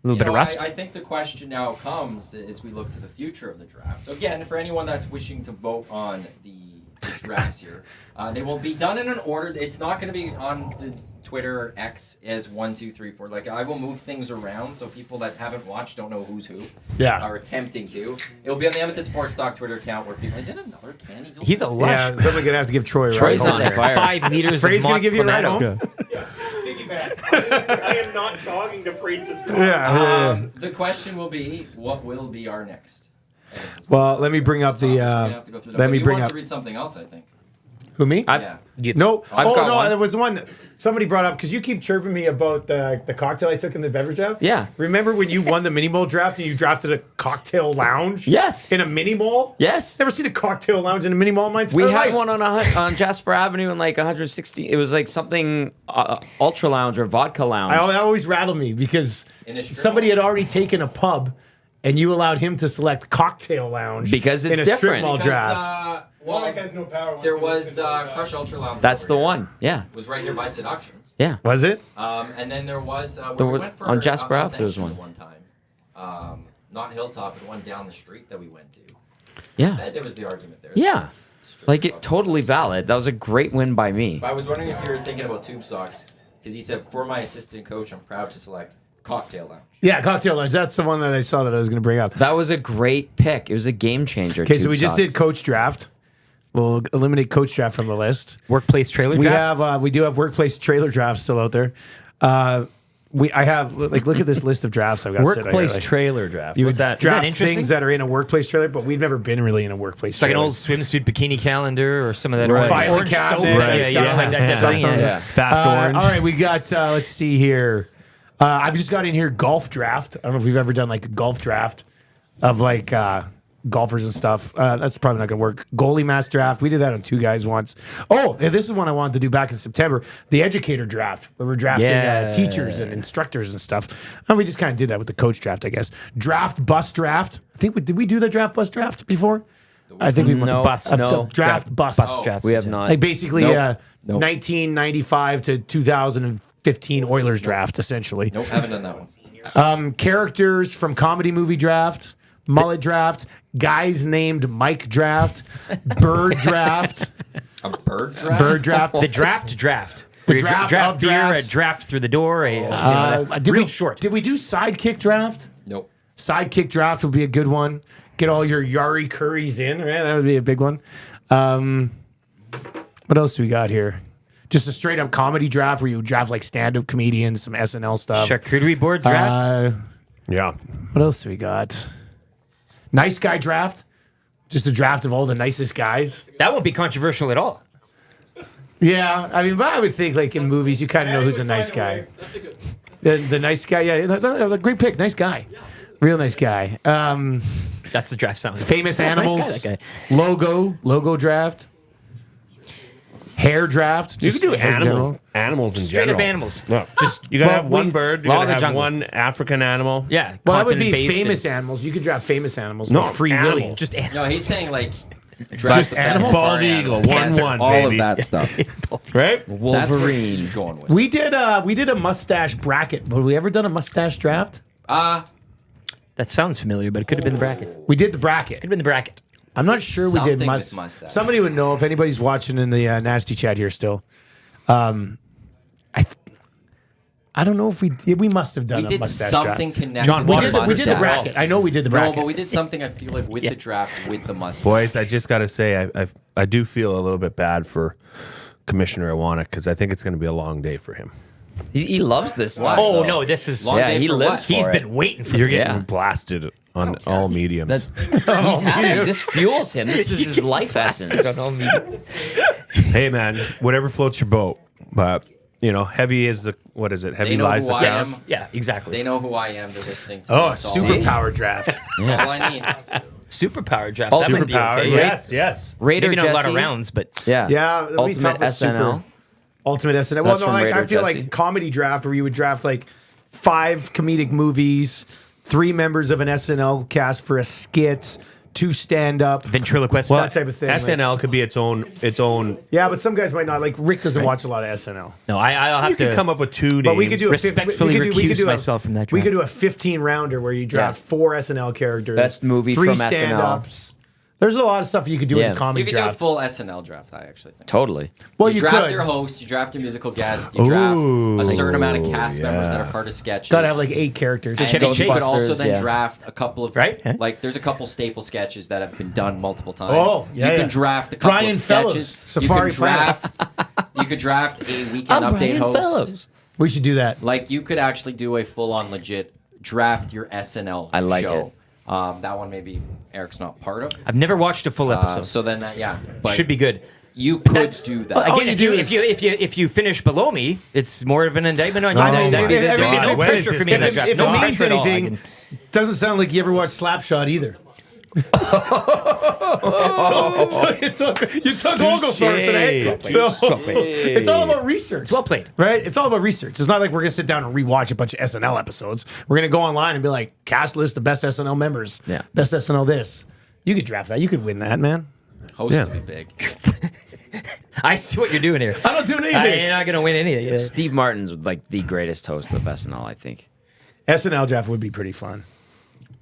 little bit of rust. I think the question now comes as we look to the future of the draft. So again, for anyone that's wishing to vote on the drafts here, they will be done in an order. It's not going to be on the Twitter or X as 1, 2, 3, 4. Like I will move things around so people that haven't watched don't know who's who. Yeah. Are attempting to. It'll be on the Edmonton Sports Talk Twitter account where people. Is it another can? He's a lush. Yeah, somebody's gonna have to give Troy a ride Troy's home on there. fire. 5 liters Freddie's of gonna Mott's give you a ride Clamato. home. Yeah, piggyback. I am not jogging to Freeze's car. Yeah. The question will be, what will be our next? Well, let me bring up the. We're gonna have to go through that. Let But me you bring want up. to read something else, I think. Who me? Yeah. No. I've Oh got no, one. there was one that somebody brought up because you keep chirping me about the cocktail I took in the beverage draft. Yeah. Remember when you won the mini mall draft and you drafted a cocktail lounge? Yes. In a mini mall? Yes. Never seen a cocktail lounge in a mini mall in my entire We life. had one on Jasper Avenue in like 160. It was like something ultra lounge or vodka lounge. I always rattled me because In a strip somebody mall? had already taken a pub and you allowed him to select cocktail lounge Because it's in a strip different. mall Because, draft. well, has no power. there was Crush Ultra Lounge. That's over the here. one. Yeah. It was right here by Seductions. Yeah. Was it? And then there was where There we was- went for on Jasper Ave, there was Ascension one. time. Not Hilltop, but one down the street that we went to. Yeah. There was the argument there. Yeah. It's strip Like it club. totally valid. That was a great win by me. But I was wondering if you were thinking about Tube Socks because he said, "For my assistant coach, I'm proud to select Cocktail Lounge." Yeah, cocktail lounge. That's the one that I saw that I was going to bring up. That was a great pick. It was a game changer. Okay, so Tube we just Socks. did coach draft. We'll eliminate coach draft from the list. Workplace trailer We draft. have we do have workplace trailer drafts still out there. I have like look at this list of drafts I've got. sitting right Workplace here. trailer draft. You What's would that? draft interesting? things that are in a workplace trailer, but we've never been really in a workplace It's like trailer. an old swimsuit bikini calendar or some of that Right. Filing orange soap. cabinet, Yeah, right, yeah, yeah, stuff like that type of thing, yeah. Fast orange. All right, we got. Let's see here. I've just got in here golf draft. I don't know if we've ever done like a golf draft of like golfers and stuff. That's probably not going to work. Goalie mass draft. We did that on 2 guys once. Oh, and this is one I wanted to do back in September. The educator draft, where we're drafting Yeah. teachers and instructors and stuff. And we just kind of did that with the coach draft, I guess. Draft bus draft. I think did we do the draft bus draft before? I think we No, bus. no. draft bus. draft. We have not. Like basically, Nope. 1995 to 2015 Oilers draft, essentially. Nope, haven't done that one. Characters from comedy movie draft, mullet draft, guys named Mike draft, bird draft, A bird draft. bird draft. The draft. The Where you draft draft of beer, drafts. a draft through the door, Did real we, short. Did we do sidekick draft? Nope. Sidekick draft would be a good one. Get all your Yari Curries in, right? That would be a big one. What else do we got here? Just a straight up comedy draft where you draft like stand up comedians, some SNL stuff. Charcuterie board draft. Yeah. What else do we got? Nice guy draft. Just a draft of all the nicest guys. That won't be controversial at all. Yeah, I mean, but I would think like in movies, you kind of know who's a nice guy. That's a good. The nice guy, yeah, great pick, nice guy, real nice guy. That's the draft sound. Famous That's a nice animals, guy, that logo draft, hair draft. You can do as general. animals. Animals in Straight general. up animals. No. Just You gotta Well, have one we- bird. You Law of gotta the have jungle. one African animal. yeah. Well, that would be continent-based famous and animals. You could draft famous animals. No, like Free animal. Willy. Just No, he's saying like Draft the best Bald party eagle, animals. Yes, 1-1, All baby. of that stuff. Right? That's where Wolverine. he's going with. We did a mustache bracket. Have we ever done a mustache draft? That sounds familiar, but it could have been the bracket. We did the bracket. Could have been the bracket. I'm not sure we did Something with mustache. Somebody would know if anybody's watching in the nasty chat here still. I don't know if we must have done We a did mustache something draft. connected. John, to we did the mustache. bracket. I know we did the No, bracket. but we did something. I feel like with the draft with the mustache. Boys, I just got to say, I do feel a little bit bad for Commissioner Iwanek because I think it's going to be a long day for him. He loves this stuff. Oh though? no, this is Long Yeah, day he for lives what? for he's it. been waiting for You're this. getting Yeah. blasted on all mediums. He's happy. This fuels him. This is his life essence. Hey, man, whatever floats your boat. But, heavy is the, what is it? Heavy They know lies who the I crown. am. Yeah, exactly. They know who I am. They're listening to. Oh, That's all. superpower draft. That's all I need. Superpower draft. That might be Superpower. okay. Yes. Raider Maybe not a lot Jesse. of rounds, but Yeah. Yeah, it'll be Ultimate tough with SNL. Ultimate SNL. Well, That's no, from like, I Raider feel Jesse. like comedy draft where you would draft like 5 comedic movies, 3 members of an SNL cast for a skit, 2 stand-up. ventriloquist. Well, that type of thing, like- SNL could be its own. Yeah, but some guys might not. Like Rick doesn't watch a lot of SNL. No, I'll have You could to come up with 2 names. But we could do a respectfully we could recuse do myself from that We draft. could do a 15 rounder where you draft 4 SNL characters, Best movie 3 from SNL. stand-ups. There's a lot of stuff you could do Yeah. with a comedy You could do a draft. full SNL draft. I actually think. Totally. Well, you you draft could. your host, you draft your musical guest, you draft a certain amount of cast members that yeah. are part of sketches. Got to have like 8 characters. And Chevy you Chase. could also then yeah. draft a couple of Right? like there's a couple staple sketches that have been done multiple times. Oh, yeah, you can yeah. draft a couple Brian of sketches. Fellows, Safari you can draft. You could draft a weekend update host. We should do that. Like you could actually do a full-on legit draft your SNL. I like show. That one maybe Eric's not part of. I've never watched a full episode. So then but Should be good. You could do that. Again, you if you finish below me, it's more of an indictment on you. I know, That'd be I mean, no when is pressure this for me in gonna that draft. If No it means pressure at all. anything, doesn't sound like you ever watched Slapshot either. You took Oglethorpe today. So it's all about research. It's well played. Right? It's all about research. It's not like we're going to sit down and rewatch a bunch of SNL episodes. We're going to go online and be like, cast list the best SNL members. Yeah. Best SNL this. You could draft that. You could win that, man. Host Yeah. to be big. I see what you're doing here. I don't do anything. You're not going to win anything. Steve Martin's like the greatest host of SNL, I think. SNL draft would be pretty fun.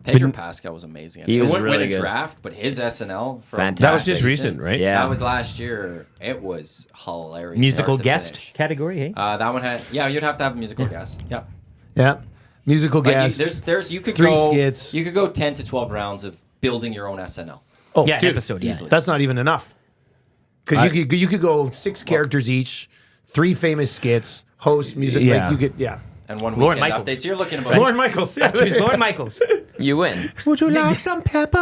Pedro Pascal was amazing. He It was wouldn't really win a good. draft, but his SNL from Fantastic. That was just last recent, season, right? Yeah. That was last year. It was hilarious. Musical start to guest finish. category, hey? That one had you'd have to have a musical guest. Yep. Yeah. Musical Like guest. there's you could 3 go skits. You could go 10 to 12 rounds of building your own SNL. Oh, Yeah, dude, episode, yeah. That's not even enough. Because you could go 6 characters each, 3 famous skits, host, music. Yeah. Like you could, yeah. And one Lauren weekend Michaels. update. So you're looking about Lauren Michaels. Yeah. Choose Lauren Michaels. You win. Would you like some pepper?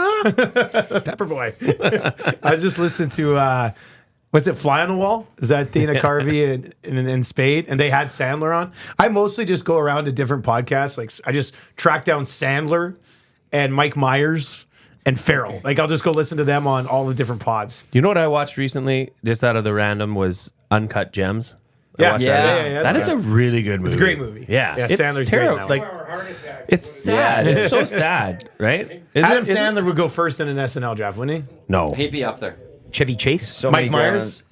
Pepperboy. I was just listening to what's it, Fly on the Wall? Is that Dana Carvey and Spade? And they had Sandler on. I mostly just go around to different podcasts. Like I just track down Sandler and Mike Myers and Farrell. Like I'll just go listen to them on all the different pods. You know what I watched recently, just out of the random, was Uncut Gems. I Yeah, watched yeah. that. That is a really good movie. It's a great movie. Yeah, Yeah, it's Sandler's terrible. great in Like that Heart attack. it's sad. Yeah. It's so sad, right? Isn't Adam it- isn't- Sandler would go first in an SNL draft, wouldn't he? No. he'd be up there. Chevy Chase. So Mike many Myers? grounds.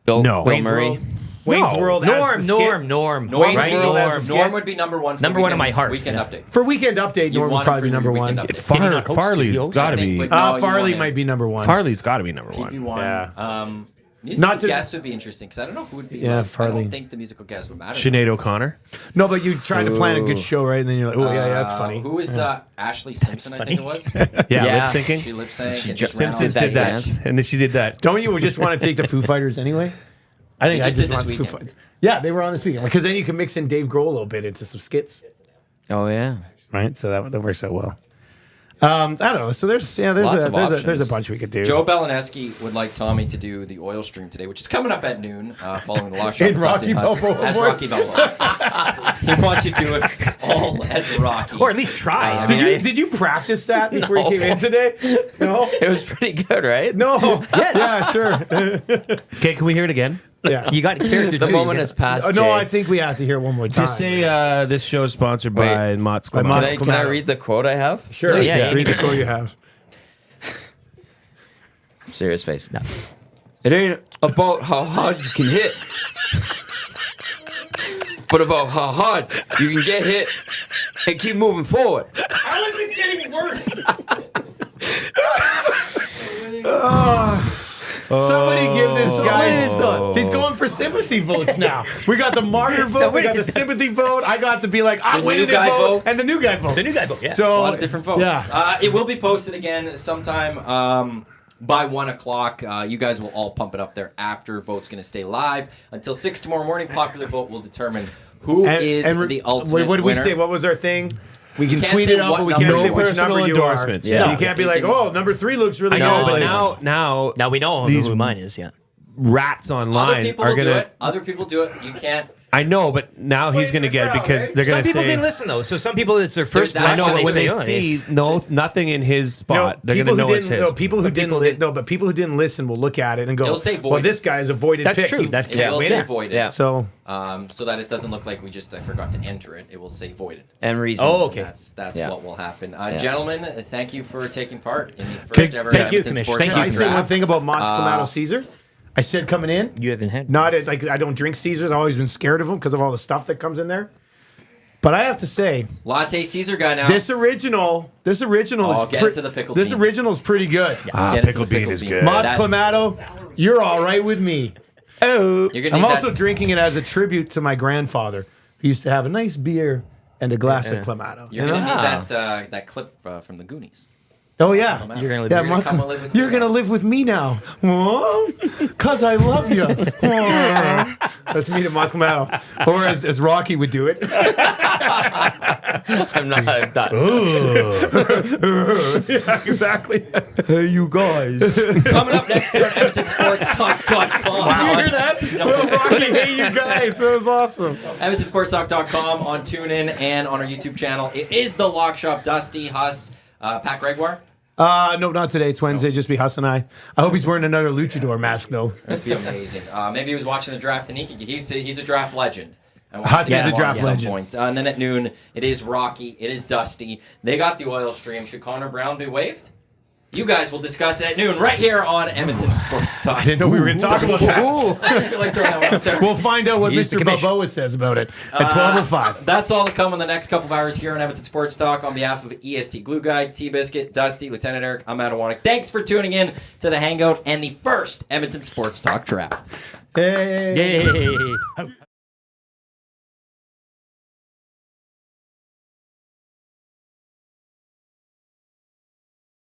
Bill, No. Bill Wayne's Murray. World. Wayne's World. as Norm, the skit. Norm. Wayne's Right? World as a Norm. skit. Norm would be number one. For Number one in weekend- my heart. Weekend Yeah. update. For Weekend Update, You Norm would want it probably for be your number Weekend 1. Update. Did he not host Farley's the got to I think, be. but no, you Farley want might it. be number 1. Farley's got to be number He'd be one. one. Yeah. Musical Not to- guest would be interesting because I don't know who would be. Yeah, like, I Farley. don't think the musical guest would matter. Sinead O'Connor. No, but you're trying to plan a good show, right? And then you're like, oh, yeah, that's funny. Who was Ashley Simpson? I think it was. Yeah, Yeah. lip syncing. She lip synced. She and just ran Simpsons on did did that that, dance. and then she did that. Don't you just want to take the Foo Fighters anyway? I think They I just just did this want Foo weekend. Fighters. Yeah, they were on this weekend because then you can mix in Dave Grohl a little bit into some skits, Oh, yeah. right? So that works out well. I don't know. So there's Lots of there's a options. bunch we could do. Joe Belineski would like Tommy to do the oil stream today, which is coming up at noon, following the Lost Shop In with Dustin Rocky Huss, Balboa as voice. Rocky Balboa. He wants you to do it all as Rocky. Or at least try. I Did mean, you did you practice that before you came in today? No, It was pretty good, right? no. Yes. Yeah, sure. Okay, can we hear it again? Yeah. you got character The too. moment has passed. No, Jay. I think we have to hear it one more time. Just say this show is sponsored by Wait. Mott's By Club. Mott's Can I Clamato. read the quote I have? Sure. Yeah, Read the quote you have. Serious face. No. It ain't about how hard you can hit, but about how hard you can get hit and keep moving forward. How is it getting worse? Somebody give this guy. He's going for sympathy votes now. We got the martyr vote. We got the sympathy vote. I got to be like, I'm The winning new guy it vote. vote. And the new guy vote. The new guy vote, yeah. So, A lot of different votes. Yeah. It will be posted again sometime by 1 o'clock. You guys will all pump it up there after. Vote's going to stay live until 6 tomorrow morning. Popular vote will determine who is the ultimate what did we winner. say? What was our thing? We can can't tweet say it out, what but we number can't you say are. which Personal number you are. endorsements, Yeah. yeah. You can't be like, oh, number 3 looks really No, good. but Like, now we know these who mine is, yeah. rats Other online people are will do gonna. it. Other people do it. You can't. I know, but now he's gonna get it because they're Some gonna people say. didn't listen, though. So some people, it's their first There's I that. blush know, and but when they say, "Oh, yeah." see nothing in his spot, they're people gonna who know it's didn't, his. no, people who didn't, but people who didn't listen will look at it and go, It'll say "Well, voided. this guy's a voided That's pick." true. That's It will say winner. voided. Yeah. So So that it doesn't look like I forgot to enter it. It will say voided. And reason. Oh, okay. That's Yeah. what will happen. Gentlemen, thank you for taking part in the first ever thank you, Edmonton Commissioner. Sports Thank you. Talk I say one Draft. thing about Mott's Clamato Caesar. I said coming in, You haven't had like I don't drink Caesars. I've always been scared of them because of all the stuff that comes in there. But I have to say, Latte Caesar guy now. this original Oh, is get into the pickled This bean. original is pretty good. Get into pickled the bean is good. Mott's That's- Clamato, you're all right with me. You're gonna I'm need also that- drinking it as a tribute to my grandfather. He used to have a nice beer and a glass of Clamato. You're you know? gonna need that clip from the Goonies. Oh yeah, You're gonna live yeah. with You're Mott's- gonna come and live with me you're gonna now. live with me now, cause I love you. That's me to Mott's Clamato, or as Rocky would do it. I'm not done. Yeah, exactly. Hey, you guys. Coming up next here on EdmontonSportsTalk.com. You hear that? Oh, Rocky, hey, you guys, that was awesome. EdmontonSportsTalk.com on TuneIn and on our YouTube channel. It is the Lock Shop. Dusty, Huss, Pat Gregoire. No, not today. It's Wednesday. Just be Huss and I. I hope he's wearing another luchador mask though. That'd be amazing. Maybe he was watching the draft and he's a draft legend. Huss is a draft At some legend. point. And then at noon, it is Rocky. It is Dusty. They got the oil stream. Should Connor Brown be waived? You guys will discuss it at noon right here on Edmonton Sports Talk. I didn't know we were going to talk about that. I just feel like throwing that one up there. We'll find out what He's the Mr. commission. Balboa says about it at 12:05. That's all to come in the next couple of hours here on Edmonton Sports Talk. On behalf of EST Glue Guy, T-Biscuit, Dusty, Lieutenant Eric, I'm Adam Warnick. Thanks for tuning in to the Hangout and the first Edmonton Sports Talk Draft. Hey. Yay.